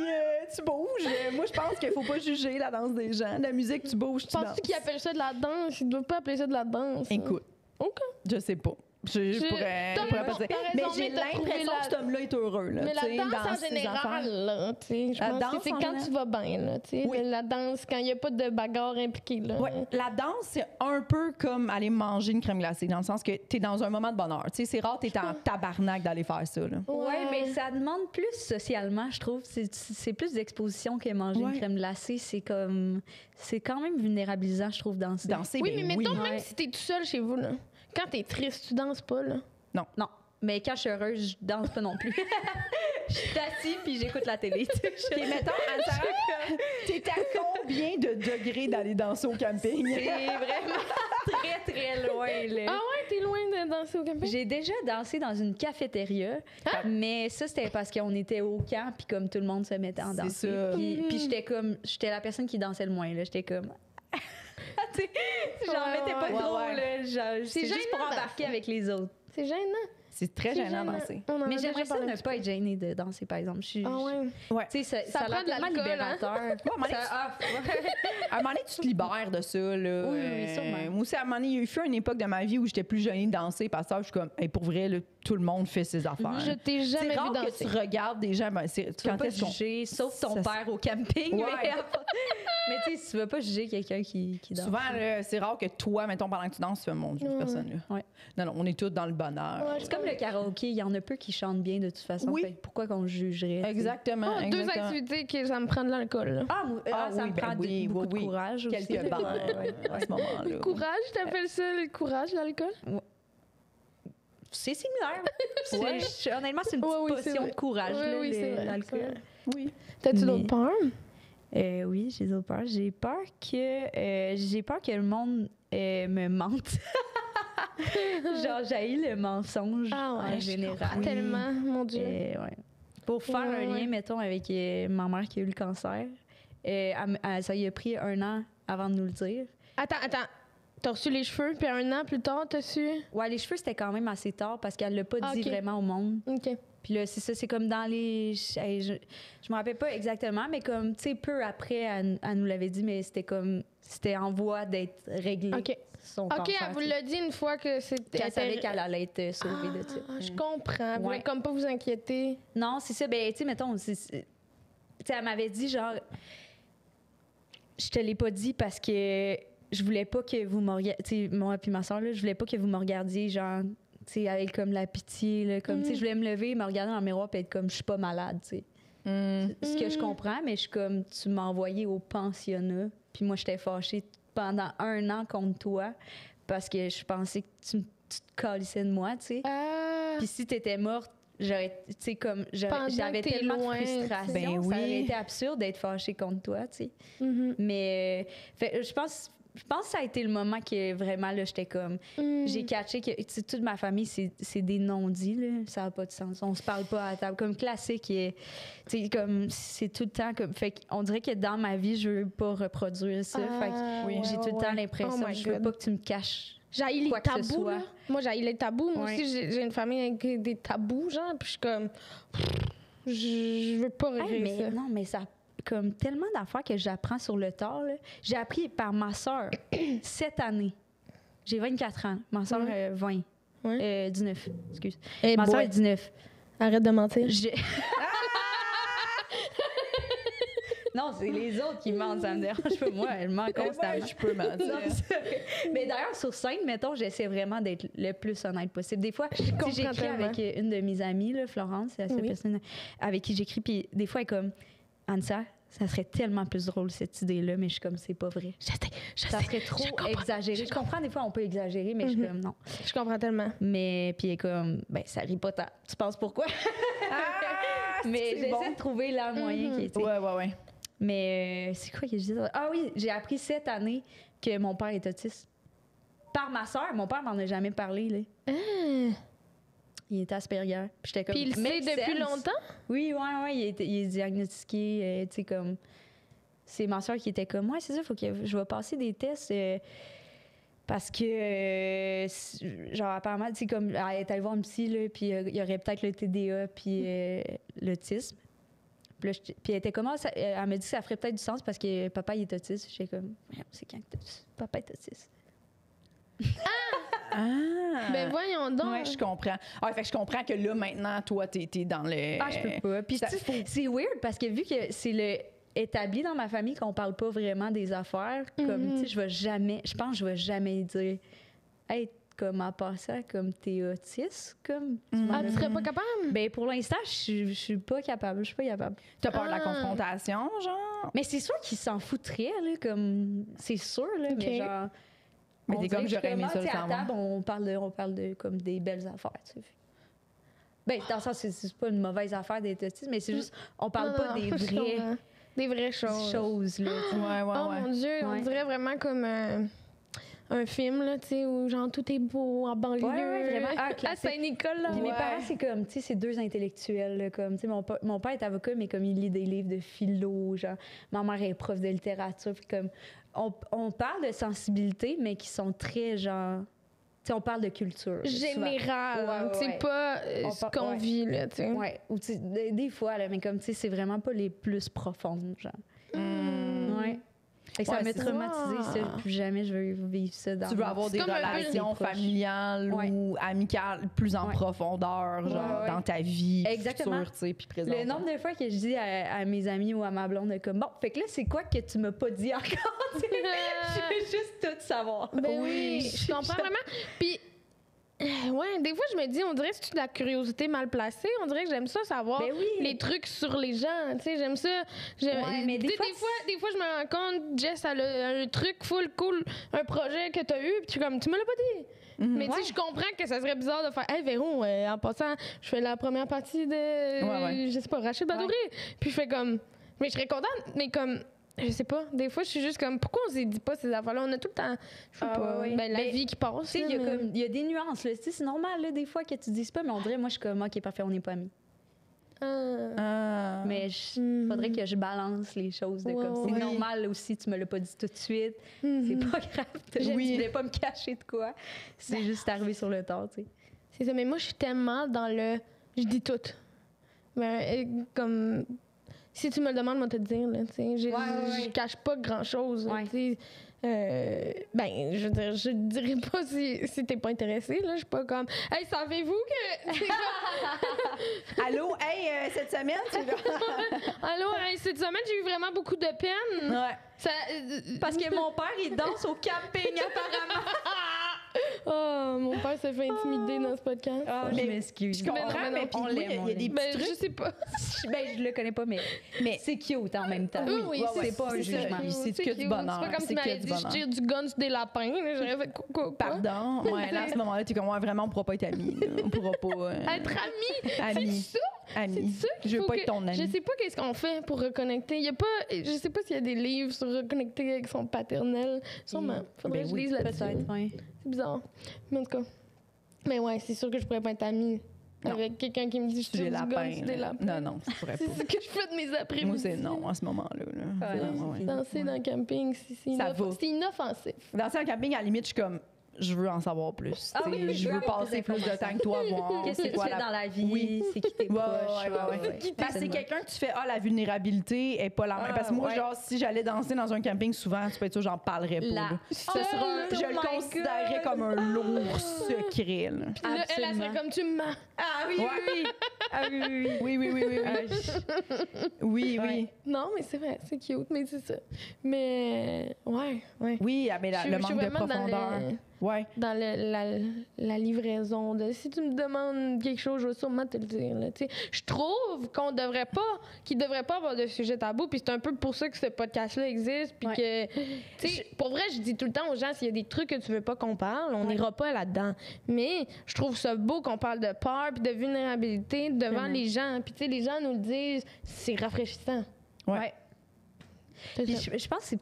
Speaker 1: tu bouges. Moi, je pense qu'il faut pas juger la danse des gens. La musique, tu bouges, tu danses.
Speaker 2: Penses-tu qu'ils appellent ça de la danse? Ils doivent pas appeler ça de la danse. hein.
Speaker 1: Écoute,
Speaker 2: OK.
Speaker 1: je sais pas. Je
Speaker 2: J'ai-
Speaker 1: pourrais,
Speaker 2: t'as
Speaker 1: je pourrais
Speaker 2: raison,
Speaker 1: pas dire.
Speaker 2: t'as
Speaker 1: Mais
Speaker 2: raison,
Speaker 1: j'ai
Speaker 2: mais t'as trouvé
Speaker 1: l'impression
Speaker 2: la-
Speaker 1: que cet homme-là est heureux. Là,
Speaker 2: Mais la
Speaker 1: tu sais,
Speaker 2: danse
Speaker 1: dans
Speaker 2: en
Speaker 1: ses
Speaker 2: général,
Speaker 1: affaires.
Speaker 2: là, tu sais, je
Speaker 1: La
Speaker 2: pense
Speaker 1: danse
Speaker 2: que c'est
Speaker 1: en
Speaker 2: quand
Speaker 1: général.
Speaker 2: tu vas bien, là, tu sais.
Speaker 1: Oui.
Speaker 2: La danse, quand il n'y a pas de bagarre impliquée, là.
Speaker 1: Ouais, la danse, c'est un peu comme aller manger une crème glacée, dans le sens que tu es dans un moment de bonheur. Tu sais, c'est rare, tu es en tabarnak d'aller faire ça. Là.
Speaker 3: Ouais, mais ça demande plus socialement, je trouve. C'est plus d'exposition que manger
Speaker 1: Ouais.
Speaker 3: une crème glacée. C'est quand même vulnérabilisant, je trouve, danser.
Speaker 1: Danser,
Speaker 2: Oui,
Speaker 1: ben
Speaker 2: mais
Speaker 1: oui.
Speaker 2: mettons,
Speaker 3: Ouais.
Speaker 2: même si t'es tout seul chez vous, là, quand t'es triste, tu danses pas, là.
Speaker 3: Non, mais quand je suis heureuse, je danse pas non plus. Je suis assise puis j'écoute la télé. tu sais.
Speaker 1: Puis mettons, Anne-Sarah, t'es à combien de degrés d'aller danser au camping?
Speaker 3: C'est vraiment très, très loin. Là.
Speaker 2: Ah ouais, t'es loin de danser au camping?
Speaker 3: J'ai déjà dansé dans une cafétéria, mais ça, c'était parce qu'on était au camp, puis comme tout le monde se mettait en
Speaker 1: C'est
Speaker 3: danser.
Speaker 1: ça.
Speaker 3: Puis j'étais la personne qui dansait le moins, là. J'étais comme... Tu sais, j'en
Speaker 2: Ouais,
Speaker 3: mettais pas
Speaker 2: ouais,
Speaker 3: trop,
Speaker 1: ouais.
Speaker 3: là. C'est juste pour
Speaker 2: gênant,
Speaker 3: embarquer
Speaker 2: danser.
Speaker 3: avec les autres.
Speaker 2: C'est gênant.
Speaker 1: C'est très
Speaker 2: C'est
Speaker 1: gênant
Speaker 2: gênant.
Speaker 1: danser.
Speaker 2: On en a
Speaker 3: Mais
Speaker 2: déjà
Speaker 3: j'aimerais ça
Speaker 2: parlé un
Speaker 3: ne
Speaker 2: petit
Speaker 3: pas être gênée de danser, par exemple.
Speaker 2: peu. Ah ouais.
Speaker 1: Ouais.
Speaker 3: Tu sais,
Speaker 2: Ça
Speaker 3: ça a
Speaker 2: prend
Speaker 3: l'air
Speaker 2: de
Speaker 3: tellement
Speaker 2: l'alcool,
Speaker 3: libérateur.
Speaker 1: Ouais, à un moment donné, À un moment donné, tu te libères de ça. Là.
Speaker 3: Oui, oui, sûrement.
Speaker 1: Moi aussi, à un moment donné, il y a eu une époque de ma vie où j'étais plus gênée de danser parce que je suis comme, hey, pour vrai, là, tout le monde fait ses affaires.
Speaker 2: Je t'ai
Speaker 1: C'est
Speaker 2: jamais vu
Speaker 1: rare que
Speaker 2: danser.
Speaker 1: tu regardes des gens. Ben,
Speaker 3: Tu vas
Speaker 1: quand
Speaker 3: pas
Speaker 1: est-ce qu'on-
Speaker 3: juger, sauf ton
Speaker 1: Ça-
Speaker 3: père au camping.
Speaker 1: Ouais.
Speaker 3: Mais tu sais, tu vas pas juger quelqu'un qui danse.
Speaker 1: Souvent, là, c'est rare que toi, mettons, pendant que tu danses, tu fais mon Dieu, cette
Speaker 2: Ouais.
Speaker 1: personne-là.
Speaker 3: Ouais.
Speaker 1: Non, non, on est tous dans le bonheur.
Speaker 2: Ouais,
Speaker 3: C'est comme le karaoké, il y en a peu qui chantent bien de toute façon.
Speaker 1: Oui.
Speaker 3: Fait que pourquoi qu'on jugerait? tu sais?
Speaker 1: Exactement.
Speaker 2: Ah, deux
Speaker 1: exactement.
Speaker 2: activités que ça me prend de l'alcool, là.
Speaker 3: Ça
Speaker 1: oui,
Speaker 3: me
Speaker 1: ben
Speaker 3: prend
Speaker 1: oui,
Speaker 3: beaucoup
Speaker 1: oui,
Speaker 3: de courage aussi.
Speaker 1: Quelques verres à ce moment-là.
Speaker 2: Le courage, t'appelles ça le courage, l'alcool?
Speaker 3: C'est similaire.
Speaker 1: Ouais.
Speaker 3: Honnêtement, c'est une petite
Speaker 2: Ouais, oui, c'est
Speaker 3: potion
Speaker 2: vrai.
Speaker 3: de courage,
Speaker 2: Ouais,
Speaker 3: là,
Speaker 2: oui, c'est vrai, c'est
Speaker 3: l'alcool.
Speaker 2: vrai.
Speaker 1: Oui.
Speaker 2: T'as-tu
Speaker 3: Mais-
Speaker 2: d'autres peurs?
Speaker 3: Oui, j'ai d'autres peurs. J'ai peur que le monde me mente. Genre, j'haïs le mensonge en général.
Speaker 2: Tellement, mon Dieu.
Speaker 3: Ouais. Pour faire
Speaker 2: Ouais,
Speaker 3: un
Speaker 2: ouais.
Speaker 3: lien, mettons, avec ma mère qui a eu le cancer, ça lui a pris 1 an avant de nous le dire.
Speaker 2: Attends. T'as reçu les cheveux, puis 1 an plus tard, t'as su?
Speaker 3: Ouais, les cheveux, c'était quand même assez tard parce qu'elle l'a pas
Speaker 2: Ah,
Speaker 3: dit
Speaker 2: ok.
Speaker 3: vraiment au monde.
Speaker 2: OK.
Speaker 3: Puis là, c'est ça, c'est comme dans les... Je me rappelle pas exactement, mais comme, tu sais, peu après, elle nous l'avait dit, mais c'était en voie d'être réglé.
Speaker 2: OK.
Speaker 3: Son
Speaker 2: OK,
Speaker 3: cancer,
Speaker 2: elle vous
Speaker 3: tu sais.
Speaker 2: l'a dit une fois que c'était...
Speaker 3: Qu'elle savait qu'elle allait être sauvée de ça.
Speaker 2: Ah, je comprends. Vous
Speaker 3: Ouais.
Speaker 2: voulez comme pas vous inquiéter.
Speaker 3: Non, c'est ça. Ben, tu sais, mettons, tu sais, elle m'avait dit, genre, je te l'ai pas dit parce que je voulais pas que vous me regardiez, tu sais, moi puis ma soeur, là, je voulais pas que vous me regardiez, genre, tu sais, avec comme la pitié, là, comme, tu sais, je voulais me lever, me regarder dans le miroir puis être comme, je suis pas malade, tu sais. Ce que je comprends, mais je suis comme, tu m'as envoyé au pensionnat, puis moi, j'étais fâchée pendant 1 an contre toi parce que je pensais que tu te calissais de moi, tu sais.
Speaker 2: Ah,
Speaker 3: Puis si t'étais morte, j'aurais, tu sais, comme,
Speaker 2: Pendant
Speaker 3: j'avais
Speaker 2: que t'es
Speaker 3: tellement
Speaker 2: loin,
Speaker 3: de frustration,
Speaker 1: Ben
Speaker 3: ça aurait
Speaker 1: oui.
Speaker 3: été absurde d'être fâchée contre toi, tu sais.
Speaker 2: mhm.
Speaker 3: Mais je pense que ça a été le moment que vraiment, là, j'étais comme... J'ai catché que tu sais, toute ma famille, c'est des non-dits, là. Ça n'a pas de sens. On se parle pas à table. Comme classique, et, tu sais, comme c'est tout le temps comme... Fait qu'on dirait que dans ma vie, je veux pas reproduire ça. Fait que
Speaker 1: oui.
Speaker 3: j'ai tout le temps l'impression
Speaker 2: Oh my
Speaker 3: je veux
Speaker 2: God.
Speaker 3: pas que tu me caches.
Speaker 2: J'ai les
Speaker 3: Quoi que ce
Speaker 2: tabous,
Speaker 3: soit.
Speaker 2: là. Moi, j'ai les tabous. Moi
Speaker 3: Ouais.
Speaker 2: aussi, j'ai une famille avec des tabous, genre, puis je suis comme... Je veux pas
Speaker 3: Hey,
Speaker 2: régler ça.
Speaker 3: non, mais ça comme tellement d'affaires que j'apprends sur le tard. Là. J'ai appris par ma sœur cette année. J'ai 24 ans. Ma sœur, 20.
Speaker 2: Ouais.
Speaker 3: 19, excuse.
Speaker 2: Eh
Speaker 3: Ma sœur
Speaker 2: boy.
Speaker 3: est 19.
Speaker 2: Arrête de mentir.
Speaker 3: Non, c'est les autres qui mentent, ça me dérange pas. Moi, je mens constamment.
Speaker 1: Ouais, je peux mentir.
Speaker 3: Mais d'ailleurs, sur scène, mettons, j'essaie vraiment d'être le plus honnête possible. Des fois, j'écris avec une de mes amies, là, Florence, c'est la seule personne avec qui j'écris, puis des fois, elle est comme, Ansa, ça serait tellement plus drôle, cette idée-là, mais je suis comme, c'est pas vrai. Ça serait trop exagéré. Je comprends, des fois, on peut exagérer, mais je suis comme, non.
Speaker 2: Je comprends tellement.
Speaker 3: Mais, puis elle est comme, ben, ça rit pas tant. Tu penses pourquoi? Mais j'essaie de trouver le moyen qui est,
Speaker 1: Ouais.
Speaker 3: Mais c'est quoi que je disais? Ah oui, j'ai appris cette année que mon père est autiste. Par ma sœur, mon père m'en a jamais parlé, là. Il est Asperger. Puis j'étais comme.
Speaker 2: Puis il sait depuis longtemps?
Speaker 3: Oui, il est diagnostiqué, tu sais, comme. C'est ma soeur qui était comme, ouais, c'est ça, faut que je vais passer des tests parce que, genre, apparemment, tu sais, comme, elle est allée voir une psy, là, puis il y aurait peut-être le TDA, puis l'autisme. Puis elle était comme, elle m'a dit que ça ferait peut-être du sens parce que papa, il est autiste. J'étais comme, c'est quand que papa est autiste?
Speaker 2: Ben voyons donc.
Speaker 1: Ouais, je comprends. Ah, fait que je comprends que là, maintenant, toi, t'es dans le...
Speaker 3: Ah, je peux pas. Puis c'est weird parce que vu que c'est établi dans ma famille qu'on parle pas vraiment des affaires, comme, tu sais, je pense que je vais jamais dire, hey, comme en passant, comme t'es autiste, comme...
Speaker 2: Tu serais pas capable?
Speaker 3: Ben pour l'instant, je suis pas capable. Je suis pas capable.
Speaker 1: T'as peur de la confrontation, genre?
Speaker 3: Mais c'est sûr qu'ils s'en foutraient, là, comme... C'est sûr, là, mais genre...
Speaker 1: Mais t'es comme, j'aurais aimé ça le
Speaker 3: savoir. À table, on parle de comme des belles affaires, tu sais. Ben, dans le sens, c'est pas une mauvaise affaire d'être autiste, mais c'est juste, on parle pas
Speaker 2: des vraies choses.
Speaker 3: Là,
Speaker 2: oh mon Dieu, on dirait vraiment comme un film, là, tu sais, où genre tout est beau en banlieue.
Speaker 3: Ouais, vraiment.
Speaker 2: À Saint-Nicolas.
Speaker 3: Puis mes parents, c'est comme, tu sais, c'est deux intellectuels, là, comme, tu sais, mon père est avocat, mais comme il lit des livres de philo, genre, ma mère est prof de littérature, puis comme, on parle de sensibilité, mais qui sont très, genre, tu sais, on parle de culture.
Speaker 2: Générale. C'est pas ce qu'on vit, là, tu sais.
Speaker 3: Ouais. Ou, des fois, là, mais comme, tu sais, c'est vraiment pas les plus profondes, genre. Ouais. Fait que ça m'a traumatisé, ça. Plus jamais je veux vivre ça dans...
Speaker 1: Tu veux avoir des relations familiales ou amicales plus en profondeur, genre, dans ta vie future, tu sais, puis présente.
Speaker 3: Le nombre de fois que je dis à mes amis ou à ma blonde, comme, bon, fait que là, c'est quoi que tu m'as pas dit encore? Je veux juste tout savoir.
Speaker 2: Ben oui, je comprends vraiment. Puis... ouais, des fois, je me dis, on dirait que c'est de la curiosité mal placée. On dirait que j'aime ça savoir les trucs sur les gens. Tu sais, j'aime ça. Mais des fois, je me rends compte, Jess, elle a un truc full cool, un projet que t'as eu, puis tu me l'as pas dit. Mais tu sais, je comprends que ça serait bizarre de faire, hey, Véron, en passant, je fais la première partie de, je sais pas, Rachid Badouri. Puis je fais comme, mais je serais contente, mais comme, je sais pas. Des fois, je suis juste comme, pourquoi on se dit pas ces affaires-là? On a tout le temps, je sais pas, la vie qui passe.
Speaker 3: Il y a des nuances. Là. C'est normal, là, des fois, que tu dises pas, mais on dirait, moi, je suis comme, OK, parfait, on n'est pas amis. Mais faudrait que je balance les choses. Comme, c'est normal aussi, tu me l'as pas dit tout de suite. C'est pas grave. Tu voulais pas me cacher de quoi. C'est juste arrivé sur le tard, tu sais.
Speaker 2: C'est ça, mais moi, je suis tellement dans le... Je dis tout. Mais comme... Si tu me le demandes, moi, te le dire, là, tu sais. Je cache pas grand-chose, tu sais. Ben, je veux dire, je dirais pas si t'es pas intéressé, là. Je suis pas comme, hey, savez-vous que...
Speaker 1: Allô, hey, cette semaine, tu
Speaker 2: Allô, hey, cette semaine, j'ai eu vraiment beaucoup de peine.
Speaker 1: Ouais.
Speaker 3: Parce que mon père, il danse au camping, apparemment.
Speaker 2: Oh, mon père s'est fait intimider dans ce podcast.
Speaker 3: Ah, je m'excuse.
Speaker 1: Je comprends, mais on l'aime. Il y a des petits trucs.
Speaker 2: Je sais pas.
Speaker 3: Je le connais pas, mais c'est cute en même temps.
Speaker 2: Oui,
Speaker 3: c'est pas un jugement.
Speaker 1: C'est que du bonheur.
Speaker 2: C'est pas comme si tu m'avais dit je tire du gun sur des lapins. J'aurais fait quoi?
Speaker 1: Pardon. Ouais, là, à ce moment-là, t'es comme, vraiment, on pourra pas être amis. On pourra pas...
Speaker 2: Être amis? C'est ça?
Speaker 1: Amis. Je veux pas être ton ami.
Speaker 2: Je sais pas qu'est-ce qu'on fait pour reconnecter. Il y a pas... Je sais pas s'il y a des livres sur reconnecter avec son paternel. Sûrement. Faudrait que je lise là-dessus. C'est bizarre. Mais en tout cas. Mais ouais, c'est sûr que je pourrais pas être amie avec quelqu'un qui me dit je tire du gun sur des lapins.
Speaker 1: Non, ça pourrait pas.
Speaker 2: C'est ce que je fais de mes après-midi.
Speaker 1: Moi, c'est non à ce moment-là.
Speaker 2: Danser dans le camping, c'est inoffensif.
Speaker 1: Danser en camping, à la limite, je suis comme... je veux en savoir plus.
Speaker 3: Ah oui,
Speaker 1: je veux passer plus de temps que toi à voir.
Speaker 3: Qu'est-ce que tu fais dans la vie?
Speaker 1: Oui.
Speaker 3: C'est qui tes proches?
Speaker 1: C'est quelqu'un que tu fais, la vulnérabilité est pas la même. Parce que moi, genre, si j'allais danser dans un camping souvent, tu peux être sûr, j'en parlerais pas. Je le considérerais comme un lourd secret.
Speaker 2: Puis là, elle serait comme tu me mens.
Speaker 3: Ah oui, oui. Ah
Speaker 1: oui. Oui.
Speaker 2: Non, mais c'est vrai, c'est cute, mais c'est ça. Mais, ouais.
Speaker 1: Oui, mais le manque de profondeur.
Speaker 2: Dans la livraison. Si tu me demandes quelque chose, je vais sûrement te le dire. Je trouve qu'il devrait pas avoir de sujet tabou, puis c'est un peu pour ça que ce podcast-là existe, puis que, pour vrai, je dis tout le temps aux gens, s'il y a des trucs que tu veux pas qu'on parle, on n'ira pas là-dedans. Mais je trouve ça beau qu'on parle de peur puis de vulnérabilité devant les gens. Puis, tu sais, les gens nous le disent, c'est rafraîchissant.
Speaker 1: Ouais.
Speaker 3: Puis je pense que c'est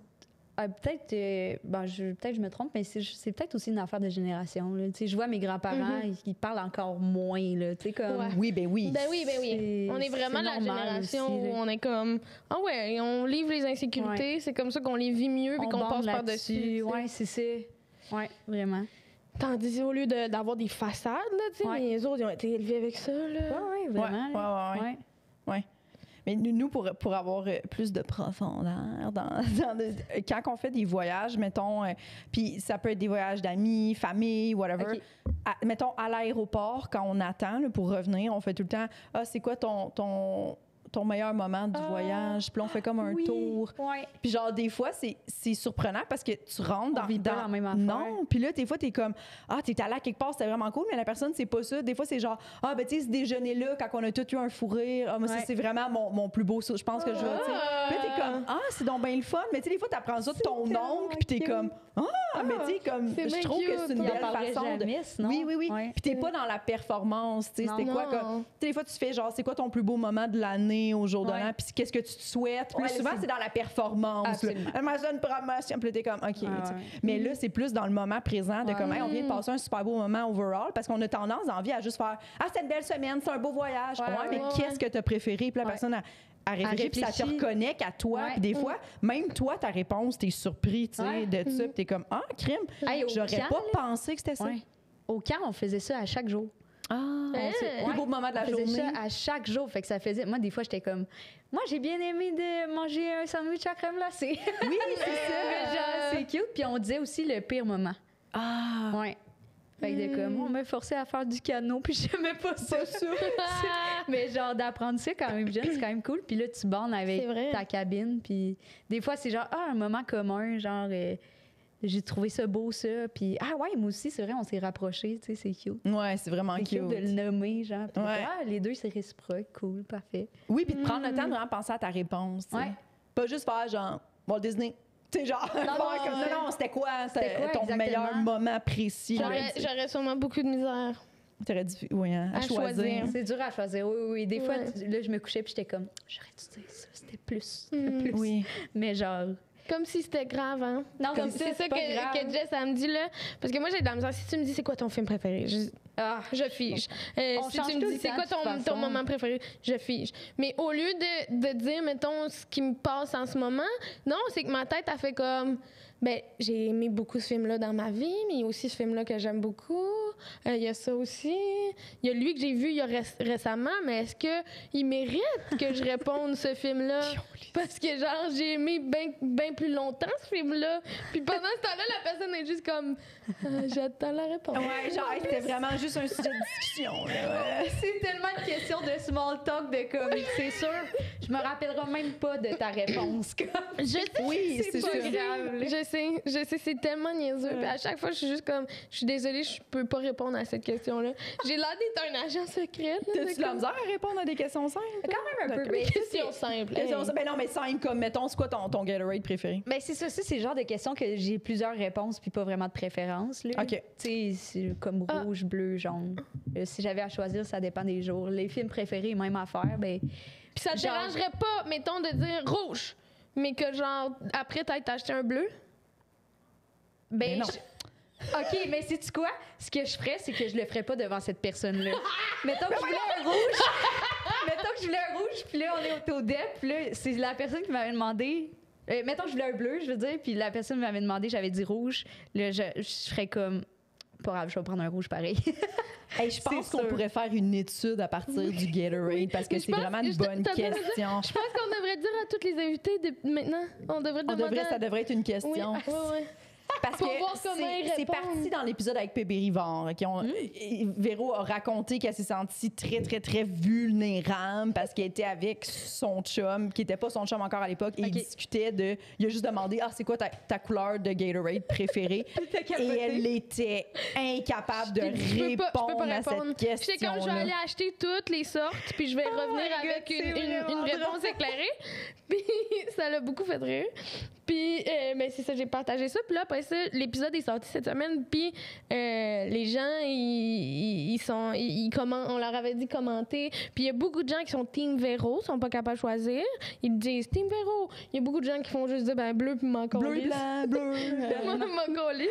Speaker 3: peut-être je me trompe, mais c'est peut-être aussi une affaire de génération. Là. Je vois mes grands-parents, ils parlent encore moins. Là, comme...
Speaker 1: Oui, ben oui.
Speaker 2: Ben oui. On est vraiment la génération où on est comme, on livre les insécurités, c'est comme ça qu'on les vit mieux et qu'on passe par-dessus.
Speaker 3: Oui, c'est ça. Oui, vraiment.
Speaker 2: Tandis au lieu d'avoir des façades, là, les autres, ils ont été élevés avec ça.
Speaker 3: Oui, vraiment.
Speaker 1: Oui. Mais nous, pour avoir plus de profondeur, quand on fait des voyages, mettons, puis ça peut être des voyages d'amis, famille, whatever, mettons, à l'aéroport, quand on attend là, pour revenir, on fait tout le temps, c'est quoi ton meilleur moment du voyage? Puis là, on fait comme un tour.
Speaker 3: Ouais.
Speaker 1: Puis genre, des fois, c'est surprenant parce que tu rentres dans
Speaker 3: la même affaire.
Speaker 1: Non. Puis là, des fois, t'es comme, t'es allé à quelque part, c'était vraiment cool, mais la personne, c'est pas ça. Des fois, c'est genre, ben tu sais, ce déjeuner-là, quand on a tous eu un fou rire, moi, c'est vraiment mon plus beau je pense que je veux, tu sais. Puis là, t'es comme, c'est donc bien le fun. Mais tu sais, des fois, t'apprends ça de ton oncle, puis t'es comme, mais tu sais, comme, je trouve que c'est une belle façon de... Oui. Puis t'es pas dans la performance, tu sais. C'était quoi, comme... Des fois, tu fais genre, c'est quoi ton plus beau moment de l'année au jour de l'an, puis qu'est-ce que tu te souhaites. Puis souvent, c'est dans la performance. Elle m'a donné une promotion, puis t'es comme, OK. Mais là, c'est plus dans le moment présent de comme, on vient de passer un super beau moment overall, parce qu'on a tendance, envie à juste faire, c'est une belle semaine, c'est un beau voyage. Mais qu'est-ce que t'as préféré? Puis la personne a réfléchi, puis ça te reconnecte à toi. Puis des fois, même toi, ta réponse, t'es surpris, tu sais, de ça, puis t'es comme, crime, j'aurais pas pensé que c'était ça.
Speaker 3: Au camp, on faisait ça à chaque jour.
Speaker 1: Le plus beau moment de la journée.
Speaker 3: Ça à chaque jour. Fait que ça faisait. Moi, des fois, j'étais comme. Moi, j'ai bien aimé de manger un sandwich à crème glacée.
Speaker 1: Oui, c'est ça.
Speaker 3: Genre, c'est cute. Puis on disait aussi le pire moment. Ouais. Fait que comme, on m'a forcé à faire du canot, puis j'aimais pas ça. Mais genre, d'apprendre ça quand même jeune, c'est quand même cool. Puis là, tu bandes avec ta cabine. Puis des fois, c'est genre, un moment commun, genre. J'ai trouvé ça beau, ça. Puis, moi aussi, c'est vrai, on s'est rapprochés, tu sais, c'est cute.
Speaker 1: Ouais, c'est vraiment cute.
Speaker 3: C'est cute de le nommer, genre. Puis les deux, c'est réciproque, cool, parfait.
Speaker 1: Oui, puis de prendre le temps de vraiment penser à ta réponse, tu sais. Pas juste faire genre, Walt Disney. Tu sais, genre, non, c'était quoi ton meilleur moment précis?
Speaker 2: J'aurais sûrement beaucoup de misère.
Speaker 1: T'aurais dû, à choisir.
Speaker 3: C'est dur à choisir, oui. Des fois, là, je me couchais, puis j'étais comme, j'aurais dû dire ça, c'était plus.
Speaker 1: Oui.
Speaker 3: Mais genre...
Speaker 2: Comme si c'était grave, hein?
Speaker 3: Non,
Speaker 2: comme c'est ça que Jess, elle me dit, là. Parce que moi, j'ai de la misère. Si tu me dis, c'est quoi ton film préféré? Je fige. Si tu me dis, c'est quoi ton moment préféré? Je fige. Mais au lieu de dire, mettons, ce qui me passe en ce moment, non, c'est que ma tête a fait comme... j'ai aimé beaucoup ce film-là dans ma vie, mais il y a aussi ce film-là que j'aime beaucoup. Il y a ça aussi. Il y a lui que j'ai vu récemment, mais est-ce qu'il mérite que je réponde ce film-là? Parce que, genre, j'ai aimé bien plus longtemps ce film-là. Puis pendant ce temps-là, la personne est juste comme, j'attends la réponse.
Speaker 1: Ouais, genre, c'était vraiment juste un sujet de discussion. Là.
Speaker 3: C'est tellement une question de small talk, de comme, c'est sûr, je me rappellerai même pas de ta réponse.
Speaker 2: Je sais,
Speaker 1: oui, c'est
Speaker 2: pas grave. Je sais, c'est tellement niaiseux. Puis à chaque fois, je suis juste comme, je suis désolée, je peux pas répondre à cette question-là. J'ai l'air d'être un agent secret.
Speaker 1: T'as-tu de la misère à répondre à des questions simples?
Speaker 3: Quand même un peu.
Speaker 2: Des questions simples.
Speaker 1: Non, mais simple, comme, mettons, c'est quoi ton Gatorade préféré?
Speaker 3: C'est ça, c'est le genre de questions que j'ai plusieurs réponses puis pas vraiment de préférence. Là.
Speaker 1: OK.
Speaker 3: Tu sais, c'est comme rouge, bleu, jaune. Si j'avais à choisir, ça dépend des jours. Les films préférés, même affaire,
Speaker 2: Puis ça te dérangerait pas, mettons, de dire rouge, mais que, genre, après, t'as acheté un bleu?
Speaker 1: Non.
Speaker 3: OK, mais sais-tu quoi? Ce que je ferais, c'est que je le ferais pas devant cette personne-là. Mettons que je voulais un rouge. Mettons que je voulais un rouge, puis là, on est au DEP, puis là, c'est la personne qui m'avait demandé... mettons que je voulais un bleu, je veux dire, puis la personne m'avait demandé, j'avais dit rouge. Là, je ferais comme... pas grave, je vais prendre un rouge pareil.
Speaker 1: Hey, je pense qu'on pourrait faire une étude à partir du Gatorade parce que c'est vraiment une bonne question.
Speaker 2: Je pense qu'on devrait dire à toutes les invités maintenant.
Speaker 1: Ça devrait être une question.
Speaker 2: Oui.
Speaker 1: Parce que c'est parti dans l'épisode avec Pébé Rivard. Véro a raconté qu'elle s'est sentie très, très, très vulnérable parce qu'elle était avec son chum, qui n'était pas son chum encore à l'époque, et il discutait de... Il a juste demandé, c'est quoi ta couleur de Gatorade préférée? Et elle était incapable de répondre à cette question.
Speaker 2: J'étais comme, je vais aller acheter toutes les sortes, puis je vais revenir avec une réponse éclairée. Puis ça l'a beaucoup fait rire. Puis, c'est ça, j'ai partagé ça. Puis là, après ça, l'épisode est sorti cette semaine. Puis, les gens, on leur avait dit commenter. Puis, il y a beaucoup de gens qui sont Team Véro, sont pas capables de choisir. Ils disent Team Véro. Il y a beaucoup de gens qui font juste dire, bleu, puis m'en
Speaker 1: bleu, blanc, bleu.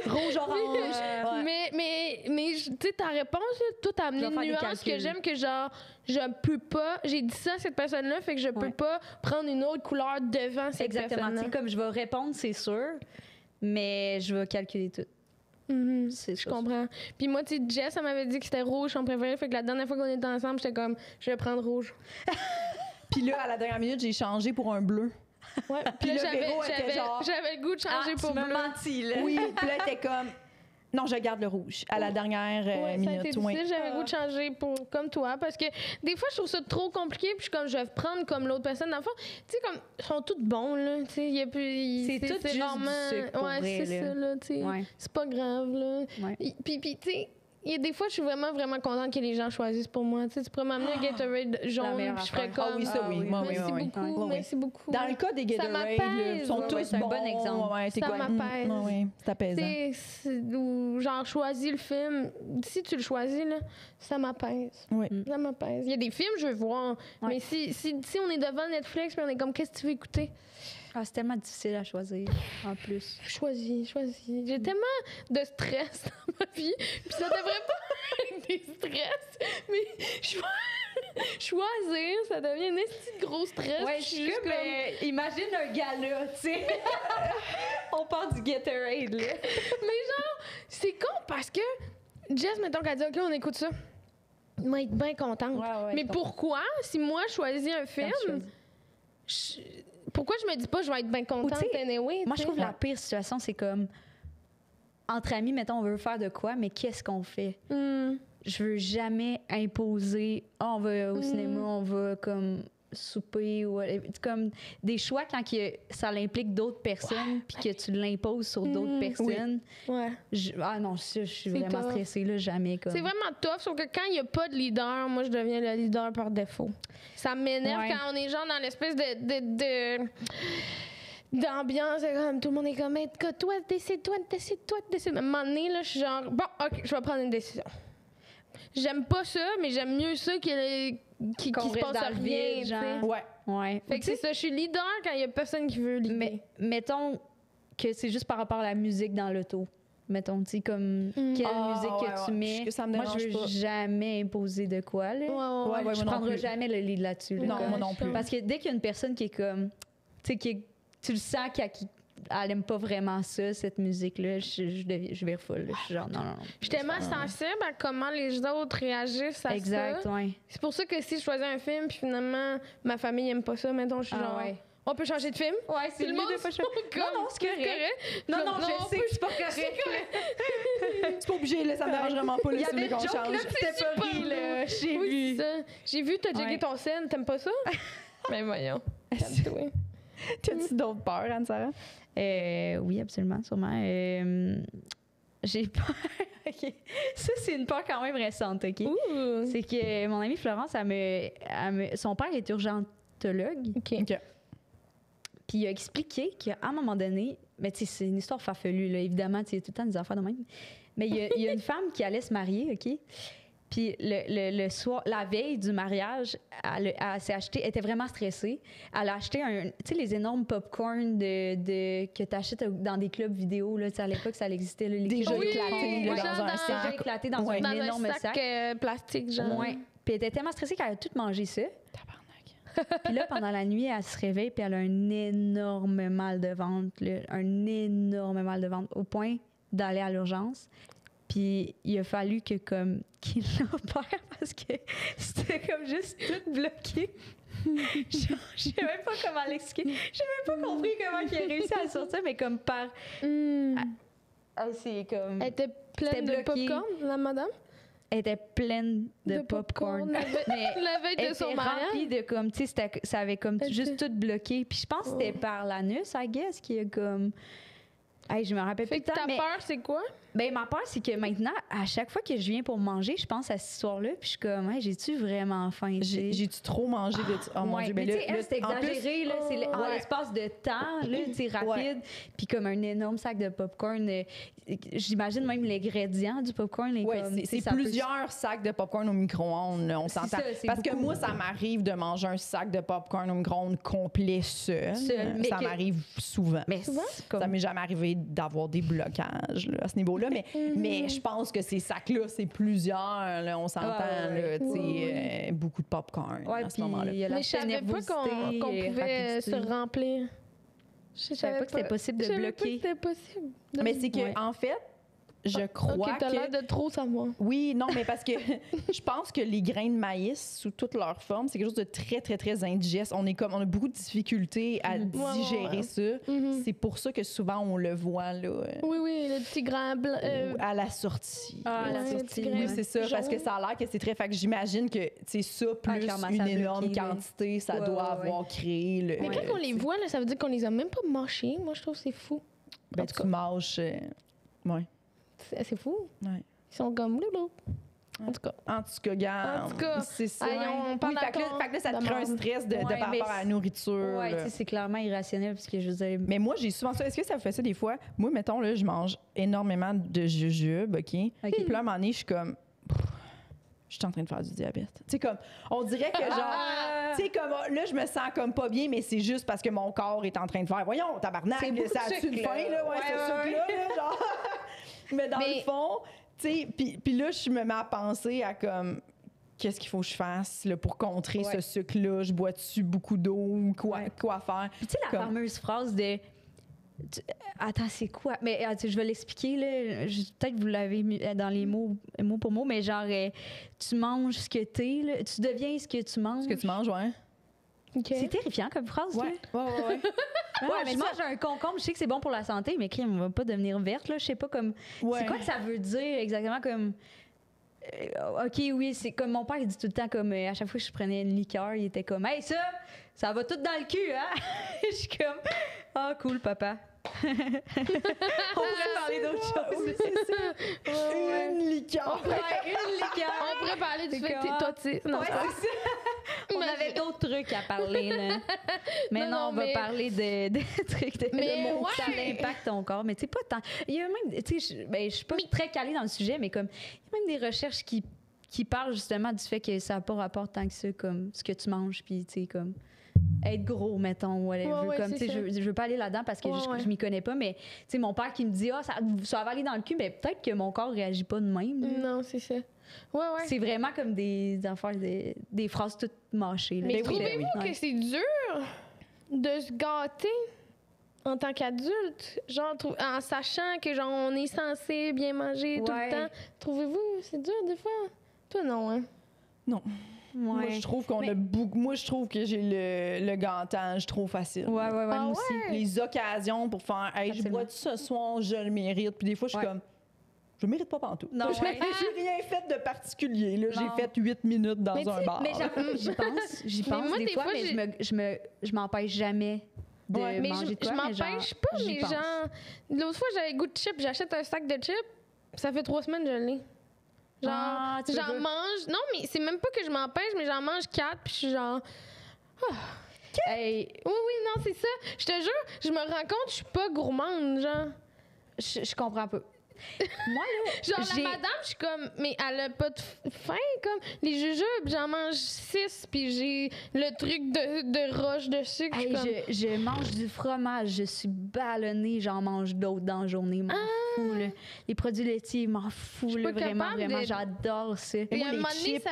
Speaker 1: Rouge, orange.
Speaker 2: Mais tu sais, ta réponse, toi, t'as amené une nuance que j'aime, que genre, je peux pas, j'ai dit ça à cette personne-là, fait que je peux pas prendre une autre couleur devant cette personne-là.
Speaker 3: Exactement. Comme je vais répondre, c'est sûr, mais je vais calculer tout.
Speaker 2: Je comprends. Puis moi, tu sais, Jess, elle m'avait dit que c'était rouge son préféré, fait que la dernière fois qu'on était ensemble, j'étais comme, je vais prendre rouge.
Speaker 1: Puis là, à la dernière minute, j'ai changé pour un bleu.
Speaker 2: Ouais. Puis là, j'avais le goût de changer pour bleu.
Speaker 3: Menti, là.
Speaker 1: Oui, puis là, t'es comme... Non, je garde le rouge à la dernière minute.
Speaker 2: Ça a été difficile, j'avais le goût de changer comme toi, parce que des fois, je trouve ça trop compliqué, puis je suis comme, je vais prendre comme l'autre personne. Dans le fond, tu sais, comme, ils sont toutes bons, là, tu sais, il y a plus...
Speaker 3: C'est tout juste
Speaker 2: vraiment...
Speaker 3: du sucre, pour vrai,
Speaker 2: c'est ça, là, tu sais.
Speaker 3: Ouais.
Speaker 2: C'est pas grave, là.
Speaker 3: Ouais.
Speaker 2: Puis tu sais... Il y a des fois, je suis vraiment, vraiment contente que les gens choisissent pour moi. Tu sais, tu pourrais m'amener un Gatorade jaune, puis je ferais comme...
Speaker 1: oui, ça, oui.
Speaker 2: Merci beaucoup, merci beaucoup.
Speaker 1: Dans le cas des Gatorade, ils sont tous bons.
Speaker 3: Un bon exemple.
Speaker 2: Ça m'apaise.
Speaker 1: Oui, c'est apaisant.
Speaker 2: Ou genre, choisis le film. Si tu le choisis, là, ça m'apaise.
Speaker 1: Oui.
Speaker 2: Ça m'apaise. Il y a des films, je veux voir.
Speaker 3: Ouais.
Speaker 2: Mais si on est devant Netflix, puis on est comme, qu'est-ce que tu veux écouter?
Speaker 3: C'est tellement difficile à choisir, en plus.
Speaker 2: Choisis. J'ai tellement de stress dans ma vie, puis ça devrait pas être des stress, mais choisir, ça devient un esti de gros stress.
Speaker 3: Ouais, je suis comme... imagine un gala, tu sais. On part du Gatorade, là.
Speaker 2: Mais genre, c'est con parce que Jess, mettons qu'elle dit, OK, on écoute ça. Elle va être bien contente.
Speaker 3: Ouais,
Speaker 2: mais pourquoi, si moi, je choisis un film... Pourquoi je me dis pas je vais être bien contente anyway?
Speaker 3: Moi, je trouve la pire situation, c'est comme entre amis, mettons, on veut faire de quoi, mais qu'est-ce qu'on fait? Je veux jamais imposer on va au cinéma, on va comme souper ou comme des choix quand ça implique d'autres personnes puis que tu l'imposes sur d'autres personnes.
Speaker 2: Ouais.
Speaker 3: Non, je suis vraiment stressée là, jamais comme.
Speaker 2: C'est vraiment tough, sauf que quand il n'y a pas de leader, moi je deviens le leader par défaut. Ça m'énerve quand on est genre dans l'espèce d'ambiance, comme tout le monde est comme toi décide. À un moment donné, là, je suis genre bon, OK, je vais prendre une décision. J'aime pas ça, mais j'aime mieux ça qu'il se passe rien, genre.
Speaker 3: Ouais.
Speaker 2: Fait que c'est ça, je suis leader quand il y a personne qui veut leader.
Speaker 3: Mais mettons que c'est juste par rapport à la musique dans l'auto. Mettons, tu sais, comme quelle musique que tu mets. Moi, je veux jamais imposer de quoi, là. Je prendrai jamais le lead là-dessus. Là,
Speaker 1: non, moi non plus.
Speaker 3: Parce que dès qu'il y a une personne qui est comme, tu sais, tu le sens qu'elle aime pas vraiment ça, cette musique-là, je vais folle. Je suis genre, non.
Speaker 2: Je suis tellement sensible à comment les autres réagissent à ça.
Speaker 3: Exact, ouais.
Speaker 2: C'est pour ça que si je choisis un film, puis finalement, ma famille aime pas ça, mettons, je suis genre...
Speaker 3: Ouais.
Speaker 2: On peut changer de film?
Speaker 3: Ouais, c'est mieux de pas changer. Non, c'est correct. Non, je sais que c'est pas correct.
Speaker 1: C'est pas obligé, là, ça me dérange vraiment pas.
Speaker 3: Il y avait des jokes, là, c'était pas ri, là. J'ai vu.
Speaker 2: J'ai vu, t'as checké ton scène, t'aimes pas ça? Mais voyons.
Speaker 1: T'as-tu d'autres peurs, Anne-Sara?
Speaker 3: Oui, absolument, sûrement. J'ai peur. OK. Ça, c'est une peur quand même récente, OK? C'est que mon amie Florence, son père est urgentologue.
Speaker 2: OK.
Speaker 3: Puis il a expliqué qu'à un moment donné, mais tu sais, c'est une histoire farfelue, là, évidemment, il y a tout le temps des affaires de même. Mais il y a une femme qui allait se marier, OK? Puis le soir, la veille du mariage, elle s'est acheté, elle était vraiment stressée. Elle a acheté tu sais, les énormes popcorn que tu achètes dans des clubs vidéo, là, à l'époque, ça existait, là,
Speaker 1: déjà éclatés dans un sac.
Speaker 3: Déjà éclatés dans un énorme sac.
Speaker 2: Plastique, genre.
Speaker 3: Ouais. Puis elle était tellement stressée qu'elle a tout mangé ça. Puis là, pendant la nuit, elle se réveille puis elle a un énorme mal de ventre, là, un énorme mal de ventre, au point d'aller à l'urgence. Puis il a fallu que comme qu'il l'opère parce que c'était comme juste tout bloqué. Genre, je sais même pas comment l'expliquer. J'ai même pas compris comment il a réussi à le sortir, mais comme par... c'est comme...
Speaker 2: Elle était pleine de popcorn, la madame?
Speaker 3: Elle était pleine de popcorn.
Speaker 2: La veille de son mariage.
Speaker 3: Remplie de comme, tu sais, ça avait comme juste tout bloqué. Puis je pense que c'était par l'anus, I guess, qui a comme... Hey, je me rappelle plus.
Speaker 2: Ta peur, c'est quoi?
Speaker 3: Ben, ma peur, c'est que maintenant, à chaque fois que je viens pour manger, je pense à cette histoire-là, puis je suis comme, hey, j'ai-tu vraiment faim?
Speaker 1: J'ai-tu trop mangé de... Oh mon Dieu,
Speaker 3: mais tu sais, c'est exagéré, là, c'est en l'espace de temps, là, tu sais, rapide, puis comme un énorme sac de popcorn. J'imagine même l'ingrédient du popcorn.
Speaker 1: C'est plusieurs sacs de popcorn au micro-ondes, là, on s'entend. Parce que moi, ça m'arrive de manger un sac de popcorn au micro-ondes complet seul. Ça m'arrive souvent.
Speaker 3: Mais
Speaker 1: ça m'est jamais arrivé d'avoir des blocages là, à ce niveau-là. Mais je pense que ces sacs-là, c'est plusieurs. Là, on s'entend, beaucoup de popcorn à ce moment-là.
Speaker 2: Mais je savais pas qu'on pouvait se remplir.
Speaker 3: Je savais pas que c'était possible de bloquer.
Speaker 2: Pas que c'était possible.
Speaker 1: Mais c'est que en fait, je crois
Speaker 2: t'as l'air de trop savoir.
Speaker 1: Oui, non, mais parce que je pense que les grains de maïs, sous toutes leurs formes, c'est quelque chose de très, très, très indigeste. On a beaucoup de difficultés à digérer ça. C'est pour ça que souvent, on le voit, là.
Speaker 2: Oui, le petit grain blanc.
Speaker 3: À la sortie.
Speaker 2: La sortie.
Speaker 1: Oui, c'est ça, parce que ça a l'air que c'est très... Fait que j'imagine que, c'est ça, plus une énorme quantité, ça doit avoir créé le...
Speaker 2: Mais quand on les voit, là, ça veut dire qu'on les a même pas mâchés. Moi, je trouve que c'est fou.
Speaker 1: Ben, tu mâches... ouais.
Speaker 2: C'est fou.
Speaker 1: Ouais.
Speaker 2: Ils sont comme loulou. En tout cas,
Speaker 1: c'est ça.
Speaker 2: On parle
Speaker 1: fait que là, ça te crée un stress de par rapport à la nourriture.
Speaker 3: Oui, c'est clairement irrationnel parce que je veux dire...
Speaker 1: Mais moi, j'ai souvent ça. Est-ce que ça vous fait ça des fois? Moi, mettons, là, je mange énormément de jujube, OK? Puis là, à un moment donné, je suis comme... Je suis en train de faire du diabète. Tu sais, comme... On dirait que genre... Tu sais, comme... Là, je me sens comme pas bien, mais c'est juste parce que mon corps est en train de faire... Voyons, tabarnak, ça a-tu une fin, là? Ouais, ce sucre-là, genre... Mais dans le fond, tu sais, puis là, je me mets à penser à comme, qu'est-ce qu'il faut que je fasse là, pour contrer ce sucre-là? Je bois-tu beaucoup d'eau? Quoi faire?
Speaker 3: Puis tu sais, la fameuse phrase de... Attends, c'est quoi? Mais je vais l'expliquer, là. Peut-être que vous l'avez mis dans les mots pour mot, mais genre, tu manges ce que t'es, là. Tu deviens ce que tu manges.
Speaker 1: Ce que tu manges, ouais.
Speaker 3: Okay. C'est terrifiant comme phrase,
Speaker 1: ouais.
Speaker 3: là. Ouais. Mais moi, j'ai un concombre, je sais que c'est bon pour la santé, mais crème, on va pas devenir verte, là. Je sais pas comme... C'est quoi que ça veut dire exactement comme... OK, oui, c'est comme mon père, il dit tout le temps comme à chaque fois que je prenais une liqueur, il était comme « Hey, ça va tout dans le cul, hein? » Je suis comme « Ah, cool, papa. » On pourrait parler d'autre chose.
Speaker 1: C'est ça. Une liqueur.
Speaker 3: Une liqueur.
Speaker 2: On pourrait parler du fait que t'es toi, tu sais. Non,
Speaker 3: c'est ça. On avait d'autres trucs à parler, là. Mais non, on va parler de trucs de ça impacte ton corps. Mais tu sais, pas tant. Il y a même, tu sais, je suis pas très calée dans le sujet, mais comme, il y a même des recherches qui parlent justement du fait que ça n'a pas rapport tant que ça, comme ce que tu manges, puis tu sais, comme être gros, mettons, whatever. Comme, tu sais, je veux pas aller là-dedans parce que je m'y connais pas, mais tu sais, mon père qui me dit, ça va aller dans le cul, mais peut-être que mon corps réagit pas de même.
Speaker 2: Non, c'est ça. Ouais.
Speaker 3: C'est vraiment comme des affaires, des phrases toutes mâchées. Là.
Speaker 2: Mais trouvez-vous que c'est dur de se gâter en tant qu'adulte? Genre, en sachant que genre on est censé bien manger tout le temps. Trouvez-vous c'est dur des fois? Toi, non, hein?
Speaker 1: Non. Moi, je trouve qu'on a beaucoup. Moi, je trouve que j'ai le gantage trop facile.
Speaker 3: Ouais, moi aussi.
Speaker 1: Les occasions pour faire, hey, je bois ce soir, je le mérite. Puis des fois, je suis comme, je le mérite pas pantoute.
Speaker 3: Non,
Speaker 1: j'ai rien fait de particulier. Là. J'ai fait 8 minutes dans un bar.
Speaker 3: Mais j'y pense
Speaker 2: moi,
Speaker 3: des fois, mais je m'empêche jamais de manger de quoi.
Speaker 2: Je m'empêche pas, mais genre, l'autre fois, j'avais goût de chips, j'achète un sac de chips, ça fait 3 semaines que je l'ai. Genre, j'en mange. Non, mais c'est même pas que je m'empêche, mais j'en mange 4, puis je suis genre. Hey. Oui, non, c'est ça. Je te jure, je me rends compte, je suis pas gourmande, genre.
Speaker 3: Je comprends pas. Moi, là.
Speaker 2: Genre, la madame, je suis comme. Mais elle a pas de faim, comme. Les jujubes, j'en mange 6, puis j'ai le truc de roche de sucre.
Speaker 3: Hey, je mange du fromage, je suis ballonnée, j'en mange d'autres dans la journée. fous, là. Les produits laitiers, je m'en fous, là, vraiment, j'adore ça.
Speaker 1: Et moi, les chips,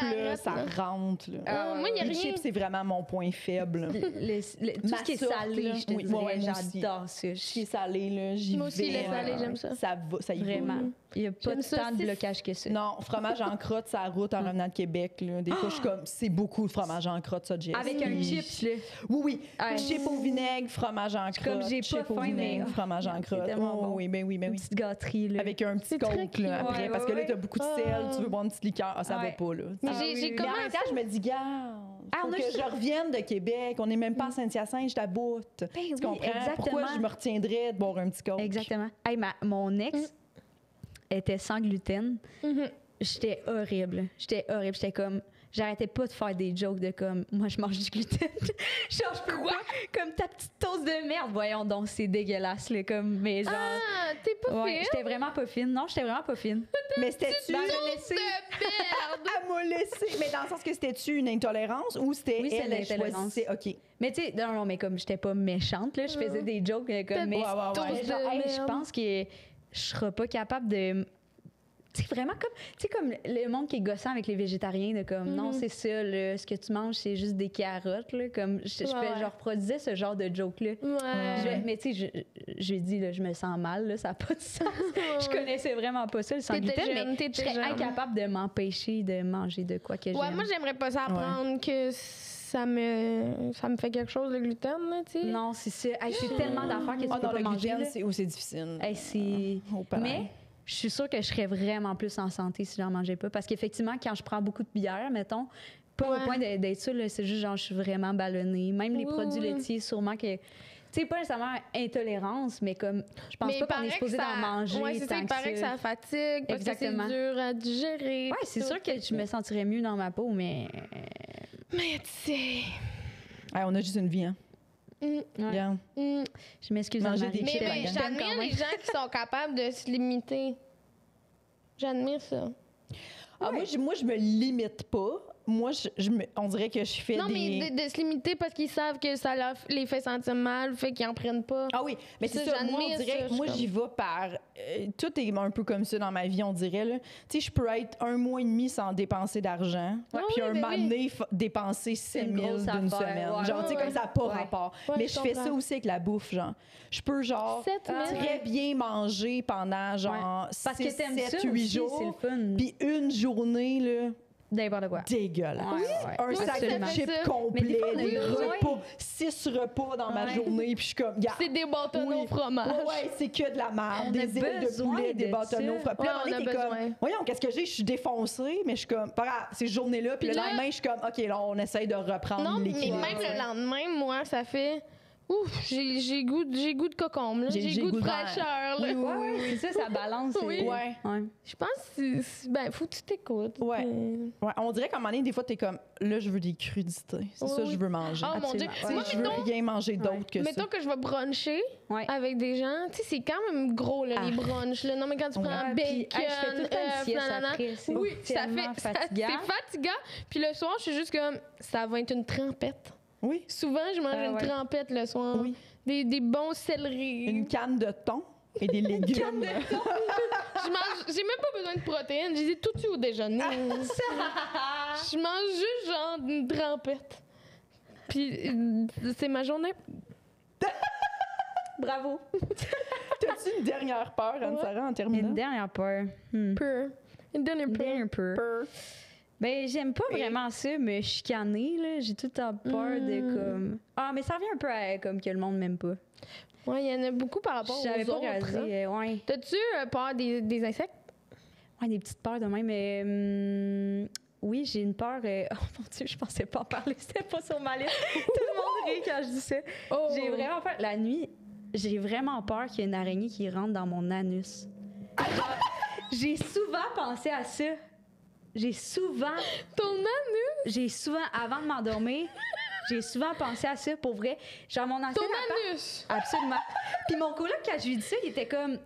Speaker 1: ça rentre, là.
Speaker 2: Moi, il y a rien.
Speaker 1: Les chips, c'est vraiment mon point faible.
Speaker 3: Tout ce qui est salé, je te dirais, j'adore ça.
Speaker 1: Ce qui est salé, là, j'y vais.
Speaker 2: Moi aussi, le salé, j'aime ça.
Speaker 1: Ça y va.
Speaker 3: Vraiment. Il n'y a pas tant de blocage que ça.
Speaker 1: Non, fromage en crotte, ça route en revenant de Québec, là. Des fois, je suis comme, c'est beaucoup de fromage en crotte, ça, Jess.
Speaker 3: Avec un chips, là.
Speaker 1: Oui. Chip au vinaigre, fromage en crotte.
Speaker 3: Comme j'ai pas faim, mais
Speaker 1: fromage en crotte.
Speaker 3: Oui. Une petite gâterie, là.
Speaker 1: Avec un petit coke, là, après. Parce que là, t'as beaucoup de sel, tu veux boire une petite liqueur. Ah, ça va pas, là.
Speaker 2: J'ai
Speaker 1: Mais en même temps, je me dis, garde, faut que je revienne de Québec. On n'est même pas à Saint-Hyacinthe, je t'aboute. Tu comprends?
Speaker 3: Exactement.
Speaker 1: Pourquoi je me retiendrais de boire un petit coke?
Speaker 3: Exactement. Hey, mon ex était sans gluten. J'étais horrible. J'étais comme... J'arrêtais pas de faire des jokes de comme, moi, je mange du gluten. Genre, je peux pas, comme ta petite toast de merde. Voyons donc, c'est dégueulasse, là, comme, mais genre...
Speaker 2: Ah, t'es pas fine?
Speaker 3: J'étais vraiment pas fine. Non, j'étais vraiment pas fine.
Speaker 1: Mais c'était-tu...
Speaker 2: Toast de merde!
Speaker 1: Elle m'a laissé. Mais dans le sens que c'était-tu une intolérance ou c'était elle choisissait? OK.
Speaker 3: Mais tu sais, non, mais comme j'étais pas méchante, là, je faisais des jokes comme, mais je pense que je serais pas capable de... C'est vraiment comme le monde qui est gossant avec les végétariens de comme non, c'est ça, là, ce que tu manges, c'est juste des carottes, là, comme je reproduisais ce genre de joke-là. Mais tu sais, je lui ai dit, là, je me sens mal, là, ça n'a pas de sens. Je connaissais vraiment pas ça, le sans gluten, mais je serais incapable de m'empêcher de manger de quoi que j'aime.
Speaker 2: Ouais, moi, j'aimerais pas ça apprendre que ça me fait quelque chose, le gluten, là, tu sais.
Speaker 3: Non, c'est ça. C'est tellement d'affaires que tu peux pas manger.
Speaker 1: C'est difficile.
Speaker 3: Mais... je suis sûre que je serais vraiment plus en santé si j'en mangeais pas. Parce qu'effectivement, quand je prends beaucoup de bière, mettons, pas au point d'être ça, c'est juste genre, je suis vraiment ballonnée. Même les produits laitiers, sûrement que... Tu sais, pas nécessairement intolérance, mais comme, je pense pas qu'on est supposé d'en manger.
Speaker 2: Oui, c'est ça, il paraît que ça fatigue, parce que c'est dur à digérer.
Speaker 3: Oui, c'est sûr que je me sentirais mieux dans ma peau, mais...
Speaker 2: Mais tu sais...
Speaker 1: on a juste une vie, hein.
Speaker 3: Je m'excuse.
Speaker 2: Mais j'admire les gens qui sont capables de se limiter. J'admire ça.
Speaker 1: Moi, je me limite pas. Moi, on dirait que je fais
Speaker 2: non, mais de se limiter parce qu'ils savent que ça les fait sentir mal, fait qu'ils en prennent pas.
Speaker 1: Ah oui, mais c'est ça. Moi, on dirait, moi, j'y vais par... tout est un peu comme ça dans ma vie, on dirait. Tu sais, je peux être 1 mois et demi sans dépenser d'argent, puis un moment donné, dépenser 7 000 d'une semaine. Genre, tu sais, comme ça n'a pas rapport. Mais je fais ça aussi avec la bouffe, genre. Je peux, genre, très bien manger pendant, genre, 6, 7, 8 jours. Puis une journée, là...
Speaker 3: n'importe quoi.
Speaker 1: Dégueulasse. Un sac de chips complet, des repas, 6 repas dans ma journée, puis je suis comme...
Speaker 2: c'est des bâtonnets au fromage.
Speaker 1: Ouais, c'est que de la merde. Des ailes de poulet, des bâtonnets au fromage. Puis là, on est comme... Voyons, qu'est-ce que j'ai? Je suis défoncée, mais je suis comme... Pas grave, ces journées-là, puis le lendemain, je suis comme... OK, là, on essaye de reprendre l'équilibre.
Speaker 2: Non, mais même le lendemain, moi, ça fait... Ouf, j'ai goût de cocombe, là. J'ai goût de fraîcheur, là.
Speaker 3: Oui, c'est ça balance.
Speaker 2: Oui. Je pense que faut que tu t'écoutes.
Speaker 1: Ouais. On dirait qu'à un moment donné, des fois, t'es comme, là, je veux des crudités. C'est ça que je veux manger.
Speaker 2: Oh mon Dieu.
Speaker 1: Moi, je veux rien manger d'autre que ça.
Speaker 2: Mettons que je vais bruncher avec des gens. Tu sais, c'est quand même gros, là, les brunchs, là. Non, mais quand tu prends bacon, oui, ça fait fatigant. C'est fatigant. Puis le soir, je suis juste comme, ça va être une trempette.
Speaker 1: Oui.
Speaker 2: Souvent, je mange une trempette le soir. Oui. Des bons céleris.
Speaker 1: Une canne de thon et des légumes.
Speaker 2: Une canne de thon. J'ai même pas besoin de protéines. Je les ai tout de suite au déjeuner. Je mange juste genre une trempette. Puis c'est ma journée.
Speaker 3: Bravo.
Speaker 1: T'as-tu une dernière peur, Anne-Sara, en terminant?
Speaker 3: Une dernière peur.
Speaker 2: Peur. Une dernière peur.
Speaker 3: Ben, j'aime pas vraiment ça, me chicaner, là. J'ai tout le temps peur de comme... Ah, mais ça revient un peu à comme que le monde m'aime pas.
Speaker 2: Ouais, il y en a beaucoup par rapport aux autres.
Speaker 3: Ouais.
Speaker 2: T'as-tu peur des insectes?
Speaker 3: Ouais, des petites peurs de même, mais... oui, j'ai une peur... Oh mon Dieu, je pensais pas en parler, c'était pas sur ma liste. Tout le monde rit quand je dis ça. J'ai vraiment peur... La nuit, j'ai vraiment peur qu'il y ait une araignée qui rentre dans mon anus. Alors, j'ai souvent pensé à ça.
Speaker 2: Ton anus?
Speaker 3: J'ai souvent, avant de m'endormir, j'ai souvent pensé à ça, pour vrai. Genre, mon ancien
Speaker 2: Ton anus?
Speaker 3: Absolument. Puis mon coloc, quand je lui dis ça, il était comme...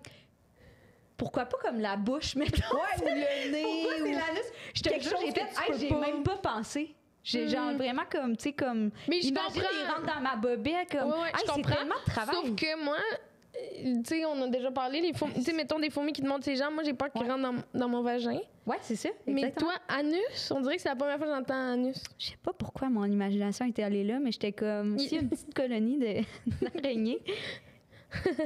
Speaker 3: Pourquoi pas comme la bouche, mettons?
Speaker 1: Ouais, ou le nez.
Speaker 3: Pourquoi c'est l'anus? Je te jure, j'ai même pas pensé. J'ai genre vraiment comme, tu sais, comme...
Speaker 2: Mais je
Speaker 3: imagine,
Speaker 2: comprends.
Speaker 3: il rentre dans ma bobette, comme...
Speaker 2: je comprends.
Speaker 3: c'est tellement de travail.
Speaker 2: Sauf que moi... tu sais, on a déjà parlé, les fourmis, tu sais, mettons des fourmis qui te montrent ses jambes. Moi, j'ai peur qu'ils rentrent dans mon vagin.
Speaker 3: Ouais, c'est ça.
Speaker 2: Mais
Speaker 3: Exactement.
Speaker 2: toi, anus, on dirait que c'est la première fois que j'entends anus.
Speaker 3: Je sais pas pourquoi mon imagination était allée là, mais j'étais comme, s'il y a une petite colonie d'araignées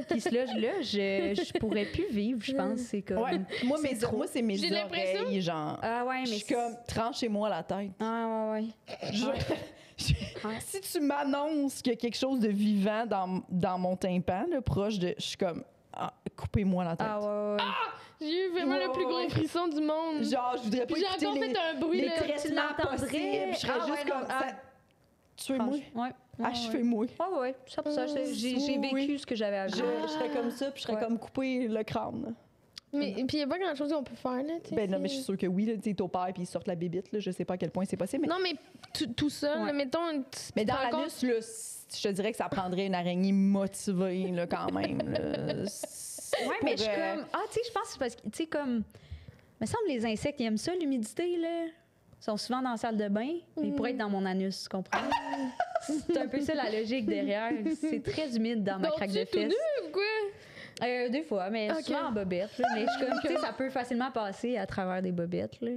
Speaker 3: qui se loge là, je pourrais plus vivre, je pense. C'est comme...
Speaker 1: Ouais. Moi, c'est mes
Speaker 2: J'ai l'impression-
Speaker 1: oreilles, genre.
Speaker 3: Ah ouais,
Speaker 1: Je
Speaker 3: mais
Speaker 1: suis comme, tranchez-moi la tête.
Speaker 3: Ah ouais.
Speaker 1: Si tu m'annonces qu'il y a quelque chose de vivant dans mon tympan, là, proche de. Je suis comme, coupez-moi la tête.
Speaker 3: Ah ouais.
Speaker 2: J'ai eu vraiment le plus gros
Speaker 1: Ouais.
Speaker 2: frisson du monde.
Speaker 1: Genre, je voudrais pas
Speaker 2: Puis j'ai
Speaker 1: écouter
Speaker 2: encore fait un bruit,
Speaker 1: les
Speaker 2: là.
Speaker 1: traitements
Speaker 3: Tu l'entendrais.
Speaker 1: possibles. Je serais
Speaker 3: Ah
Speaker 1: juste
Speaker 3: ouais,
Speaker 1: comme
Speaker 3: non,
Speaker 1: ça. Tuez-moi.
Speaker 3: Ouais.
Speaker 1: Achevez-moi.
Speaker 3: Ah ouais, ça, j'ai vécu
Speaker 1: Oui.
Speaker 3: ce que j'avais à
Speaker 1: Je
Speaker 3: vivre.
Speaker 1: serais comme ça, puis je serais
Speaker 3: Ouais.
Speaker 1: comme couper le crâne.
Speaker 2: Mais puis il n'y a pas grand-chose qu'on peut faire, là. tu sais,
Speaker 1: Ben non,
Speaker 2: c'est-
Speaker 1: mais je suis sûre que oui, là, tu sais, ton père, puis il sort la bébite, là, je sais pas à quel point c'est possible. Mais,
Speaker 2: Non, mais tout seul,
Speaker 3: Ouais.
Speaker 2: là, mettons...
Speaker 1: mais dans
Speaker 2: encore-
Speaker 1: l'anus, là, je te dirais que ça prendrait une araignée motivée, là, quand même. Là.
Speaker 3: Ouais, mais je suis comme. Ah, tu sais, je pense que c'est parce que, tu sais, comme. Il me semble que les insectes, ils aiment ça, l'humidité, là. Ils sont souvent dans la salle de bain, mais ils pourraient être dans mon anus, tu comprends? C'est un peu ça la logique derrière. C'est très humide dans ma craque de
Speaker 2: Dors-tu tout
Speaker 3: fesses.
Speaker 2: nu ou quoi?
Speaker 3: Des fois, mais
Speaker 2: Ok.
Speaker 3: souvent en bobette. Là. Mais je suis comme, tu sais, ça peut facilement passer à travers des bobettes. Là.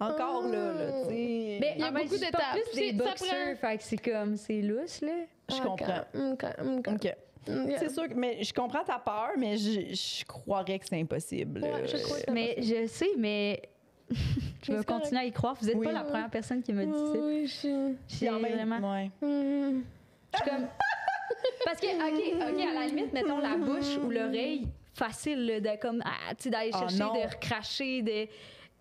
Speaker 1: Encore là, tu sais.
Speaker 3: Mais
Speaker 2: Il y a
Speaker 3: en même
Speaker 2: beaucoup
Speaker 3: temps, c'est pas
Speaker 2: d'étapes.
Speaker 3: plus des
Speaker 2: C'est- ça
Speaker 3: boxeurs, fait que c'est comme, c'est lousse, là.
Speaker 1: Je
Speaker 2: Ah,
Speaker 1: comprends. OK. C'est sûr que mais je comprends ta peur, mais je croirais que c'est impossible.
Speaker 2: Ouais, je crois que-
Speaker 3: Mais je sais, mais je
Speaker 2: Mais
Speaker 3: vais
Speaker 2: c'est
Speaker 3: continuer à y croire. Vous n'êtes
Speaker 1: Oui.
Speaker 3: pas la première personne qui m'a dit ça.
Speaker 2: Oui, je...
Speaker 3: J'ai vraiment...
Speaker 1: Ouais.
Speaker 3: Je suis comme... Parce que, OK, à la limite, mettons la bouche ou l'oreille, facile, là, de, comme, tu sais, d'aller
Speaker 1: Ah,
Speaker 3: chercher,
Speaker 1: non.
Speaker 3: de recracher, de...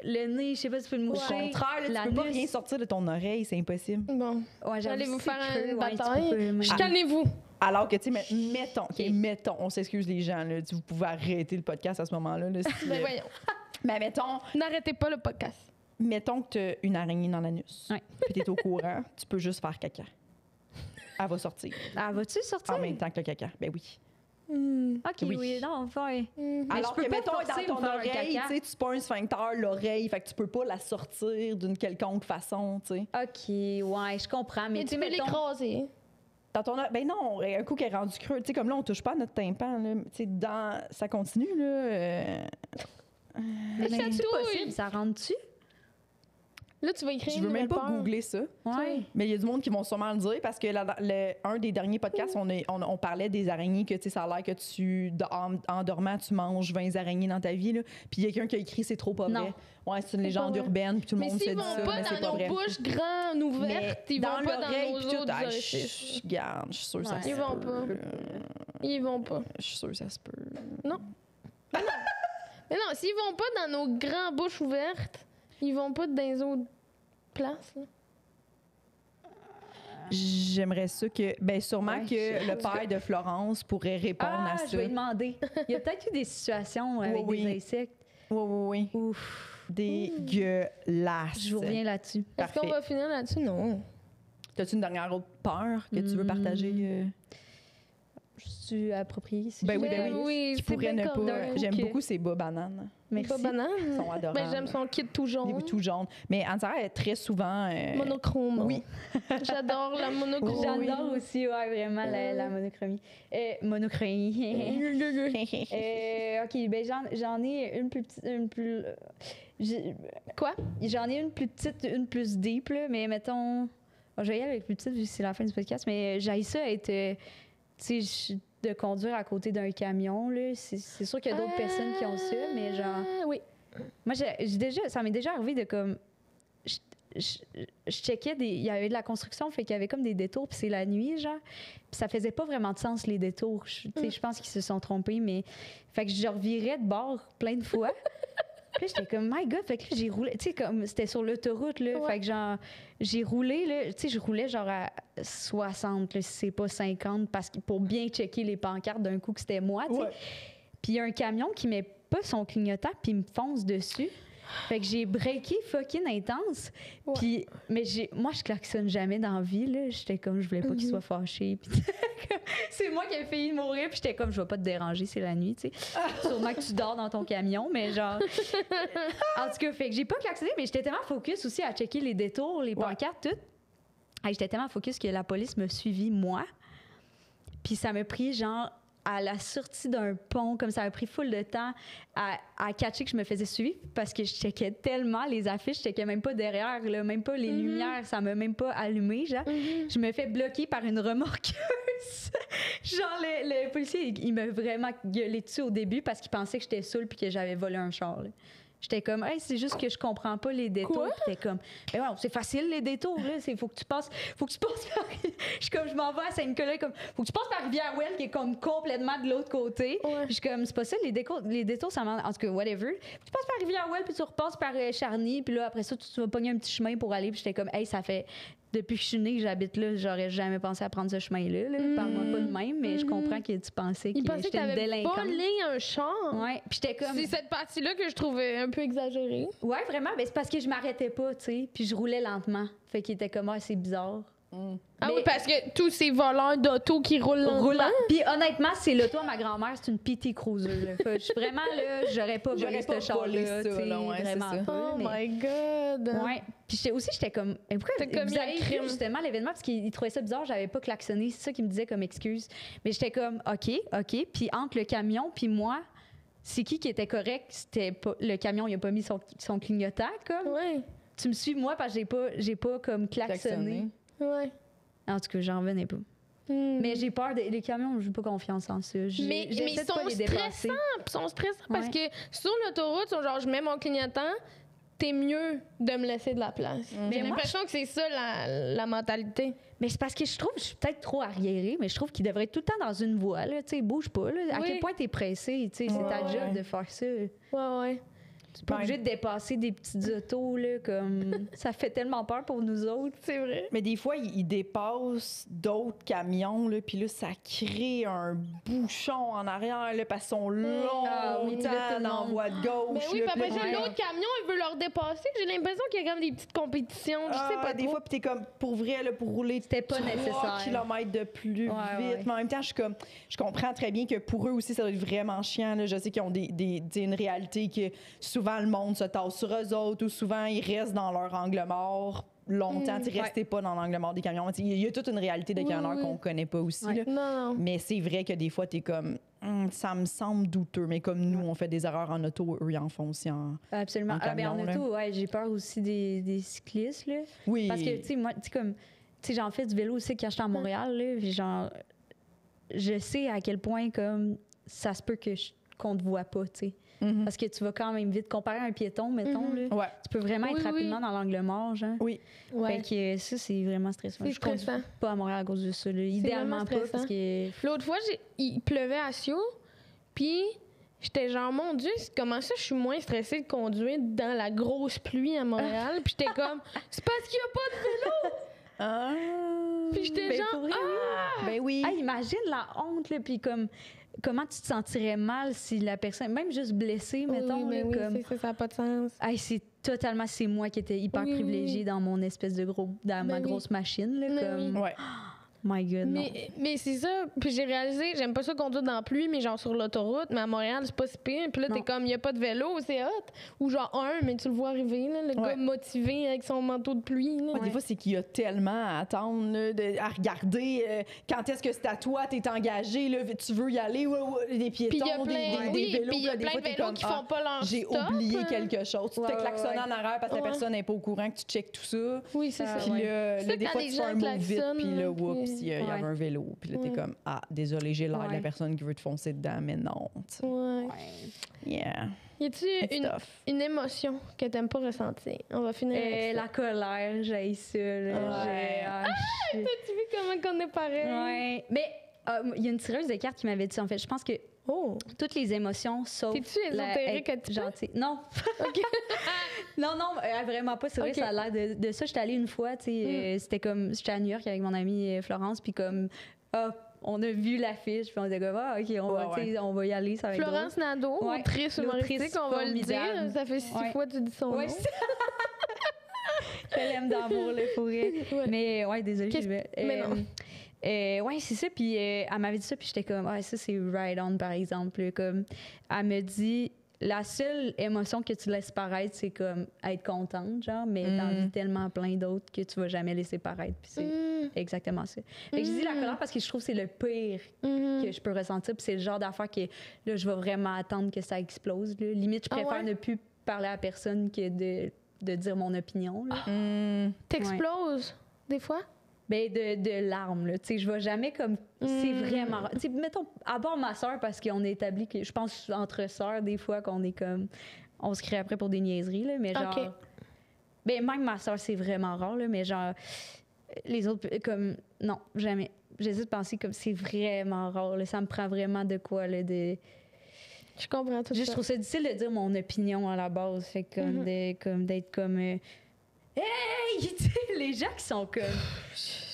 Speaker 3: Le nez, je sais pas si tu peux le
Speaker 1: Au
Speaker 3: moucher.
Speaker 1: contraire, là, tu peux pas
Speaker 3: l'anus.
Speaker 1: rien sortir de ton oreille, c'est impossible.
Speaker 2: Bon.
Speaker 3: Ouais, j'avoue,
Speaker 2: Allez-vous
Speaker 3: si
Speaker 2: faire
Speaker 3: tu peux,
Speaker 2: une
Speaker 3: ouais, tu
Speaker 2: bataille?
Speaker 3: peux,
Speaker 2: Calmez-vous.
Speaker 1: Alors que, tu sais, mettons,
Speaker 3: Ok.
Speaker 1: mettons, on s'excuse les gens, là, vous pouvez arrêter le podcast à ce moment-là. Là, si,
Speaker 2: Ben voyons.
Speaker 1: mais mettons,
Speaker 2: N'arrêtez pas le podcast.
Speaker 1: mettons que tu as une araignée dans l'anus,
Speaker 3: Ouais.
Speaker 1: puis tu es au courant, tu peux juste faire caca. Elle va sortir
Speaker 3: Ah, vas-tu sortir?
Speaker 1: en même temps que le caca. Ben oui.
Speaker 3: OK,
Speaker 1: Oui.
Speaker 3: oui, non, ouais.
Speaker 1: Alors
Speaker 3: je peux
Speaker 1: que,
Speaker 3: pas
Speaker 1: mettons,
Speaker 3: forcer
Speaker 1: dans
Speaker 3: me
Speaker 1: ton
Speaker 3: faire un
Speaker 1: oreille,
Speaker 3: caca.
Speaker 1: tu sais, tu pas un sphincter, l'oreille, fait que tu peux pas la sortir d'une quelconque façon, tu sais.
Speaker 3: OK, ouais, je comprends. Mais
Speaker 2: Mais
Speaker 3: tu
Speaker 2: tu
Speaker 3: sais,
Speaker 2: peux
Speaker 3: mettons...
Speaker 2: l'écraser.
Speaker 1: Dans ton ben non, un coup qui est rendu creux, tu sais, comme là, on touche pas à notre tympan, là. Tu sais, ça continue, là.
Speaker 3: Mais
Speaker 2: Ça
Speaker 3: c'est
Speaker 2: touille.
Speaker 3: possible, ça rentre-tu?
Speaker 2: Là, tu vas écrire
Speaker 1: Je
Speaker 2: une
Speaker 1: veux même
Speaker 2: nouvelle
Speaker 1: pas
Speaker 2: peur.
Speaker 1: googler ça.
Speaker 3: Ouais.
Speaker 1: Mais il y a du monde qui vont sûrement le dire parce que un des derniers podcasts, on parlait des araignées que tu sais, ça a l'air que en dormant, tu manges 20 araignées dans ta vie. Là. Puis il y a quelqu'un qui a écrit c'est trop pas
Speaker 3: Non.
Speaker 1: vrai. Ouais, c'est une
Speaker 2: C'est
Speaker 1: légende
Speaker 2: pas vrai.
Speaker 1: urbaine, puis tout le
Speaker 2: Mais
Speaker 1: monde se
Speaker 2: s'ils
Speaker 1: dit
Speaker 2: vont
Speaker 1: ça,
Speaker 2: pas
Speaker 1: mais c'est
Speaker 2: dans
Speaker 1: pas
Speaker 2: nos
Speaker 1: vrai.
Speaker 2: bouches grandes ouvertes, ils vont
Speaker 1: dans
Speaker 2: pas dans
Speaker 1: l'oreille,
Speaker 2: nos
Speaker 1: puis tout,
Speaker 2: autres
Speaker 1: ah,
Speaker 2: orifices.
Speaker 1: Garde, je suis sûre que ça
Speaker 3: Ouais.
Speaker 1: se
Speaker 2: Ils vont
Speaker 1: peut,
Speaker 2: pas.
Speaker 1: là.
Speaker 2: Ils vont pas.
Speaker 1: Je suis sûre que ça se peut.
Speaker 2: Mais non, s'ils vont pas dans nos grandes bouches ouvertes, ils vont pas dans les autres places. Là.
Speaker 1: J'aimerais ça que. Ben, sûrement
Speaker 3: Ouais,
Speaker 1: que le père de Florence pourrait répondre
Speaker 3: Ah,
Speaker 1: à ça.
Speaker 3: je vais lui demander. Il y a peut-être eu des situations avec
Speaker 1: Oui,
Speaker 3: des
Speaker 1: oui.
Speaker 3: insectes.
Speaker 1: Oui.
Speaker 3: Ouf,
Speaker 1: Dégueulasse.
Speaker 3: je vous reviens là-dessus.
Speaker 2: Est-ce qu'on
Speaker 1: Parfait.
Speaker 2: va finir là-dessus? Non.
Speaker 1: T'as-tu une dernière autre peur que tu veux partager?
Speaker 3: Je suis appropriée. Si
Speaker 1: Ben
Speaker 3: je
Speaker 1: oui, ben
Speaker 3: peux.
Speaker 1: oui. Tu
Speaker 2: c'est
Speaker 1: pourrais
Speaker 2: bien
Speaker 1: ne pas.
Speaker 2: correct.
Speaker 1: J'aime
Speaker 3: Ok.
Speaker 1: beaucoup ces bas bananes.
Speaker 3: Merci.
Speaker 2: Pas banane.
Speaker 1: Ils sont adorables.
Speaker 2: Ben, j'aime son kit tout jaune.
Speaker 1: Les tout jaunes. Mais Anne-Sarah est très souvent.
Speaker 2: Monochrome.
Speaker 1: Oui.
Speaker 2: J'adore la monochrome.
Speaker 3: J'adore aussi, ouais, vraiment, la monochromie. Monochromie. OK, ben j'en ai une plus petite,
Speaker 2: Quoi?
Speaker 3: J'en ai une plus petite, une plus deep, là, mais mettons... je vais y aller avec plus petite vu que c'est la fin du podcast, mais j'ai ça être... tu sais, de conduire à côté d'un camion, là. C'est sûr qu'il y a d'autres personnes qui ont ça, mais genre...
Speaker 2: Oui.
Speaker 3: Moi, ça m'est déjà arrivé de comme... Je checkais il y avait de la construction, fait qu'il y avait comme des détours, puis c'est la nuit, genre. Puis ça faisait pas vraiment de sens, les détours. Tu sais, je pense qu'ils se sont trompés, mais... Fait que je revirais de bord plein de fois. Puis là, j'étais comme, my God, fait que là, j'ai roulé, tu sais, comme c'était sur l'autoroute, là.
Speaker 2: Ouais.
Speaker 3: Fait que genre, j'ai roulé, là, tu sais, je roulais genre à 60, là, si c'est pas 50, parce que pour bien checker les pancartes d'un coup que c'était moi, tu sais.
Speaker 1: Ouais.
Speaker 3: Puis il y a un camion qui met pas son clignotant, puis il me fonce dessus. Fait que j'ai breaké fucking intense.
Speaker 2: Ouais.
Speaker 3: Puis, mais moi, je klaxonne jamais dans la vie, là. J'étais comme, je voulais pas qu'il soit fâché. Puis c'est moi qui ai failli mourir, puis j'étais comme, je vais pas te déranger, c'est la nuit, tu sais. Sûrement que tu dors dans ton camion, mais genre... En tout cas, fait que j'ai pas klaxonné, mais j'étais tellement focus aussi à checker les détours, les pancartes, tout. J'étais tellement focus que la police m'a suivi, moi. Puis ça m'a pris, genre, à la sortie d'un pont, comme ça a pris full de temps à catcher que je me faisais suivre parce que je checkais tellement les affiches, je checkais même pas derrière, là, même pas les lumières, ça m'a même pas allumé, genre. Je me fais bloquer par une remorqueuse. Genre, le policier, il m'a vraiment gueulé dessus au début parce qu'il pensait que j'étais saoule puis que j'avais volé un char, là. J'étais comme, hey, c'est juste que je comprends pas les détours. Puis t'es comme, ben ouais, c'est facile les détours, là. Faut que tu passes par. Je m'en vais à Saint-Nicolas, comme, faut que tu passes par Rivière-Ouelle, qui est comme complètement de l'autre côté. Ouais. Je suis comme, c'est pas ça, les détours, ça m'en. En tout cas, whatever. Tu passes par Rivière-Ouelle, puis tu repasses par Charny, puis là, après ça, tu vas pogner un petit chemin pour aller. Puis j'étais comme, hey, ça fait. Depuis que je suis née, que j'habite là, j'aurais jamais pensé à prendre ce chemin-là. Parle-moi pas de même, mais je comprends que tu pensais que j'étais une délinquante.
Speaker 2: Il volé un char.
Speaker 3: Ouais, puis j'étais comme.
Speaker 2: C'est cette partie-là que je trouvais un peu exagérée.
Speaker 3: Ouais, vraiment, mais c'est parce que je m'arrêtais pas, tu sais, puis je roulais lentement. Fait qu'il était comme, ah, c'est bizarre.
Speaker 2: Ah oui, parce que tous ces voleurs d'auto qui roulent lentement.
Speaker 3: Puis honnêtement, c'est l'auto à ma grand-mère, c'est une PT Cruiser. Je suis vraiment là, j'aurais pas volé ce char-là, tu sais, vraiment pas.
Speaker 2: Oh my God!
Speaker 3: Ouais. Puis j'étais comme, pourquoi vous avez écrit justement l'événement? Parce qu'il trouvait ça bizarre, j'avais pas klaxonné. C'est ça qu'il me disait comme excuse. Mais j'étais comme, OK. Puis entre le camion puis moi, c'est qui était correct? C'était pas, le camion, il a pas mis son clignotant, comme.
Speaker 2: Ouais.
Speaker 3: Tu me suis, moi, parce que j'ai pas comme klaxonné.
Speaker 2: Ouais.
Speaker 3: En tout cas, j'en revenais pas. Mais j'ai peur des camions, j'ai pas confiance en ça.
Speaker 2: Mais ils sont stressants parce que sur l'autoroute, genre, je mets mon clignotant, t'es mieux de me laisser de la place. J'ai l'impression que c'est ça la mentalité.
Speaker 3: Mais c'est parce que je trouve que je suis peut-être trop arriérée, mais je trouve qu'il devrait être tout le temps dans une voie, là, tu sais, bouge pas, là. À quel point t'es pressé, tu sais, c'est ta job de faire ça.
Speaker 2: Ouais.
Speaker 3: Tu pas obligé de dépasser des petites autos, là, comme... Ça fait tellement peur pour nous autres.
Speaker 2: C'est vrai.
Speaker 1: Mais des fois, ils dépassent d'autres camions, là, puis là, ça crée un bouchon en arrière, là, parce qu'ils sont longs en voie de gauche.
Speaker 2: Mais oui, puis après ça, l'autre camion, il veut leur dépasser. J'ai l'impression qu'il y a comme des petites compétitions. Je sais pas
Speaker 1: des fois, puis t'es comme, pour vrai, là, pour rouler
Speaker 3: c'était pas 3 nécessaire.
Speaker 1: kilomètres de plus vite. Mais en même temps, je comprends très bien que pour eux aussi, ça doit être vraiment chiant. Là. Je sais qu'ils ont une réalité que souvent, le monde se tasse sur eux autres ou souvent, ils restent dans leur angle mort longtemps. Restez pas dans l'angle mort des camions. Il y a toute une réalité des camionneurs qu'on connaît pas aussi. Là.
Speaker 2: Non.
Speaker 1: Mais c'est vrai que des fois, t'es comme... ça me semble douteux, mais comme nous, on fait des erreurs en auto, eux, ils en font aussi en
Speaker 3: Absolument.
Speaker 1: camion.
Speaker 3: En auto, j'ai peur aussi des cyclistes. Là.
Speaker 1: Oui.
Speaker 3: Parce que, tu sais, moi, j'en fais du vélo aussi quand j'étais à Montréal. Là, puis genre, je sais à quel point, comme, ça se peut qu'on te voit pas, tu sais. Parce que tu vas quand même vite. Comparé à un piéton, mettons, là, tu peux vraiment être rapidement dans l'angle mort, genre.
Speaker 1: Oui.
Speaker 3: Fait que ça, c'est vraiment stressant.
Speaker 2: C'est stressant.
Speaker 3: Je conduis pas à Montréal à cause de ça. Là. Idéalement pas, parce que...
Speaker 2: L'autre fois, il pleuvait à Sio, puis j'étais genre, mon Dieu, comment ça je suis moins stressée de conduire dans la grosse pluie à Montréal? Puis j'étais comme, c'est parce qu'il n'y a pas de vélo! Puis j'étais genre,
Speaker 1: Ben oui.
Speaker 3: Imagine la honte, là, puis comme... Comment tu te sentirais mal si la personne, même juste blessée, mettons,
Speaker 2: oui,
Speaker 3: comme...
Speaker 2: ça n'a pas de sens.
Speaker 3: C'est moi qui étais hyper privilégiée dans mon espèce de ma grosse machine, là, comme...
Speaker 1: Ouais.
Speaker 3: My God, non.
Speaker 2: Mais c'est ça. Puis j'ai réalisé, j'aime pas ça conduire dans la pluie, mais genre sur l'autoroute. Mais à Montréal, c'est pas si pire. Puis là, t'es comme, il y a pas de vélo, c'est hot. Ou genre mais tu le vois arriver, là, le gars motivé avec son manteau de pluie. Là.
Speaker 1: Des fois, c'est qu'il y a tellement à attendre, là, à regarder quand est-ce que c'est à toi, t'es engagé, là, tu veux y aller, des piétons, des vélos.
Speaker 2: Puis il y a plein de vélos qui font pas leur
Speaker 1: j'ai oublié quelque chose. Tu te fais klaxonner en arrière parce que la personne n'est pas au courant que tu checkes tout ça.
Speaker 2: Oui, c'est ça.
Speaker 1: Puis là, des fois, tu fais un mot vite, puis là, oups, il y avait un vélo. Puis là, t'es comme, désolé, j'ai l'air de la personne qui veut te foncer dedans, mais non. Yeah.
Speaker 2: Y a-tu une émotion que t'aimes pas ressentir? On va finir avec ça.
Speaker 3: La colère, j'ai ça.
Speaker 2: T'as-tu vu comment qu'on est pareil?
Speaker 3: Ouais. Mais il y a une tireuse de cartes qui m'avait dit, en fait, je pense que toutes les émotions, sauf...
Speaker 2: T'es-tu ésotérique un petit peu?
Speaker 3: Gentil. Non. non, vraiment pas. C'est vrai, ça a l'air de ça. J'étais allée une fois, tu sais, c'était comme... J'étais à New York avec mon amie Florence, puis comme... on a vu l'affiche, puis on était comme, OK, on va y aller, ça va être
Speaker 2: Florence Nadeau, autrice humoristique, on va le dire. Ça fait 6 fois que tu dis son nom.
Speaker 3: Je l'aime d'amour, le fourré. Mais désolée, je vais...
Speaker 2: Mais non.
Speaker 3: C'est ça. Puis elle m'avait dit ça, puis j'étais comme, ça, c'est right on, par exemple. Comme, elle me dit, la seule émotion que tu laisses paraître, c'est comme être contente, genre, mais t'en vis tellement plein d'autres que tu vas jamais laisser paraître. Puis c'est exactement ça. Fait que je dis la colère parce que je trouve que c'est le pire que je peux ressentir. Puis c'est le genre d'affaire que là, je vais vraiment attendre que ça explose. Là. Limite, je préfère ne plus parler à personne que de dire mon opinion.
Speaker 2: T'exploses des fois?
Speaker 3: Ben de larmes, là. Tu sais, je vais jamais comme... C'est vraiment... Tu sais, mettons, à part ma sœur, parce qu'on a établi que... Je pense entre sœurs, des fois, qu'on est comme... On se crie après pour des niaiseries, là, mais genre...
Speaker 2: Okay.
Speaker 3: Ben même ma sœur, c'est vraiment rare, là, mais genre... Les autres, comme... Non, jamais. J'hésite de penser comme c'est vraiment rare, là. Ça me prend vraiment de quoi, là, de...
Speaker 2: Je comprends tout ça.
Speaker 3: Je trouve ça difficile de dire mon opinion à la base. Fait que d'être comme... Hey! Tu sais, les gens qui sont comme...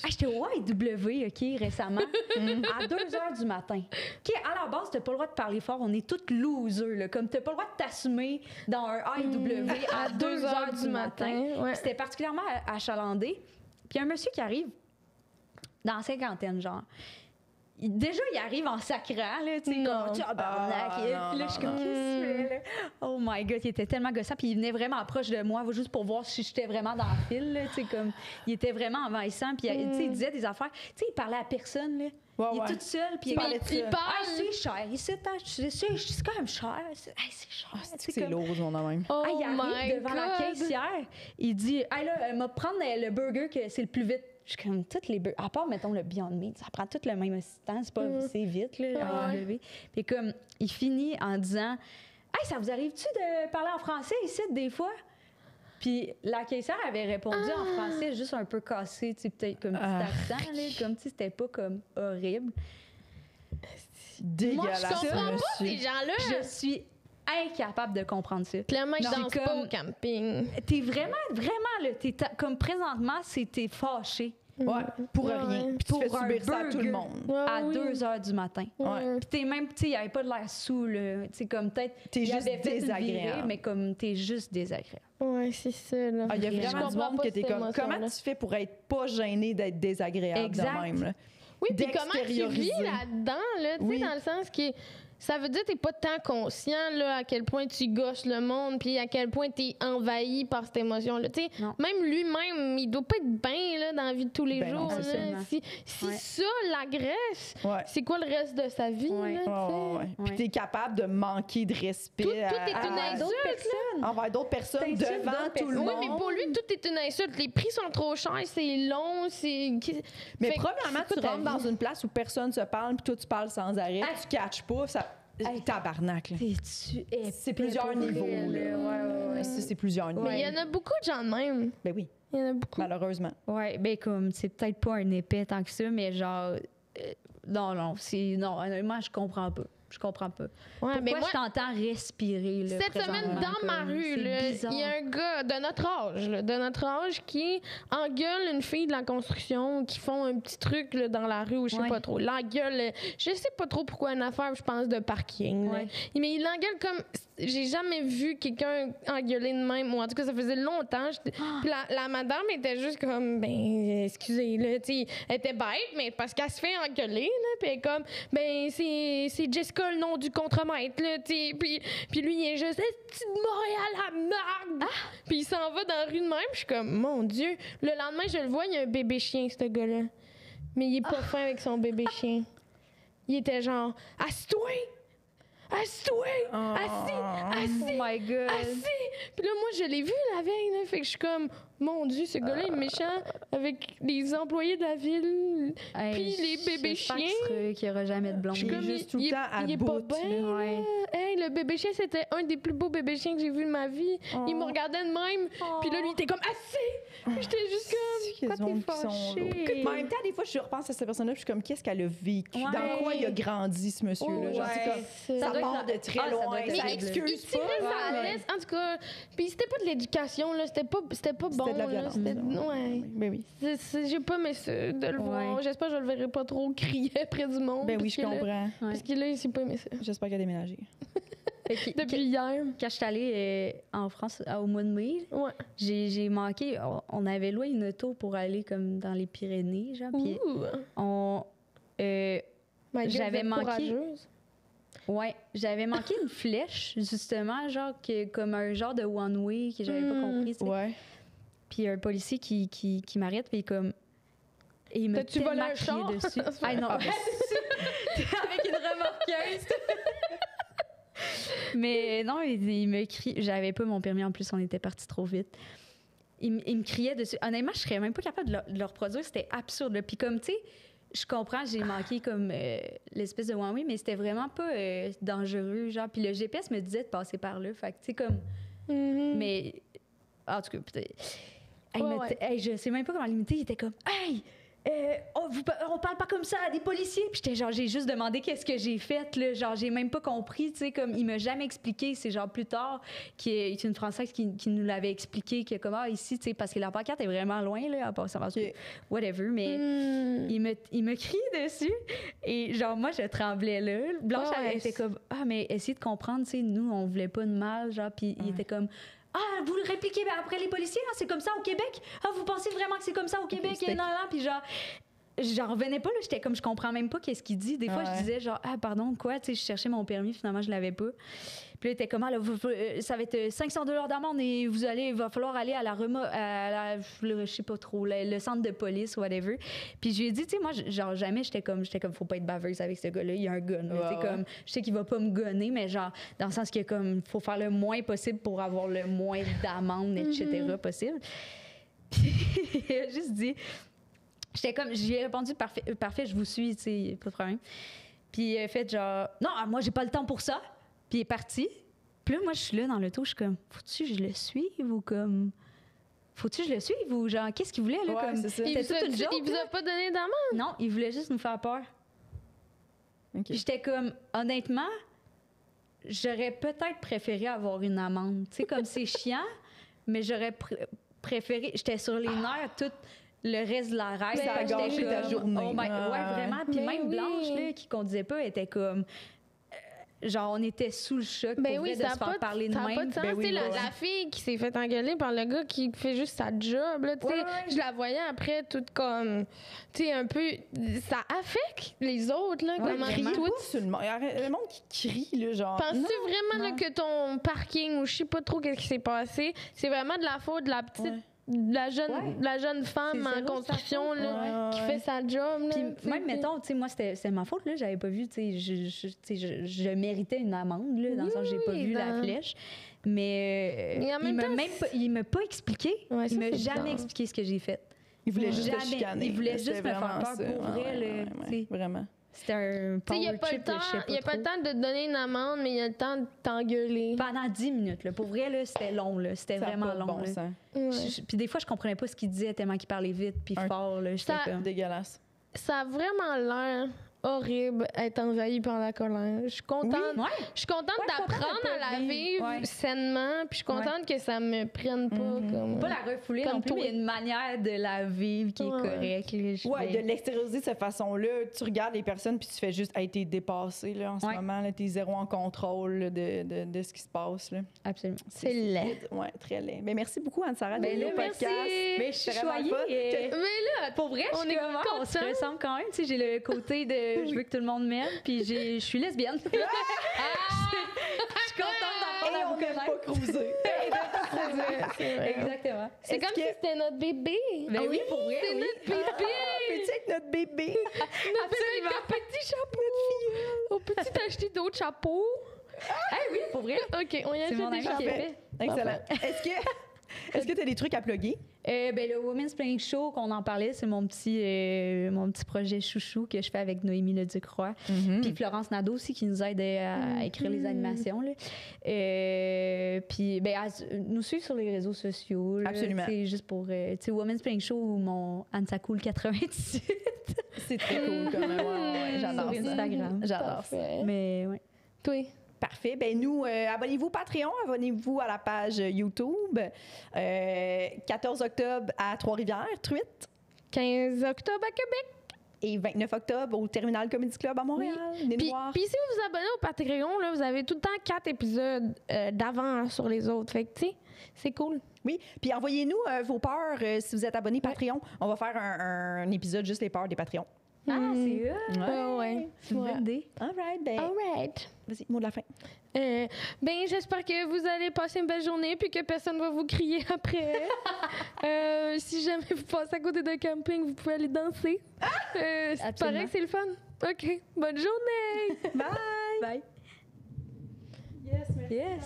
Speaker 3: J'étais au YW, OK, récemment, à 2 h du matin. OK, à la base, t'as pas le droit de parler fort. On est toutes losers, là. Comme t'as pas le droit de t'assumer dans un YW à 2 h du matin.
Speaker 2: Ouais.
Speaker 3: C'était particulièrement achalandé. Puis il y a un monsieur qui arrive dans la cinquantaine, genre. Déjà, il arrive en sacrant, là, tu sais, comme tu là, je suis comme, qu'est-ce que tu fais, là? Oh my God, il était tellement gossant, puis il venait vraiment proche de moi, juste pour voir si j'étais vraiment dans le fil, là, tu sais, comme, il était vraiment envahissant, puis, tu sais, il disait des affaires, tu sais, il parlait à personne, là. Il est tout seul, puis il parle. C'est cher, c'est quand même cher, c'est cher.
Speaker 1: C'est lourd, on a même.
Speaker 2: Oh
Speaker 3: il arrive devant la caissière, il dit, hey, là, elle m'a prendre le burger que c'est le plus vite. Je suis comme toutes les à part mettons le Beyond Meat, ça prend tout le même temps, c'est vite là, Puis comme il finit en disant hey, ça vous arrive-tu de parler en français ici des fois? Puis la caissière avait répondu en français juste un peu cassé, tu sais, peut-être comme petit accent là, comme si c'était pas comme horrible.
Speaker 1: Dégueulasse.
Speaker 2: Moi, je comprends pas ces gens-là.
Speaker 3: Je suis incapable de comprendre ça.
Speaker 2: Clairement, ils dansent pas au camping.
Speaker 3: T'es vraiment là, comme présentement, t'es fâché.
Speaker 1: Ouais, pour rien. Puis tu fais subir ça à tout le monde.
Speaker 3: À 2 h du matin.
Speaker 1: Ouais.
Speaker 3: Puis t'es même, tu sais, il n'y avait pas de l'air saoul, là. Tu sais, comme peut-être.
Speaker 1: T'es juste désagréable.
Speaker 3: Mais comme t'es juste désagréable.
Speaker 2: Ouais, c'est ça, là.
Speaker 1: Il y a vraiment du monde qui était comme, comment tu fais pour être pas gêné d'être désagréable de même, là?
Speaker 2: Oui, puis comment tu vis là-dedans, là, tu sais, dans le sens que ça veut dire que t'es pas tant conscient là, à quel point tu gosses le monde puis à quel point t'es envahi par cette émotion-là. Tu sais, même lui-même, il doit pas être bien là, dans la vie de tous les jours.
Speaker 1: Non,
Speaker 2: là. Si ça l'agresse, c'est quoi le reste de sa vie? Là,
Speaker 1: Puis t'es capable de manquer de respect
Speaker 2: tout est une insulte
Speaker 1: envers d'autres personnes devant tout le monde.
Speaker 2: Oui, mais pour lui, tout est une insulte. Les prix sont trop chers, c'est long, c'est...
Speaker 1: Mais premièrement, tu rentres dans une place où personne se parle puis toi, tu parles sans arrêt, tu catches pas, ça... tabarnak, là. C'est plusieurs niveaux, là. C'est plusieurs niveaux.
Speaker 2: Mais il y en a beaucoup de gens de même.
Speaker 1: Ben oui.
Speaker 2: Il y en a beaucoup.
Speaker 1: Malheureusement.
Speaker 3: Ouais, ben comme, c'est peut-être pas un épais tant que ça, mais genre... non, honnêtement, je comprends pas. Je comprends pas. Pourquoi
Speaker 2: mais moi,
Speaker 3: je t'entends respirer, là,
Speaker 2: cette semaine, dans ma rue, il y a un gars de notre âge, qui engueule une fille de la construction qui font un petit truc là, dans la rue ou je sais pas trop. L'engueule, je sais pas trop pourquoi une affaire, je pense, de parking. Là. Mais il l'engueule comme... J'ai jamais vu quelqu'un engueuler de même. Ou en tout cas, ça faisait longtemps. Puis la madame était juste comme, ben, excusez, là, tu sais, elle était bête, mais parce qu'elle se fait engueuler, là, puis elle est comme, ben, c'est Jessica le nom du contremaître, là, tu sais. Puis lui, il est juste, est-ce de Montréal à marde? Puis il s'en va dans la rue de même, je suis comme, mon Dieu. Le lendemain, je le vois, il y a un bébé chien, ce gars-là. Mais il est pas fin avec son bébé chien. Il était genre, assis-toi! Assis-toi! Assis!
Speaker 3: Oh my God!
Speaker 2: Assis! Puis là, moi, je l'ai vu la veille, là. Fait que je suis comme, mon Dieu, ce gars-là est méchant avec les employés de la ville, puis les bébés chiens.
Speaker 3: Qu'il n'y aura jamais de blonde.
Speaker 1: Je suis comme juste tout le temps à bout.
Speaker 2: Il est pas bien. Hey, le bébé chien, c'était un des plus beaux bébés chiens que j'ai vu de ma vie. Il me regardait de même, puis là, lui, il était comme assis! J'étais juste comme,
Speaker 3: pourquoi t'es fâché?
Speaker 1: En même temps, des fois, je repense à cette personne-là, je suis comme, qu'est-ce qu'elle a vécu? Dans quoi il a grandi, ce monsieur-là? Genre, c'est comme, ça part de très loin, ça excuse pas.
Speaker 2: Ça laisse, en tout cas, puis c'était pas de l'éducation, là, c'était pas bon.
Speaker 1: C'était de la violence.
Speaker 2: Ben oui. J'ai pas aimé ça, de le voir. J'espère que je le verrai pas trop crier près du monde.
Speaker 1: Ben oui, je comprends.
Speaker 2: Parce qu'il a pas aimé ça.
Speaker 1: J'espère qu'elle a déménagé.
Speaker 2: Depuis hier.
Speaker 3: Quand je suis allée en France au mois de mai, j'ai manqué. On avait loué une auto pour aller comme dans les Pyrénées, genre. Puis j'avais manqué.
Speaker 2: Courageuse.
Speaker 3: Ouais, j'avais manqué une flèche, justement, genre, comme un genre de one-way que j'avais pas compris, tu sais.
Speaker 1: Ouais.
Speaker 3: Puis un policier qui m'arrête, puis comme... Et il m'a tellement crié dessus. Ah non, avec une remorqueuse. Mais non, il me crie. J'avais pas mon permis en plus, on était parti trop vite. Il me criait dessus. Honnêtement, je serais même pas capable de le reproduire. C'était absurde. Là. Puis comme, tu sais, je comprends, j'ai manqué comme l'espèce de one-way, mais c'était vraiment pas dangereux, genre. Puis le GPS me disait de passer par là. Fait que, tu sais, comme... Mais, en tout cas, peut-être... Hey, je sais même pas comment limiter. Il était comme, hey, on parle pas comme ça à des policiers. Puis j'étais genre, j'ai juste demandé qu'est-ce que j'ai fait, là. Genre, j'ai même pas compris, tu sais, comme, il m'a jamais expliqué. C'est genre plus tard, qui est une Française qui nous l'avait expliqué, que comme, ici, tu sais, parce que la pancarte est vraiment loin, là, en passant, whatever, mais il me crie dessus. Et genre, moi, je tremblais, là. Blanche, elle était comme, mais essayez de comprendre, tu sais, nous, on voulait pas de mal, genre, puis il était comme, vous le répliquez après les policiers, hein, c'est comme ça au Québec? Vous pensez vraiment que c'est comme ça au Québec? Non, puis genre, j'en revenais pas, là, j'étais comme, je comprends même pas qu'est-ce qu'il dit. Des fois, je disais genre, pardon, quoi? Tu sais, je cherchais mon permis, finalement, je l'avais pas. Puis là, il était comme, ça va être $500 d'amende et il va falloir aller à je sais pas trop, le centre de police, whatever. Puis je lui ai dit, tu sais, moi, genre, jamais j'étais comme, faut pas être baveuse avec ce gars-là, il y a un gun. Comme, je sais qu'il va pas me gonner, mais genre, dans le sens que, comme, faut faire le moins possible pour avoir le moins d'amende, etc. possible. Puis il a juste dit, j'étais comme, j'ai répondu, parfait, je vous suis, tu sais, pas de problème. Puis il a fait genre, non, moi, j'ai pas le temps pour ça. Puis il est parti. Puis là, moi, je suis là dans l'auto, je suis comme, faut-tu que je le suive ou comme... Faut-tu que je le suive ou genre, qu'est-ce qu'il voulait, là?
Speaker 1: Ouais,
Speaker 3: comme...
Speaker 1: c'est ça.
Speaker 2: Il vous a pas donné d'amende?
Speaker 3: Non, il voulait juste nous faire peur.
Speaker 1: Okay.
Speaker 3: Puis j'étais comme, honnêtement, j'aurais peut-être préféré avoir une amende. Tu sais, comme c'est chiant, mais j'aurais préféré... J'étais sur les nerfs tout le reste de la ride.
Speaker 1: Ça a gâché ta journée.
Speaker 3: Ouais, vraiment. Puis même Blanche, là, qui conduisait pas, était comme... Genre, on était sous le choc pour vrai de se faire parler de même.
Speaker 2: Ça n'a pas de sens. La fille qui s'est fait engueuler par le gars qui fait juste sa job, là, je la voyais après toute comme... Tu sais, un peu... Ça affecte les autres, là, comment
Speaker 1: crier tout sur le monde. Il y a le monde qui crie, là, genre...
Speaker 2: Penses-tu vraiment là, que ton parking, ou je sais pas trop qu'est-ce qui s'est passé, c'est vraiment de la faute de la petite... La jeune femme en construction là, qui fait sa job. Là,
Speaker 3: puis même, mettons, tu sais, moi, c'était ma faute, là, j'avais pas vu, tu sais, je méritais une amende, là, dans le sens que j'ai pas vu la flèche. Mais il m'a pas expliqué. Il m'a jamais expliqué ce que j'ai fait.
Speaker 1: Il voulait juste te chicaner.
Speaker 3: Il voulait juste me faire peur pour vrai.
Speaker 1: Vraiment.
Speaker 3: C'était un power trip, je sais pas
Speaker 2: il n'y a pas le temps de te donner une amende, mais il y a le temps de t'engueuler.
Speaker 3: Pendant 10 minutes. Là. Pour vrai, là, c'était long. Là. C'était vraiment long. Bon puis des fois, je comprenais pas ce qu'il disait tellement qu'il parlait vite puis fort. Là.
Speaker 1: Comme... Dégueulasse.
Speaker 2: Ça a vraiment l'air horrible être envahi par la colère. Je suis contente, d'apprendre à la vivre sainement, puis je suis contente que ça me prenne pas comme...
Speaker 3: Pas la refouler non plus, mais il y a une manière de la vivre qui est correcte.
Speaker 1: De l'extérioriser de cette façon-là. Tu regardes les personnes, puis tu fais juste, t'es dépassé là, en ce moment. Là, t'es zéro en contrôle là, de ce qui se passe. Là.
Speaker 3: Absolument.
Speaker 2: C'est laid.
Speaker 1: Oui, très laid. Mais merci beaucoup, Anne-Sara, de le podcast.
Speaker 3: Mais je suis choyée.
Speaker 2: Mais là,
Speaker 3: pour vrai, on se ressemble quand même. Tu sais, j'ai le côté de je veux que tout le monde m'aime, puis je suis lesbienne. Je suis contente d'apprendre à vous connaître.
Speaker 1: Pas cruiser.
Speaker 3: Exactement.
Speaker 2: C'est comme si c'était notre bébé.
Speaker 3: Mais oui, pour vrai.
Speaker 2: C'est notre bébé.
Speaker 1: Peux-tu être notre bébé?
Speaker 2: Absolument. Notre petit chapeau. On peut-tu t'acheter d'autres chapeaux?
Speaker 3: Oui, pour vrai.
Speaker 2: OK, on y a
Speaker 3: mon
Speaker 2: des chapeaux.
Speaker 1: Excellent. Est-ce que tu as des trucs à plugger?
Speaker 3: Le Women's Playing Show, qu'on en parlait, c'est mon petit projet chouchou que je fais avec Noémie Leducroix. Puis Florence Nadeau aussi qui nous aide à écrire les animations. Là. Puis à nous suivre sur les réseaux sociaux. Là,
Speaker 1: absolument.
Speaker 3: Juste pour Women's Playing Show ou mon Ansa Cool 98.
Speaker 1: C'est très cool quand même. J'adore
Speaker 3: sur Instagram.
Speaker 1: J'adore ça.
Speaker 3: Mais ouais.
Speaker 2: Toi?
Speaker 1: Parfait. Ben nous, abonnez-vous au Patreon, abonnez-vous à la page YouTube. 14 octobre à Trois-Rivières, Truite.
Speaker 2: 15 octobre à Québec.
Speaker 1: Et 29 octobre au Terminal Comedy Club à Montréal.
Speaker 2: Puis si vous vous abonnez au Patreon, là, vous avez tout le temps 4 épisodes d'avance sur les autres. Fait que, tu sais, c'est cool.
Speaker 1: Oui. Puis envoyez-nous vos peurs si vous êtes abonné Patreon. On va faire un épisode juste les peurs des Patreons.
Speaker 3: C'est eux?
Speaker 2: Ouais.
Speaker 3: C'est une bonne idée.
Speaker 1: All right. Vas-y, mot de la fin.
Speaker 2: Ben, j'espère que vous allez passer une belle journée puis que personne va vous crier après. Si jamais vous passez à côté d'un camping, vous pouvez aller danser. C'est pareil que c'est le fun. OK. Bonne journée!
Speaker 3: Bye!
Speaker 2: Bye!
Speaker 1: Yes, merci.
Speaker 3: Yes.